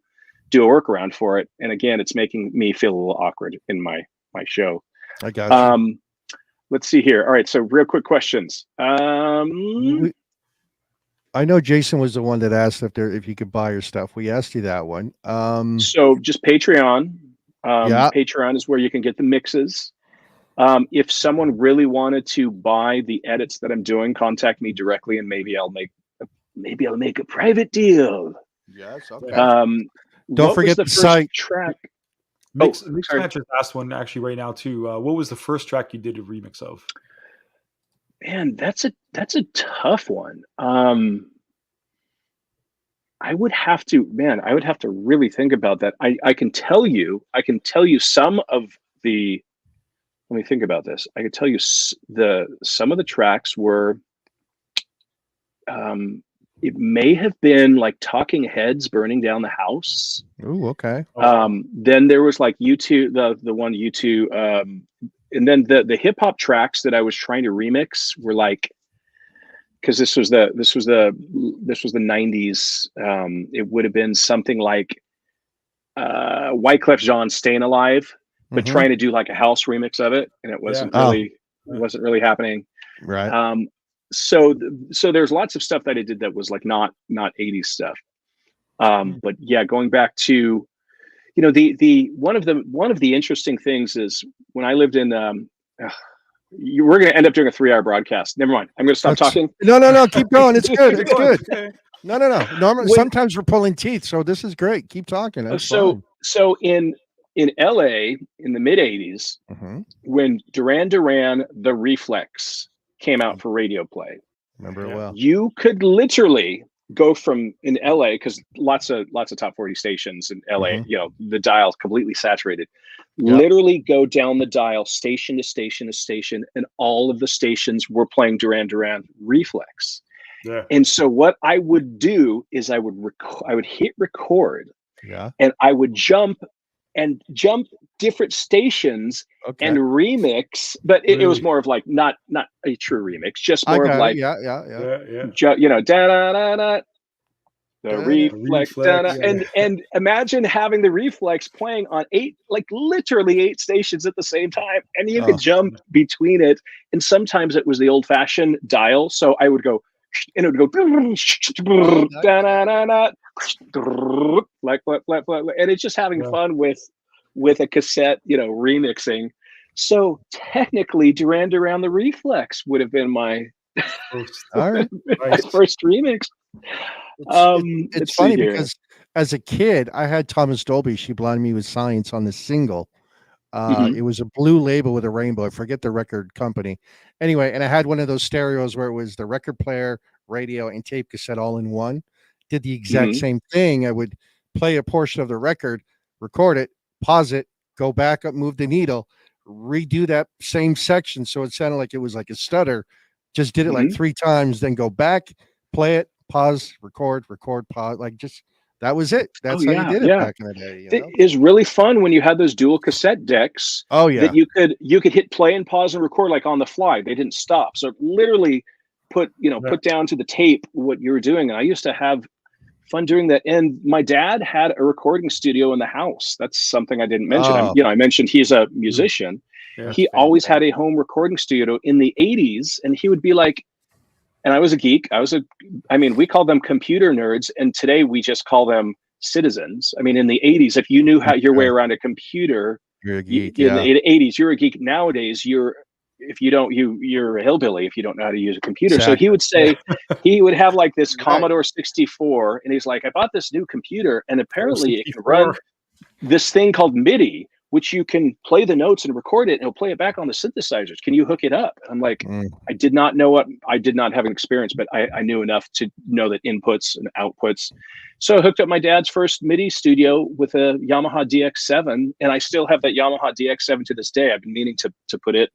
do a workaround for it. And again, it's making me feel a little awkward in my show. I got you. Let's see here. All right, so real quick questions. I know Jason was the one that asked if you could buy your stuff. We asked you that one. So just Patreon. Yeah. Patreon is where you can get the mixes. If someone really wanted to buy the edits that I'm doing, contact me directly, and maybe I'll make a private deal. Yes. Okay. Don't forget the site. track. Mixmatch has asked one actually right now too. What was the first track you did a remix of? Man, that's a tough one. I would have to really think about that. I can tell you some of the. Let me think about this. I could tell you some of the tracks were it may have been like Talking Heads Burning Down the House. Ooh, okay. Then there was like U2, the one U2, and then the hip hop tracks that I was trying to remix were like, because this was the 90s. It would have been something like Wyclef Jean Staying Alive, but trying to do like a house remix of it, and it wasn't really happening. Right. So there's lots of stuff that I did that was like not 80s stuff. But yeah, going back to, you know, the one of the interesting things is when I lived in we're going to end up doing a 3-hour broadcast. Never mind. I'm going to stop talking. No. Keep going. It's good. It's good. No. Normally, sometimes we're pulling teeth, so this is great. Keep talking. That's fine. So in LA in the mid 80s, when Duran Duran, The Reflex came out for radio play, remember it well. You could literally go from in LA, because lots of top 40 stations in LA, you know, the dial's completely saturated. Literally go down the dial, station to station to station, and all of the stations were playing Duran Duran Reflex. Yeah. And so what I would do is I would hit record, and I would jump different stations and remix, but it was more of like not a true remix, just more of like you know, da da da da, the reflex, and imagine having the Reflex playing on literally 8 stations at the same time, and you could jump between it. And sometimes it was the old-fashioned dial, so I would go, and it would go and it's just having fun with a cassette, you know, remixing. So technically, Duran Duran the Reflex would have been my first remix. It's funny because as a kid, I had Thomas Dolby, She Blinded Me with Science on the single. It was a blue label with a rainbow. I forget the record company. Anyway, and I had one of those stereos where it was the record player, radio, and tape cassette all in one. Did the exact same thing. I would play a portion of the record, record it, pause it, go back up, move the needle, redo that same section. So it sounded like it was like a stutter. Just did it like 3 times, then go back, play it, pause, record, pause. Like just that was it. That's how you did it back in the day. You know? It is really fun when you had those dual cassette decks. Oh yeah, that you could hit play and pause and record like on the fly. They didn't stop. So literally put down to the tape what you were doing. And I used to have fun doing that. And my dad had a recording studio in the house. That's something I didn't mention. I mentioned he's a musician. Yeah, he always had a home recording studio in the 80s, and he would be like, and I was a geek. We called them computer nerds, and today we just call them citizens. I mean, in the 80s, if you knew how your way around a computer, you're a geek. In the 80s, you're a geek. Nowadays, you're a hillbilly if you don't know how to use a computer. Exactly. So he would say, he would have like this Commodore 64, and he's like, I bought this new computer, and apparently it can run this thing called MIDI, which you can play the notes and record it, and it'll play it back on the synthesizers. Can you hook it up? I'm like, I did not have an experience, but I knew enough to know that inputs and outputs. So I hooked up my dad's first MIDI studio with a Yamaha DX7, and I still have that Yamaha DX7 to this day. I've been meaning to put it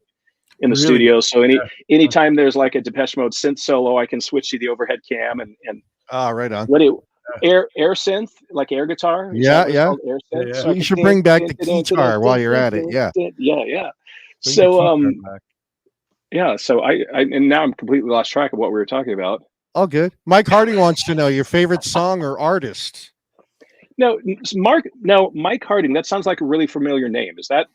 in the studio. So anytime there's like a Depeche Mode synth solo, I can switch to the overhead cam and right on. Air synth, like air guitar. Yeah. Air synth. So you should bring back the guitar while you're at it. Yeah. So so I and now I'm completely lost track of what we were talking about. All good. Mike Harding wants to know your favorite song or artist. No, Mike Harding. That sounds like a really familiar name. Is that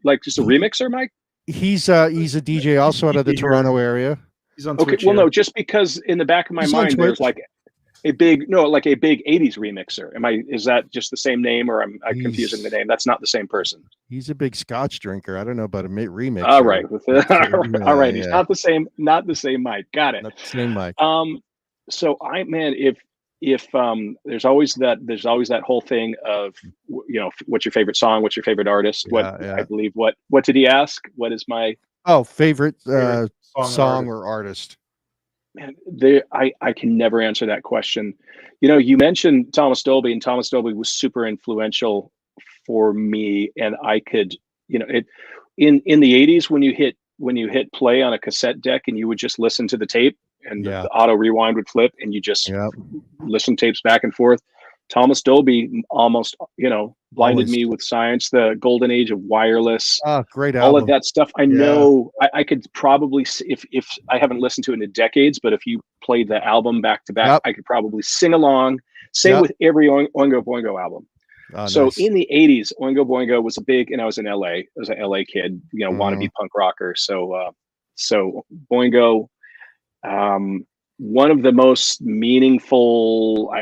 like just a remixer, Mike? He's a DJ also out of the Toronto area. He's on Twitch. Okay, well, no, just because in the back of my mind there's like a big 80s remixer. Is that just the same name, or am I confusing the name? That's not the same person. He's a big Scotch drinker. I don't know about a remix. All right. All right. He's not the same Mike. Got it. Not the same Mike. So if there's always that whole thing of, what's your favorite song? What's your favorite artist? I believe, what did he ask? What is my favorite song or artist? Man, I can never answer that question. You mentioned Thomas Dolby, and Thomas Dolby was super influential for me. And I could, it in the 80s when you hit play on a cassette deck and you would just listen to the tape and Yeah. the auto rewind would flip, and you just Yeah. listen tapes back and forth. Thomas Dolby almost, blinded Always. me with science, the golden age of wireless, Ah, great all of album. that stuff. I Yeah. know I could probably, if I haven't listened to it in decades, but if you played the album back to back, Yep. I could probably sing along. Same Yep. with every Oingo Boingo album. Oh, So nice. in the 80s, Oingo Boingo was a big, and I was in LA. I was an LA kid, wannabe punk rocker. So Boingo, one of the most meaningful,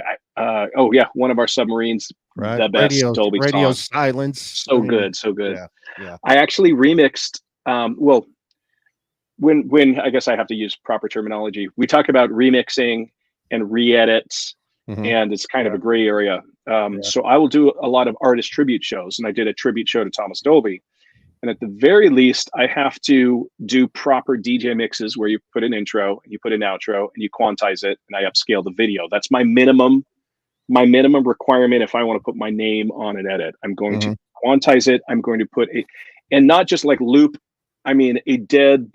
one of our submarines, Right. the best Dolby Radio song. silence. So good. Yeah. Yeah. I actually remixed, when I guess I have to use proper terminology, we talk about remixing and re-edits, Mhm. and it's kind of a gray area. So I will do a lot of artist tribute shows, and I did a tribute show to Thomas Dolby. And at the very least, I have to do proper DJ mixes where you put an intro and you put an outro and you quantize it, and I upscale the video. That's my minimum requirement if I want to put my name on an edit. I'm going to quantize it. I'm going to put and not just like loop. I mean, a dead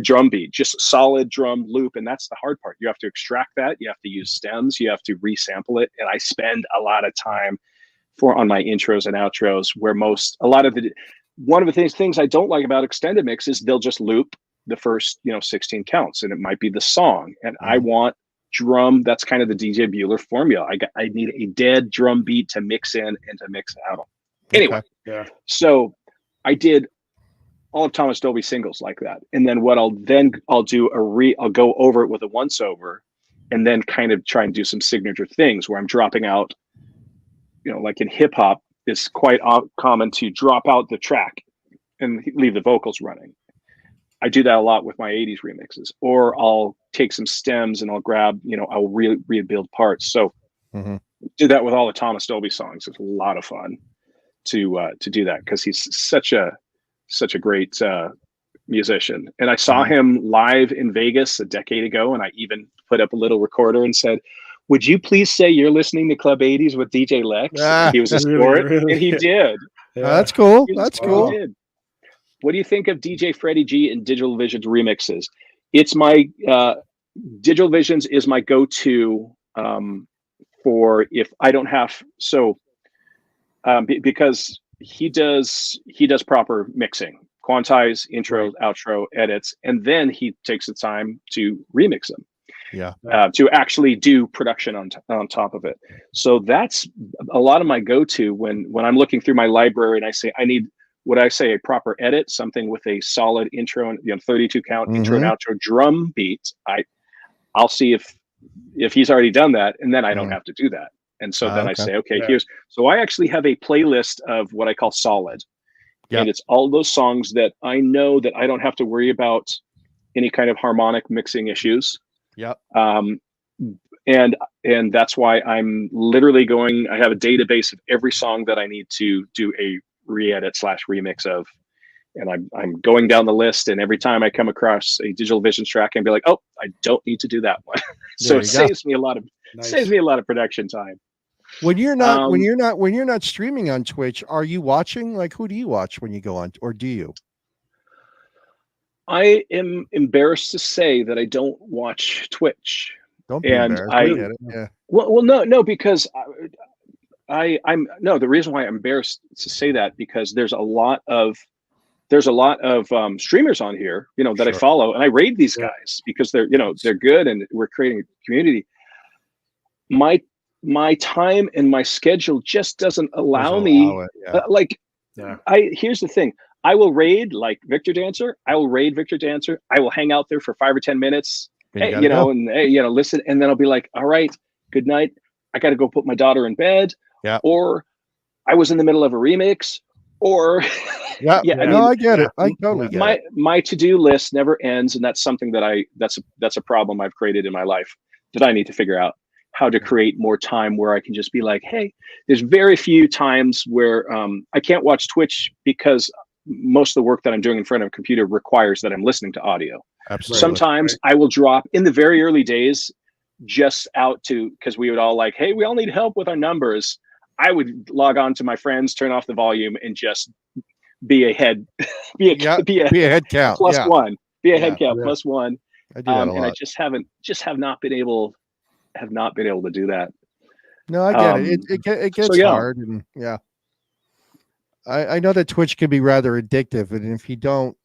drum beat, just solid drum loop. And that's the hard part. You have to extract that. You have to use stems. You have to resample it. And I spend a lot of time on my intros and outros where one of the things I don't like about extended mix is they'll just loop the first, 16 counts, and it might be the song. And I want drum. That's kind of the Djbueller formula. I need a dead drum beat to mix in and to mix out. Anyway, so I did all of Thomas Dolby singles like that. And then I'll go over it with a once over, and then kind of try and do some signature things where I'm dropping out, like in hip hop, it's quite common to drop out the track and leave the vocals running. I do that a lot with my 80s remixes, or I'll take some stems and I'll grab, I'll rebuild parts. So do that with all the Thomas Dolby songs. It's a lot of fun to do that, because he's such a great musician. And I saw him live in Vegas a decade ago, and I even put up a little recorder and said, "Would you please say you're listening to Club 80s with Djlex?" And he was a sport, and he did. That's cool. That's cool. He did. What do you think of DJ Freddie G and Digital Vision's remixes? It's my Digital Visions is my go-to for if I don't have because he does proper mixing, quantize, intro, outro, edits, and then he takes the time to remix them. To actually do production on top of it. So that's a lot of my go-to when I'm looking through my library and I say I need a proper edit, something with a solid intro and 32 count intro and outro drum beat. I'll see if he's already done that, and then I don't have to do that. And so then I say, okay, so I actually have a playlist of what I call solid. And it's all those songs that I know that I don't have to worry about any kind of harmonic mixing issues. And that's why I'm literally I have a database of every song that I need to do a re-edit / remix of. And I'm going down the list, and every time I come across a Digital Visions track, and be like, oh, I don't need to do that one. So it saves me a lot of production time. When you're not streaming on Twitch, are you watching? Like, who do you watch when you go on, or do you? I am embarrassed to say that I don't watch Twitch. Don't be embarrassed. Well, no, because the reason why I'm embarrassed to say that, because there's a lot of streamers on here, that I follow, and I raid these guys because they're good, and we're creating a community. My time and my schedule just doesn't allow me. Here's the thing. I will raid like Victor Dancer. I will hang out there for 5 or 10 minutes, listen. And then I'll be like, all right, good night. I got to go put my daughter in bed. Or I was in the middle of a remix, or I get it. I totally get it. My to-do list never ends. And that's something that's a problem I've created in my life that I need to figure out how to create more time where I can just be like, hey, there's very few times where I can't watch Twitch because most of the work that I'm doing in front of a computer requires that I'm listening to audio. Absolutely. Sometimes I will drop in the very early days just out because we would all like, hey, we all need help with our numbers. I would log on to my friends, turn off the volume, and just be a head, be a head count plus one, be a head count plus one. I do that a and I lot. have not been able to do that. No, I get it. Um, It so gets yeah, hard, and yeah, I know that Twitch can be rather addictive, and if you don't,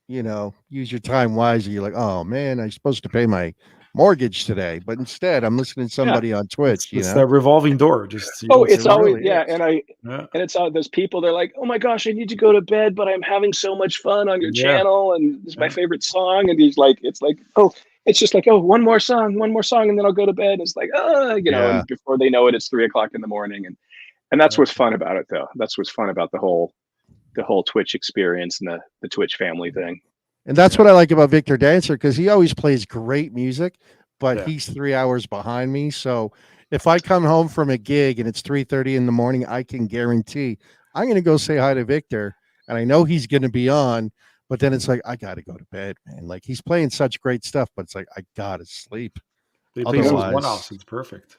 use your time wisely, you're like, oh man, I'm supposed to pay my mortgage today, but instead I'm listening to yeah. somebody on Twitch. It's that revolving door. Just you Oh, don't see it's It it. always, really yeah, is. Yeah. and it's those people. They're like, "Oh my gosh, I need to go to bed, but I'm having so much fun on your Yeah. channel, and this is my Yeah. favorite song." And he's like, "It's like, oh, it's just like, oh, one more song, and then I'll go to bed." It's like, Yeah. and before they know it, it's 3 o'clock in the morning, and that's Yeah. what's fun about it, though. That's what's fun about the whole Twitch experience and the Twitch family thing. And that's what I like about Victor Dancer, because he always plays great music, but Yeah. he's 3 hours behind me. So if I come home from a gig and it's 3:30 in the morning, I can guarantee I'm going to go say hi to Victor, and I know he's going to be on. But then it's like I got to go to bed, man. Like he's playing such great stuff, but it's like I gotta sleep. He plays those Otherwise, one-offs. It's perfect.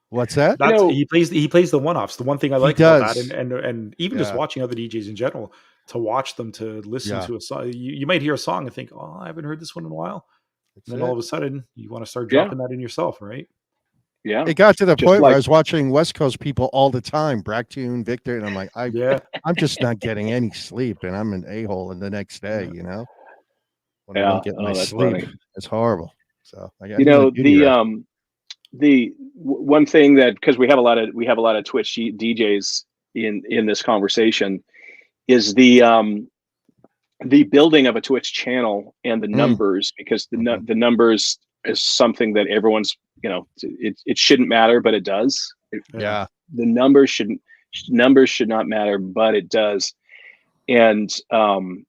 what's that? That's he plays the one-offs. The one thing I He like about that, does. and even just Yeah. watching other DJs in general, to watch them, to listen Yeah. to a song. You might hear a song and think, "Oh, I haven't heard this one in a while." That's And then all it. of a sudden, you want to start Yeah. dropping that in yourself, right? Yeah, It got to the Just point where like- I was watching West Coast people all the time, Bracktune, Victor, and I'm like, Yeah. I'm just not getting any sleep, and I'm an a-hole in the next day, Yeah. when I Yeah. don't get my Oh, that's sleep. funny. It's horrible. So I got You know, one thing that, because we have a lot of Twitch DJs in this conversation, is the building of a Twitch channel and the numbers, because the numbers is something that everyone's, it shouldn't matter, but it does. Yeah. The numbers should not matter, but it does. And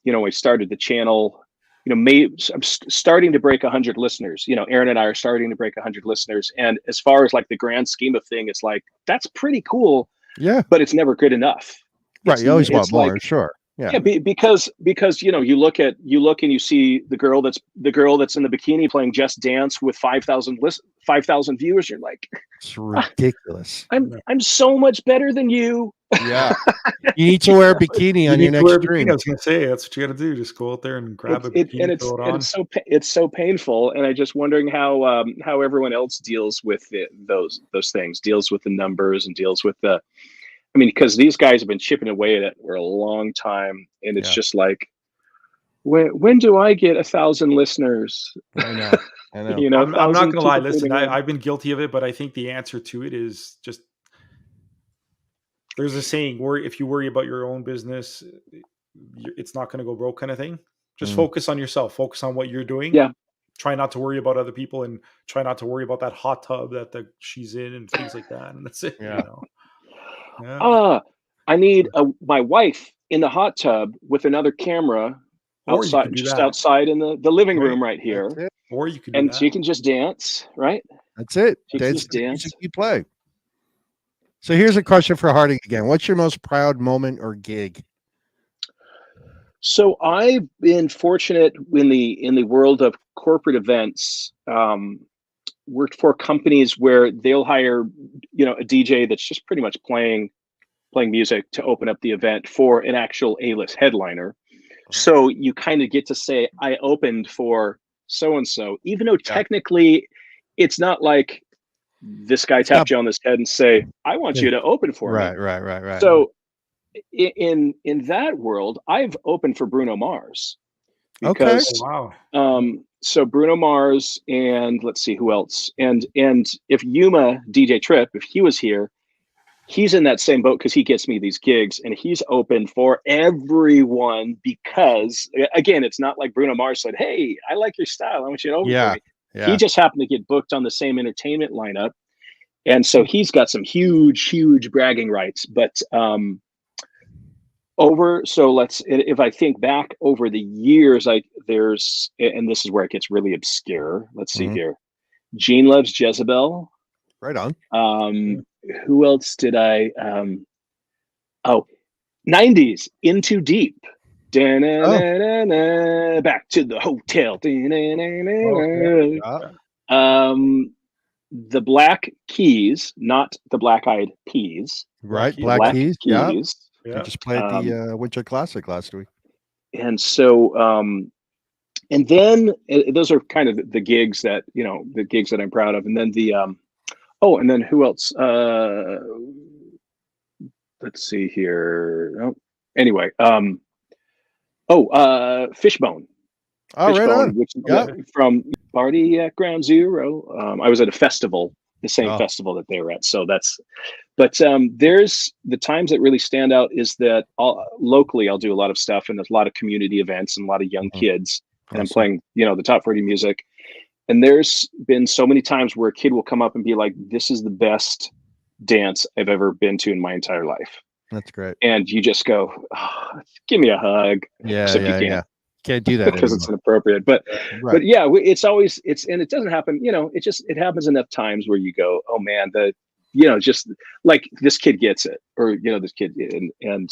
we started the channel, I'm starting to break 100 listeners. Aaron and I are starting to break 100 listeners, and as far as like the grand scheme of thing, it's like that's pretty cool. Yeah. But it's never good enough. Right. You always want it's more, like, sure. Yeah. because you look and you see the girl that's in the bikini playing Just Dance with 5,000 viewers. You're like, It's ridiculous. I'm so much better than you. Yeah. You need to wear a bikini on your next stream. I was going to say, that's what you got to do. Just go out there and grab a bikini, and throw it on. it's so painful, and I just wondering how everyone else deals with those things, deals with the numbers, and deals with the. I mean, because these guys have been chipping away at it for a long time, and it's just like, when do I get 1,000 listeners? I know. I'm not going to lie. Listen, I've been guilty of it, but I think the answer to it is just, there's a saying, if you worry about your own business, it's not going to go broke, kind of thing. Just focus on yourself. Focus on what you're doing. Yeah. Try not to worry about other people, and try not to worry about that hot tub that she's in and things like that. And that's it. Yeah. Yeah. I need my wife in the hot tub with another camera outside, outside in the living room right here. Or you could do and that. she can just dance, right? That's it. She can That's just the dance. music you play. So here's a question for Harding again. What's your most proud moment or gig? So I've been fortunate in the world of corporate events. Worked for companies where they'll hire, a DJ that's just pretty much playing music to open up the event for an actual A-list headliner. So you kind of get to say, I opened for so-and-so, even though technically it's not like this guy tapped you on this head and say, I want you to open for me. Right. So in that world, I've opened for Bruno Mars. Because, so Bruno Mars, and let's see who else. And if Yuma DJ Trip, if he was here, he's in that same boat, because he gets me these gigs, and he's open for everyone, because again, it's not like Bruno Mars said, hey, I like your style, I want you to open for me. Yeah. He just happened to get booked on the same entertainment lineup. And so he's got some huge bragging rights. But if I think back over the years, and this is where it gets really obscure. Let's see here. Gene Loves Jezebel. Right on. Who else did I 90s Into Deep. Da-na-na-na-na, back to the hotel. The Black Keys, not the Black Eyed Peas. Right, Black Keys. Yeah. Yeah. I just played the Winter Classic last week. And so And then those are kind of the gigs that, the gigs that I'm proud of. And then and then who else? Let's see here. Oh, anyway, Fishbone. Oh, right on. Which Yeah. from Party at Ground Zero. I was at a festival, the same festival that they were at. So there's the times that really stand out is that locally I'll do a lot of stuff, and there's a lot of community events and a lot of young kids, and I'm playing, the top 40 music. And there's been so many times where a kid will come up and be like, "This is the best dance I've ever been to in my entire life." That's great. And you just go, "Give me a hug." Yeah, Except you can't. yeah. Can't do that because it's inappropriate. But yeah, it's always and it doesn't happen. It happens enough times where you go, "Oh man, just like this kid gets it," or this kid, and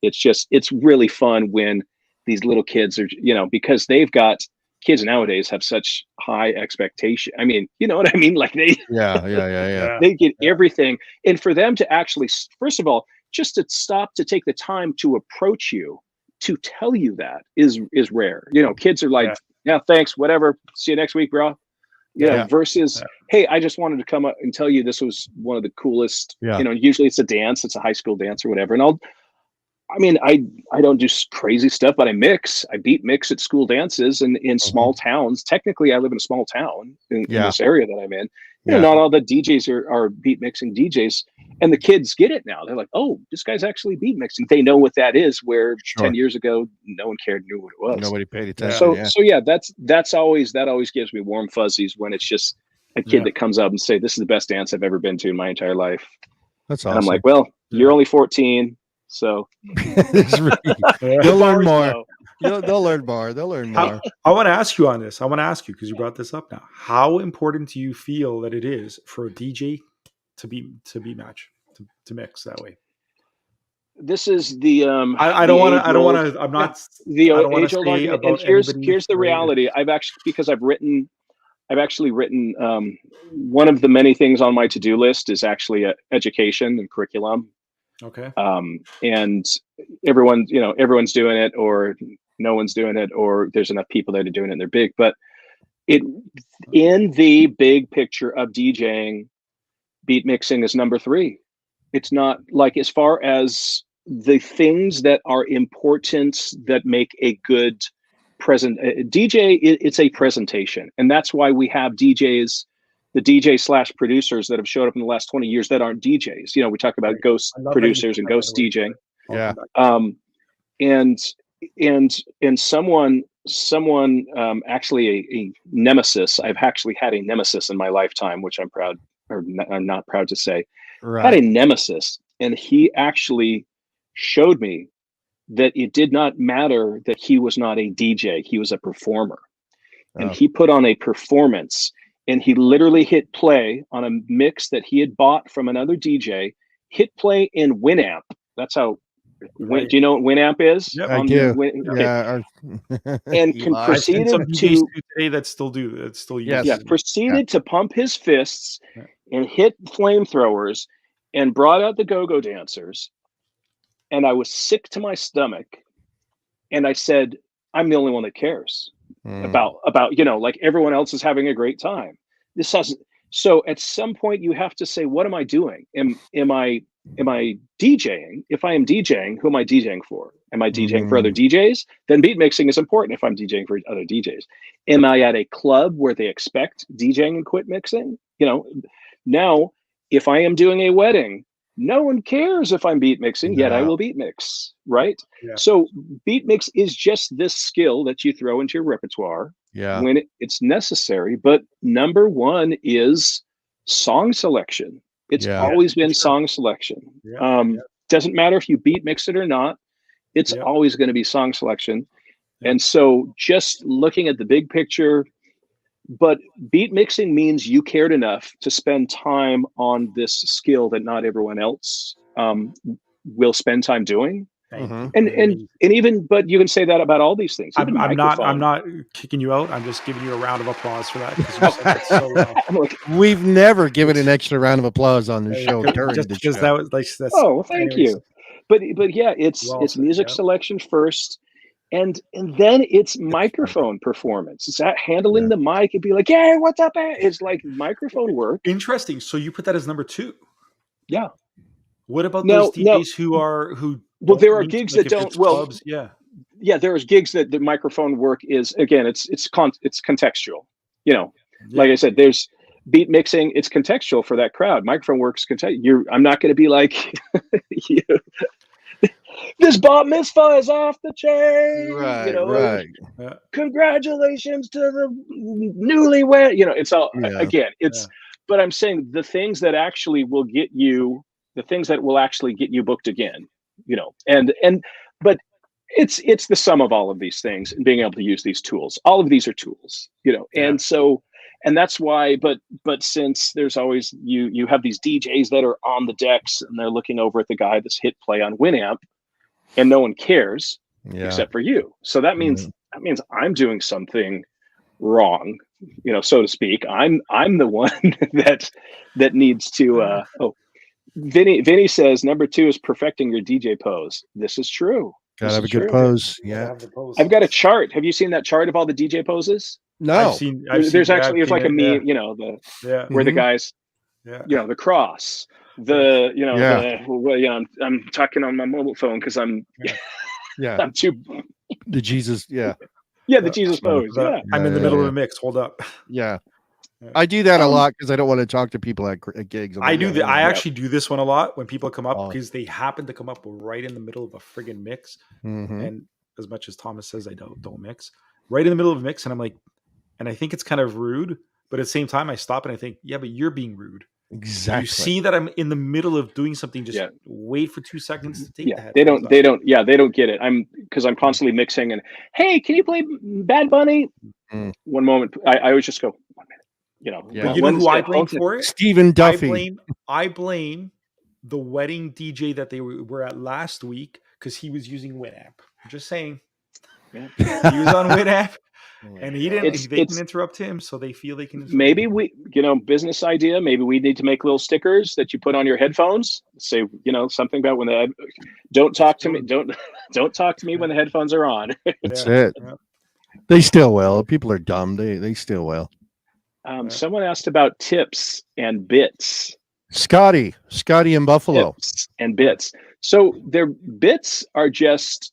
it's really fun when these little kids are, because they've got. Kids nowadays have such high expectation. I mean, you know what I mean? Like they they get everything. And for them to actually, first of all, just to stop to take the time to approach you, to tell you that is rare. Kids are like, yeah, thanks, whatever. See you next week, bro. Versus, hey, I just wanted to come up and tell you this was one of the coolest, usually it's a dance, it's a high school dance or whatever. And I don't do crazy stuff, but I beat mix at school dances and in small towns. Technically, I live in a small town in this area that I'm in. Not all the DJs are beat mixing DJs, and the kids get it now. They're like, "Oh, this guy's actually beat mixing." They know what that is. Where 10 years ago, no one knew what it was. Nobody paid attention. So that always gives me warm fuzzies when it's just a kid that comes up and say, "This is the best dance I've ever been to in my entire life." That's awesome. And I'm like, "Well, you're only 14." So they'll learn more. They'll learn more. They'll learn more. I want to ask you on this. I want to ask you because you brought this up now. How important do you feel that it is for a DJ to beat match to mix that way? This is the I don't want to. I'm not the age-old argument. And here's the reality. I've actually written one of the many things on my to-do list is actually education and curriculum. Okay. And everyone's doing it, or no one's doing it, or there's enough people that are doing it and they're big. But in the big picture of DJing, beat mixing is number 3. It's not like, as far as the things that are important that make a good DJ, it's a presentation. And that's why we have DJs, the DJ/producers that have showed up in the last 20 years that aren't DJs. We talk about ghost producers and ghost DJing. Yeah. And someone actually a nemesis. I've actually had a nemesis in my lifetime, which I'm not proud to say. Right. Had a nemesis, and he actually showed me that it did not matter that he was not a DJ. He was a performer, and he put on a performance. And he literally hit play on a mix that he had bought from another DJ, hit play in Winamp. That's how, do you know what Winamp is? Yep, I do. And proceeded to today that still use. Proceeded to pump his fists and hit flamethrowers and brought out the go-go dancers. And I was sick to my stomach. And I said, I'm the only one that cares. About like everyone else is having a great time. This hasn't. So at some point you have to say, what am I doing? Am I DJing? If I am DJing, who am I DJing for? Am I DJing for other DJs? Then beat mixing is important if I'm DJing for other DJs. Am I at a club where they expect DJing and quit mixing? Now if I am doing a wedding, no one cares if I'm beat mixing, yet I will beat mix, right? Yeah. So beat mix is just this skill that you throw into your repertoire when it's necessary. But number 1 is song selection. It's always been song selection. Doesn't matter if you beat mix it or not. It's always going to be song selection. And so just looking at the big picture, but beat mixing means you cared enough to spend time on this skill that not everyone else will spend time doing. And even, but you can say that about all these things. I'm not kicking you out. I'm just giving you a round of applause for that. Because so well. We've never given an extra round of applause on the show during the show. That was like, that's, thank you. But yeah, it's music selection first. and then it's microphone performance. It's that handling the mic and be like, "Yeah, what's up?" It's like microphone work. Interesting. So you put that as number 2. Yeah. What about No, those DJs who Well, don't there are mix, gigs like that if don't. it's Well, clubs? Yeah. yeah, there's gigs that the microphone work is, again, it's contextual. You know, like I said, there's beat mixing. It's contextual for that crowd. Microphone works I'm not going to be like, you, this bar mitzvah is off the chain. Right, You know, right. congratulations to the newlywed. You know, it's all again. It's, but I'm saying the things that actually will get you, the things that will actually get you booked again. You know, but it's the sum of all of these things and being able to use these tools. All of these are tools, you know, and so, and that's why, but since there's always, you have these DJs that are on the decks and they're looking over at the guy that's hit play on Winamp and no one cares except for you. So that means, I'm doing something wrong, you know, so to speak. I'm the one that needs to, Vinny says number 2 is perfecting your DJ pose. This is true. Gotta have a good pose. Yeah. I've got a chart. Have you seen that chart of all the DJ poses? No. There's like a meme, you know, where the guys, you know, the cross, the, you know, I'm talking on my mobile phone because I'm I'm too the Jesus, the Jesus pose. I'm in the middle of a mix. Hold up. Yeah. I do that a lot because I don't want to talk to people at gigs. I actually do this one a lot when people come up because they happen to come up right in the middle of a friggin' mix. And as much as Thomas says, I don't mix right in the middle of a mix. And I'm like, and I think it's kind of rude, but at the same time I stop and I think, yeah, but you're being rude. Exactly. You see that I'm in the middle of doing something. Just wait for 2 seconds to take that. They don't get it. Because I'm constantly mixing and, hey, can you play Bad Bunny? One moment. I always just go, 1 minute. You know, but you know who I blame for it? Stephen Duffy. I blame the wedding DJ that they were at last week because he was using Winamp. I'm just saying. He was on Winamp and he didn't. They can interrupt him, so they feel they can. Maybe we, you know, business idea. Maybe we need to make little stickers that you put on your headphones. Say, you know, something about when don't talk to me. Don't talk to me when the headphones are on. That's it. Yeah. They still will. People are dumb. They still will. Someone asked about tips and bits. Scotty in Buffalo. Tips and bits. So their bits are just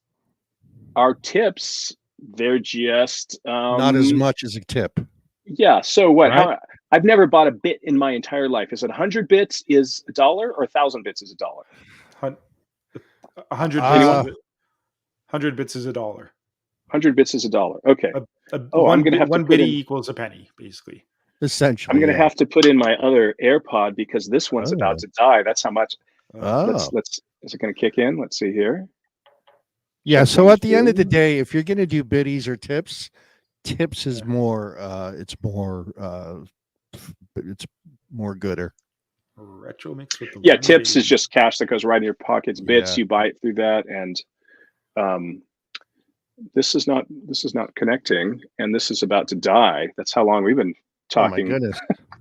our tips. They're just not as much as a tip. Yeah. So what? Right? I've never bought a bit in my entire life. Is it 100 bits is $1 or 1,000 bits is $1? 100 bits is $1. 100 bits is $1. Okay. I'm gonna have one bitty equals a penny, basically. Essentially, I'm gonna have to put in my other AirPod because this one's about to die. That's how much. Let's. Is it gonna kick in? Let's see here. Yeah. So at the end of the day, if you're gonna do biddies or tips is more. It's more gooder. Retro mix with the tips is just cash that goes right in your pockets. Bits you buy it through that, and this is not connecting, and this is about to die. That's how long we've been talking. Oh my goodness.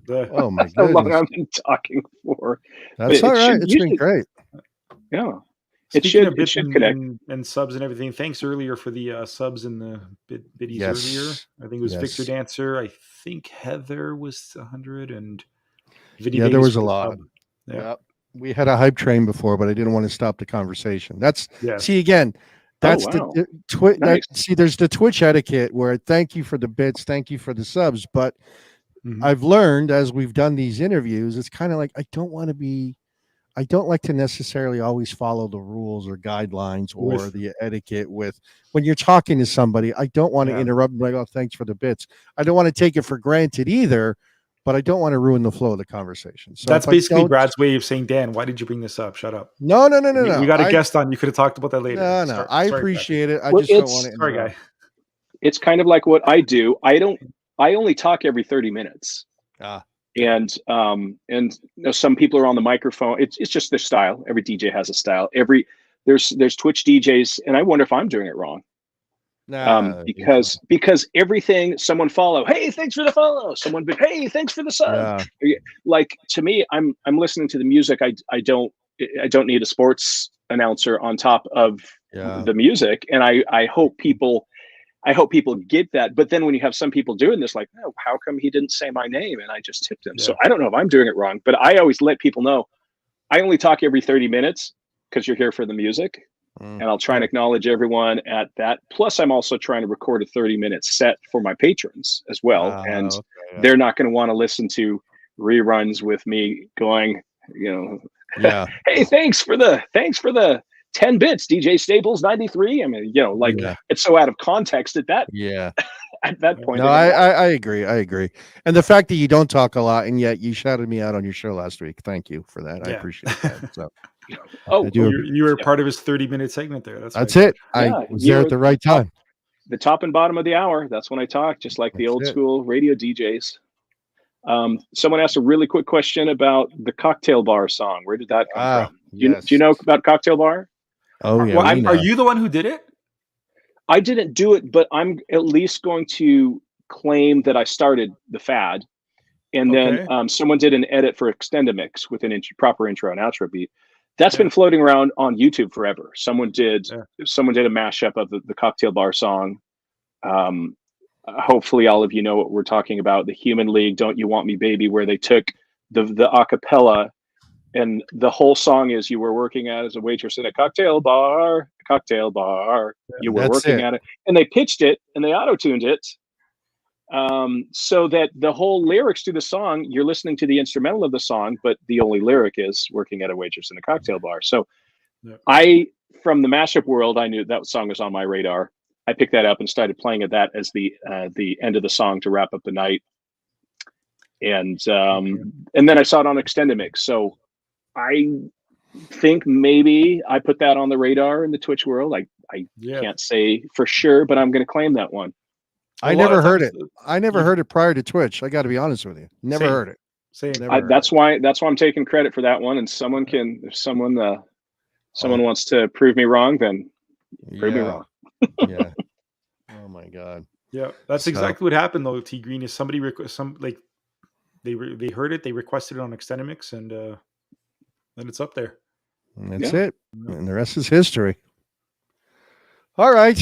Oh my goodness. How long I've been talking for. That's all right. It's been great. Yeah. Speaking of bits and subs and everything, thanks earlier for the subs and the biddies earlier. I think it was Victor Dancer. I think Heather was 100 and Vinny there was a lot. Sub. Yeah. We had a hype train before, but I didn't want to stop the conversation. See again. That's the Twitch. Nice. See, there's the Twitch etiquette where thank you for the bits, thank you for the subs. But I've learned as we've done these interviews, it's kind of like I don't like to necessarily always follow the rules or guidelines or the etiquette with when you're talking to somebody. I don't want to interrupt and be like, oh, thanks for the bits. I don't want to take it for granted either, but I don't want to ruin the flow of the conversation. So that's basically Brad's way of saying, Dan, why did you bring this up? Shut up. No. We got a guest on. You could have talked about that later. No. I appreciate it. I just don't want to. Sorry, guy. It's kind of like what I do. I only talk every 30 minutes. And some people are on the microphone. It's just their style. Every DJ has a style. There's Twitch DJs, and I wonder if I'm doing it wrong. Because everything someone follow, hey, thanks for the follow. Someone, hey, thanks for the sub. Like to me, I'm listening to the music. I don't need a sports announcer on top of the music, and I hope people get that. But then when you have some people doing this, like, oh, how come he didn't say my name and I just tipped him? Yeah. So I don't know if I'm doing it wrong, but I always let people know I only talk every 30 minutes because you're here for the music. And I'll try and acknowledge everyone at that. Plus, I'm also trying to record a 30-minute set for my patrons as well. And they're not going to want to listen to reruns with me going, hey, thanks for the 10 bits, Djstaples 93. I mean, it's so out of context at that at that point. No, I agree. I agree. And the fact that you don't talk a lot and yet you shouted me out on your show last week. Thank you for that. I appreciate that. So you were part of his 30-minute segment there. That's it. I was there at the right time. The top and bottom of the hour. That's when I talk, just like the old school radio DJs. Someone asked a really quick question about the Cocktail Bar song. Where did that come from? Do you know about Cocktail Bar? Oh, yeah. Are you the one who did it? I didn't do it, but I'm at least going to claim that I started the fad. And then someone did an edit for Extendamix with an proper intro and outro beat. That's been floating around on YouTube forever. Someone did a mashup of the Cocktail Bar song. Hopefully all of you know what we're talking about. The Human League, Don't You Want Me Baby, where they took the acapella, and the whole song is you were working as a waitress in a cocktail bar. You were working at it. And they pitched it and they auto-tuned it. So that the whole lyrics to the song, you're listening to the instrumental of the song, but the only lyric is working at a waitress in a cocktail bar. So from the mashup world, I knew that song was on my radar. I picked that up and started playing that as the end of the song to wrap up the night. And then I saw it on Extendamix. So I think maybe I put that on the radar in the Twitch world. I can't say for sure, but I'm going to claim that one. I never heard it. I never heard it prior to Twitch. I got to be honest with you. Never heard it. That's why I'm taking credit for that one. And if someone wants to prove me wrong, then prove me wrong. Yeah. Oh my God. Yeah, that's exactly what happened though. T Green is somebody they heard it, they requested it on Extendamix, and then it's up there. And that's it. And the rest is history. All right.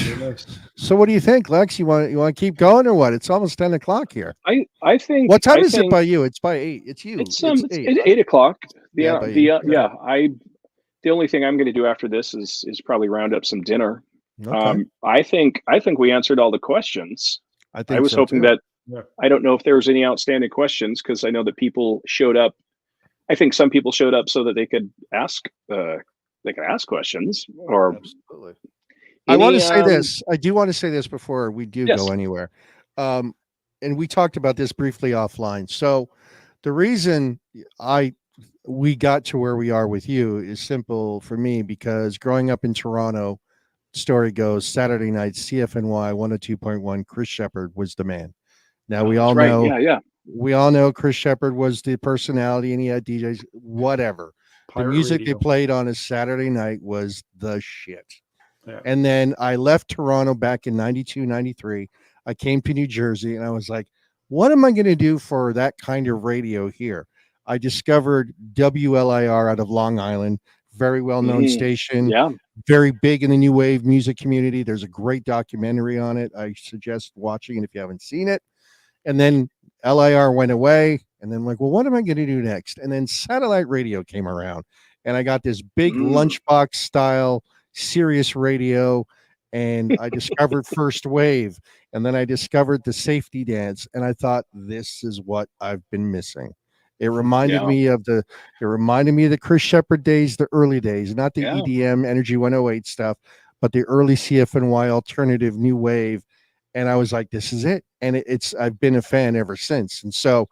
So what do you think, Lex? You want to keep going or what? It's almost 10 o'clock here. I think. What time is it by you? It's by 8. It's you. It's 8 o'clock. The only thing I'm going to do after this is probably round up some dinner. Okay. I think we answered all the questions. I was hoping that. I don't know if there was any outstanding questions because I know that people showed up. I think some people showed up so that they could ask questions. Or absolutely. I want to say this. I do want to say this before we do go anywhere. And we talked about this briefly offline. So the reason we got to where we are with you is simple for me because growing up in Toronto, story goes Saturday night, CFNY 102.1, Chris Shepard was the man. Now we all know, we all know Chris Shepard was the personality and he had DJs, whatever. The music they played on a Saturday night was the shit. Yeah. And then I left Toronto back in 92, 93. I came to New Jersey and I was like, what am I going to do for that kind of radio here? I discovered WLIR out of Long Island, very well-known station, very big in the new wave music community. There's a great documentary on it. I suggest watching it if you haven't seen it. And then LIR went away and then like, well, what am I going to do next? And then satellite radio came around and I got this big lunchbox style Sirius radio, and I discovered First Wave, and then I discovered the Safety Dance, and I thought this is what I've been missing. It reminded me of the Chris Shepard days, the early days, not the EDM Energy 108 stuff, but the early CFNY alternative new wave, and I was like, this is it, and I've been a fan ever since. And so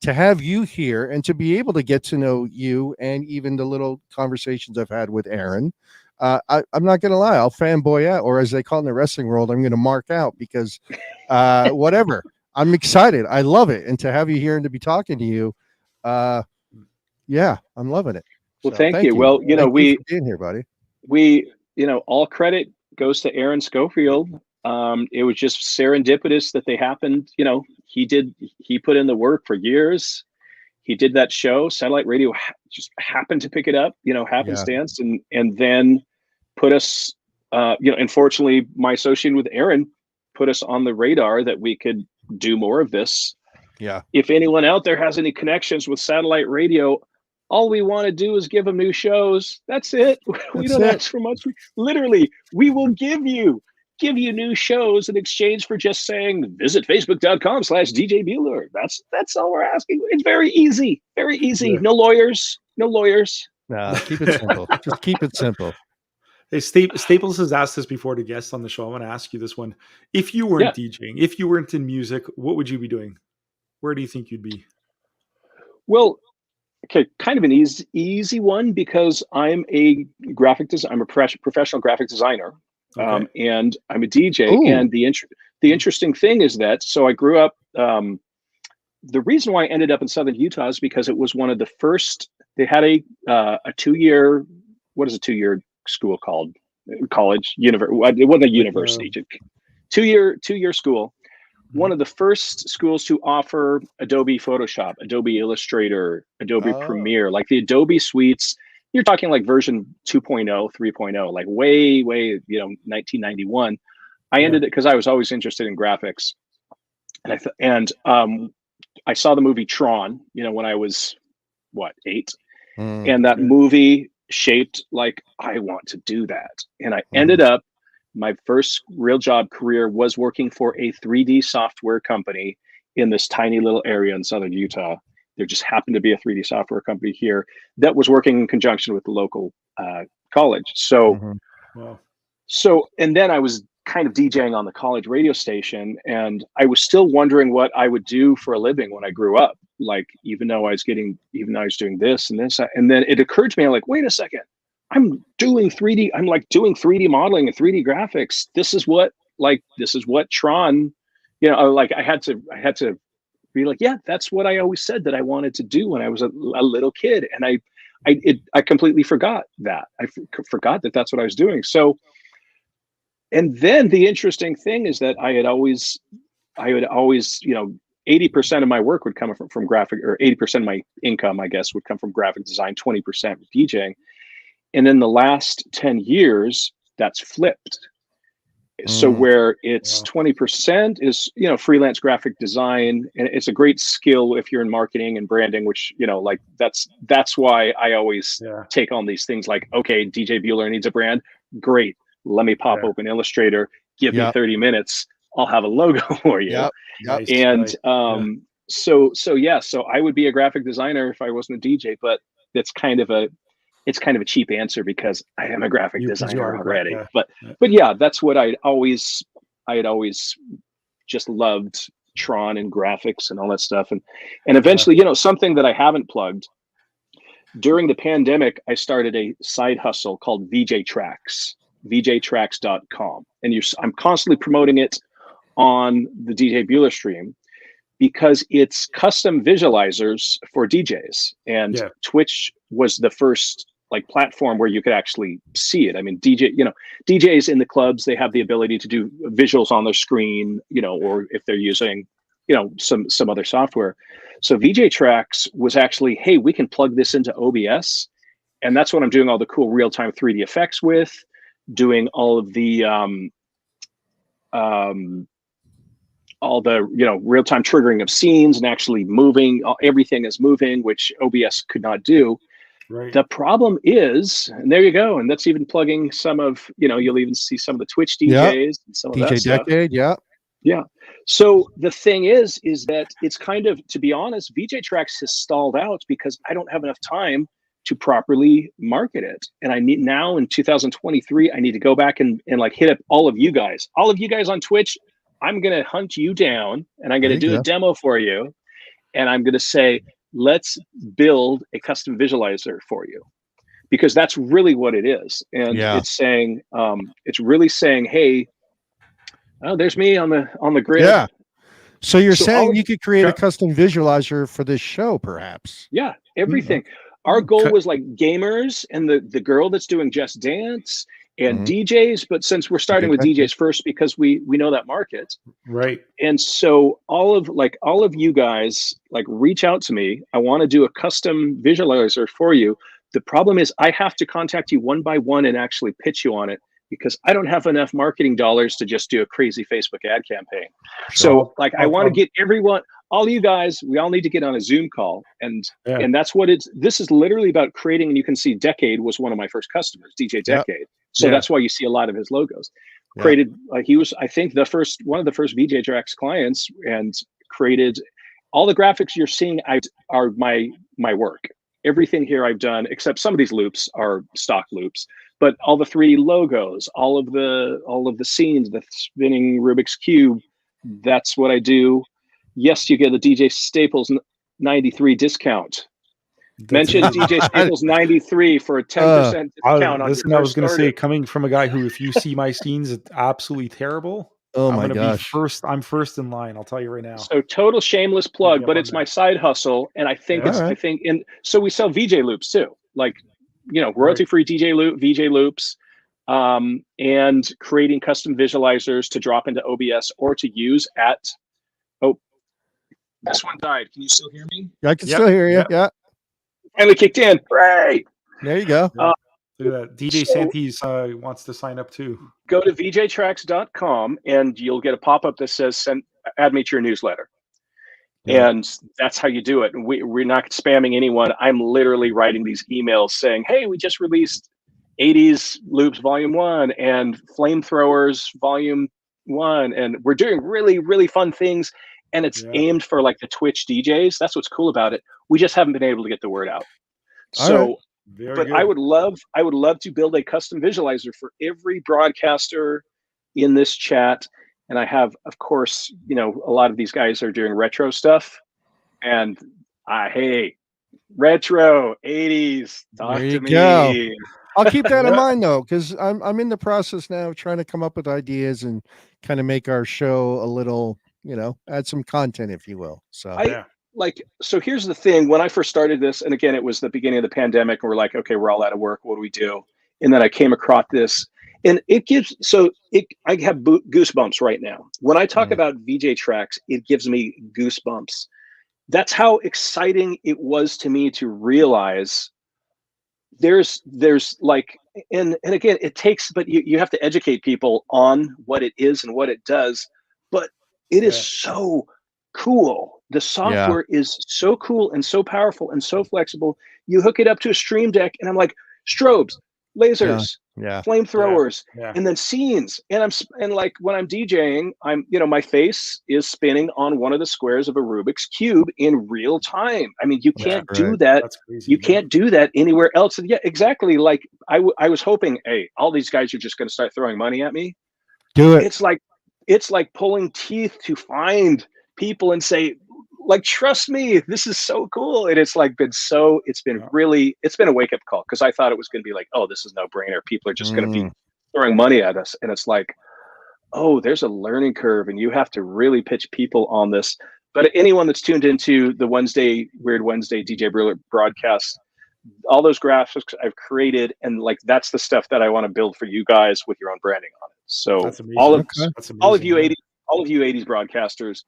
to have you here and to be able to get to know you and even the little conversations I've had with Aaron. I'm not going to lie. I'll fanboy out, or as they call it in the wrestling world, I'm going to mark out because whatever. I'm excited. I love it. And to have you here and to be talking to you, I'm loving it. Well, so, thank you. Well, you for being here, buddy. All credit goes to Aaron Schofield. It was just serendipitous that they happened. He put in the work for years. He did that show. Satellite radio just happened to pick it up, happenstance, and then put us unfortunately, my associate with Aaron put us on the radar that we could do more of this. Yeah. If anyone out there has any connections with satellite radio, all we want to do is give them new shows. That's it. We don't ask for much. Literally, we will give you new shows in exchange for just saying visit facebook.com/Djbueller. That's all we're asking. It's very easy. Very easy. Yeah. No lawyers. No lawyers. Nah, keep it simple. Just keep it simple. Hey, Staples has asked this before to guests on the show. I want to ask you this one. If you weren't DJing, if you weren't in music, what would you be doing? Where do you think you'd be? Well, okay, kind of an easy one because I'm a I'm a professional graphic designer, and I'm a DJ. Ooh. And the interesting thing is that I grew up. The reason why I ended up in Southern Utah is because it was one of the first. They had a 2-year. What is a 2-year school called? College, It wasn't a university. 2-year school. One of the first schools to offer Adobe Photoshop, Adobe Illustrator, Adobe Premiere, like the Adobe suites. You're talking like version 2.0, 3.0, like way, 1991. I ended it because I was always interested in graphics, and I saw the movie Tron, when I was 8, and that movie shaped like I want to do that, and I ended up. My first real job career was working for a 3D software company in this tiny little area in Southern Utah. There just happened to be a 3D software company here that was working in conjunction with the local college. So, and then I was kind of DJing on the college radio station, and I was still wondering what I would do for a living when I grew up. Like, even though I was doing this and this, and then it occurred to me, I'm like, wait a second. I'm doing 3D. I'm like doing 3D modeling and 3D graphics. This is what Tron, like I had to be like, yeah, that's what I always said that I wanted to do when I was a little kid. And I completely forgot that. I forgot that that's what I was doing. So, and then the interesting thing is that I would always, 80% of my work would come from graphic, or 80% of my income, I guess, would come from graphic design, 20% with DJing. And in the last 10 years, that's flipped. So where it's 20% is, freelance graphic design, and it's a great skill if you're in marketing and branding, which, like that's why I always take on these things like, okay, Djbueller needs a brand. Great. Let me pop open Illustrator, give me 30 minutes. I'll have a logo for you. And so I would be a graphic designer if I wasn't a DJ, but it's kind of a cheap answer because I am a graphic designer already. But yeah, that's what I had always just loved, Tron and graphics and all that stuff. And eventually, something that I haven't plugged, during the pandemic, I started a side hustle called VJTracks, VJTracks.com. And I'm constantly promoting it on the Djbueller stream because it's custom visualizers for DJs. And Twitch was the first platform where you could actually see it. I mean, DJs in the clubs, they have the ability to do visuals on their screen, or if they're using, some other software. So VJTracks was actually, hey, we can plug this into OBS. And that's what I'm doing all the cool real-time 3D effects with, doing all of the, real-time triggering of scenes and actually moving. Everything is moving, which OBS could not do. Right. The problem is, and there you go, and that's even plugging some of, you'll even see some of the Twitch DJs and some of that stuff. DJ Decade, yeah. So the thing is that it's kind of, to be honest, VJTracks has stalled out because I don't have enough time to properly market it. And I need now in 2023, I need to go back and hit up all of you guys on Twitch. I'm going to hunt you down and I'm going to do a demo for you. And I'm going to say, let's build a custom visualizer for you, because that's really what it is. And it's saying, it's really saying, hey, there's me on the grid. Yeah. So you're saying you could create a custom visualizer for this show, perhaps? Yeah, everything. Our goal was like gamers and the girl that's doing Just Dance and DJs, but since we're starting with DJs first because we know that market, right? And so all of you guys reach out to me. I want to do a custom visualizer for you. The problem is I have to contact you one by one and actually pitch you on it because I don't have enough marketing dollars to just do a crazy Facebook ad campaign. Sure. So like, I want to get everyone, all you guys, we all need to get on a Zoom call. And that's what this is literally about creating. And you can see Decade was one of my first customers, DJ Decade. So that's why you see a lot of his logos. Created, he was, I think, one of the first Djlex clients, and created all the graphics you're seeing are my work. Everything here I've done, except some of these loops are stock loops, but all the 3D logos, all of the scenes, the spinning Rubik's Cube, that's what I do. Yes, you get a Djstaples 93 discount. Mention Djstaples 93 for a 10% discount on listen, your I was going to say, order. coming from a guy who, if you see my scenes, it's absolutely terrible. Oh I'm my gonna gosh. be first. I'm first in line. I'll tell you right now. So total shameless plug, but it's my side hustle, and I think and so we sell VJ loops too, like, you know, royalty-free VJ loops, and creating custom visualizers to drop into OBS or to use at. Oh, this one died. Can you still hear me? I can still hear you. Yeah. Finally kicked in. Right. There you go. Look at that. DJ Santis wants to sign up too. Go to vjtracks.com and you'll get a pop-up that says add me to your newsletter. And that's how you do it. And we're not spamming anyone. I'm literally writing these emails saying, hey, we just released 80s Loops Volume 1 and Flamethrowers Volume 1. And we're doing really, really fun things. And it's aimed for like the Twitch DJs. That's what's cool about it. We just haven't been able to get the word out. So but I would love to build a custom visualizer for every broadcaster in this chat. And I have, of course, you know, a lot of these guys are doing retro stuff, and hey, retro 80s, talk to me. Go. I'll keep that in mind though, because I'm in the process now of trying to come up with ideas and kind of make our show a little, you know, add some content, if you will. So so here's the thing. When I first started this, and again, it was the beginning of the pandemic, and we're like, okay, we're all out of work. What do we do? And then I came across this, and I have goosebumps right now. When I talk about VJ Tracks, it gives me goosebumps. That's how exciting it was to me to realize there's like, and again, it takes, but you have to educate people on what it is and what it does, but it is so cool. The software is so cool and so powerful and so flexible. You hook it up to a stream deck, and I'm like, strobes, lasers, flamethrowers, and then scenes. And like when I'm DJing, my face is spinning on one of the squares of a Rubik's Cube in real time. I mean, you can't do that. That's crazy, you can't do that anywhere else. And yeah, exactly. Like I was hoping, hey, all these guys are just going to start throwing money at me. Do it. It's like pulling teeth to find people and say, like, trust me, this is so cool. And it's like it's been a wake-up call, because I thought it was going to be like, oh, this is no brainer. People are just going to be throwing money at us. And it's like, oh, there's a learning curve, and you have to really pitch people on this. But anyone that's tuned into the Weird Wednesday Djbueller broadcast, all those graphics I've created, and like that's the stuff that I want to build for you guys with your own branding on it. So all of you 80s broadcasters,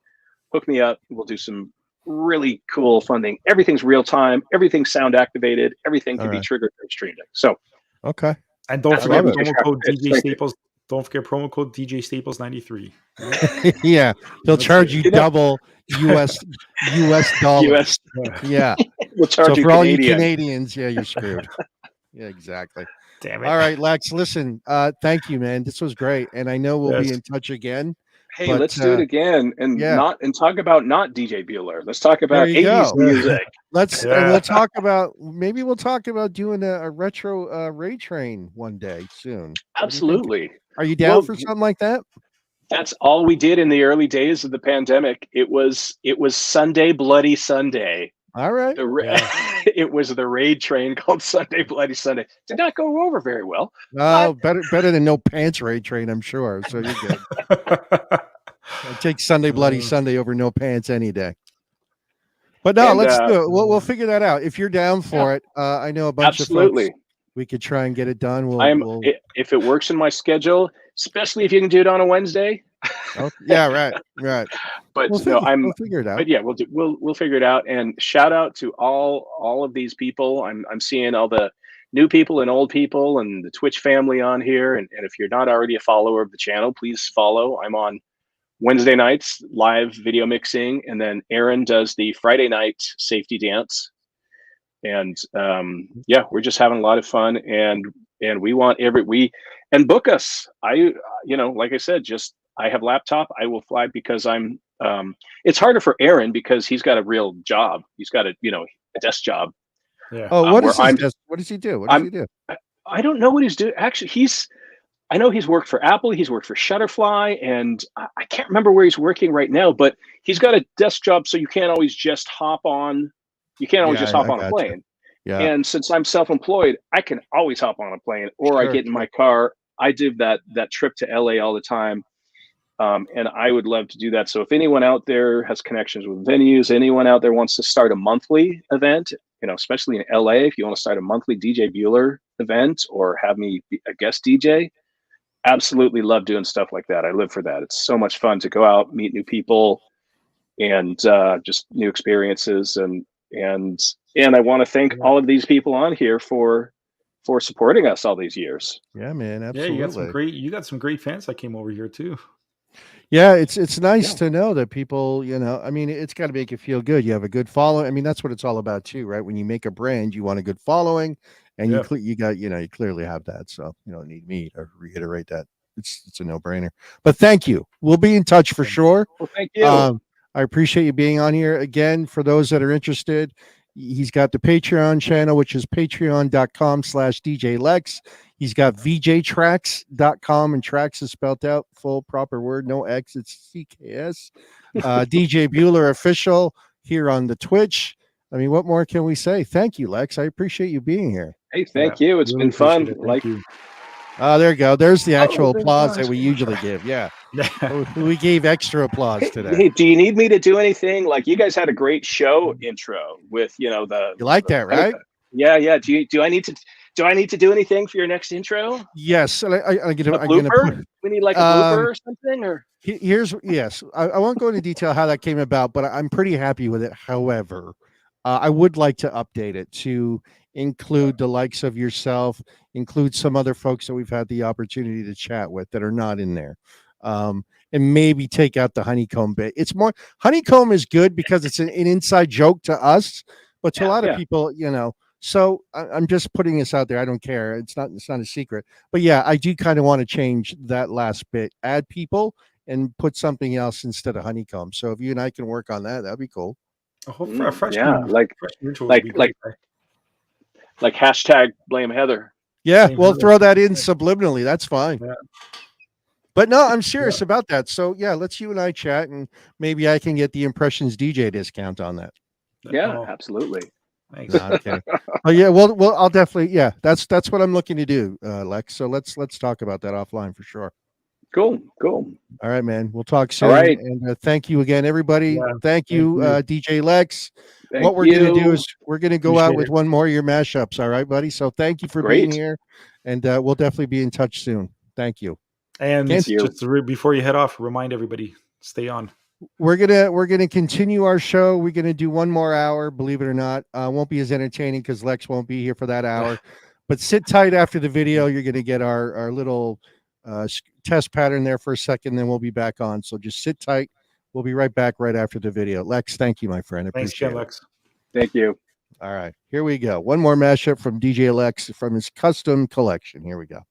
hook me up. We'll do some really cool funding. Everything's real time. Everything's sound activated. Everything can be triggered through streaming. So and don't forget promo code Djstaples. Don't forget promo code Djstaples 93. Yeah, they'll charge you double US dollars. Yeah, we'll charge you for all you Canadian. Canadians, you're screwed. Yeah, exactly. Damn it. All right, Lex, listen, thank you, man. This was great. And I know we'll be in touch again. Hey, let's do it again, and talk about not Djbueller. Let's talk about 80s music. We'll talk about, maybe we'll talk about doing a retro raid train one day soon. Absolutely. Are you down for something like that? That's all we did in the early days of the pandemic. It was Sunday Bloody Sunday. All right. It was the raid train called Sunday Bloody Sunday. Did not go over very well. No, better than no pants raid train, I'm sure. So you're good. I take Sunday Bloody Sunday over no pants any day. But no, let's do it. We'll figure that out. If you're down for it, I know a bunch of folks. We could try and get it done. If it works in my schedule, especially if you can do it on a Wednesday. Right. But we'll figure it out. But yeah, we'll figure it out. And shout out to all of these people. I'm seeing all the new people and old people and the Twitch family on here. And if you're not already a follower of the channel, please follow. I'm on Wednesday nights live video mixing, and then Aaron does the Friday night safety dance. And yeah, we're just having a lot of fun, and we want and book us. Like I said, just I have laptop. I will fly because I'm. It's harder for Aaron because he's got a real job. He's got a desk job. Yeah. Oh, what does he do? What does he do? I don't know what he's doing. Actually, I know he's worked for Apple. He's worked for Shutterfly, and I can't remember where he's working right now. But he's got a desk job, so you can't always just hop on. You can't always just hop on a plane. Yeah. And since I'm self-employed, I can always hop on a plane, or I get in my car. I do that trip to LA all the time, and I would love to do that. So if anyone out there has connections with venues, anyone out there wants to start a monthly event, especially in LA, if you want to start a monthly Djbueller event or have me be a guest DJ, absolutely love doing stuff like that. I live for that. It's so much fun to go out, meet new people, and just new experiences. And I want to thank all of these people on here for supporting us all these years. Yeah, man, absolutely. Yeah, you got some great fans that came over here too. Yeah, it's nice to know that people, I mean, it's got to make you feel good. You have a good following. I mean, that's what it's all about too, right? When you make a brand, you want a good following, and you clearly have that. So you don't need me to reiterate that. It's a no-brainer. But thank you. We'll be in touch for sure. Well, thank you. I appreciate you being on here again. For those that are interested, he's got the Patreon channel, which is patreon.com/Djlex. He's got vjtracks.com, and tracks is spelled out full proper word, no X, it's CKS. Djbueller official here on the Twitch. I mean, what more can we say? Thank you, Lex. I appreciate you being here. Hey, thank you. It's been fun. Thank you. There you go. There's the actual applause that we usually give. Yeah. We gave extra applause today. Hey, do you need me to do anything? Like, you guys had a great show intro with, You like that, right? Yeah. Do I need to do anything for your next intro? Yes. I get a blooper. We need like a blooper or something, or yes. I won't go into detail how that came about, but I'm pretty happy with it. However, I would like to update it to include the likes of yourself, include some other folks that we've had the opportunity to chat with that are not in there. And maybe take out the honeycomb bit. It's more honeycomb is good because it's an inside joke to us, but to a lot of people, so I'm just putting this out there. I don't care. It's not a secret, but yeah, I do kind of want to change that last bit, add people and put something else instead of honeycomb. So if you and I can work on that, that'd be cool. Like hashtag blame Heather. Yeah, we'll throw that in subliminally. That's fine. Yeah. But no, I'm serious about that. So yeah, let's you and I chat, and maybe I can get the Impressions DJ discount on that. Yeah, absolutely. Thanks. Okay. Oh yeah, well, I'll definitely. Yeah, that's what I'm looking to do, Lex. So let's talk about that offline for sure. Cool. All right, man. We'll talk soon. All right. And thank you again, everybody. Yeah. Thank you, Djlex. Thank what we're you. going to do is we're going to go Appreciate out with it. one more of your mashups. All right, buddy. So thank you for being here, and we'll definitely be in touch soon. Thank you. And Thank you. just before you head off, remind everybody, stay on. We're gonna continue our show. We're gonna do one more hour. Believe it or not, won't be as entertaining because Lex won't be here for that hour. But sit tight after the video. You're gonna get our little test pattern there for a second. Then we'll be back on. So just sit tight. We'll be right back right after the video. Lex, thank you, my friend. Thanks, Appreciate it. Lex. Thank you. All right, here we go. One more mashup from Djlex from his custom collection. Here we go.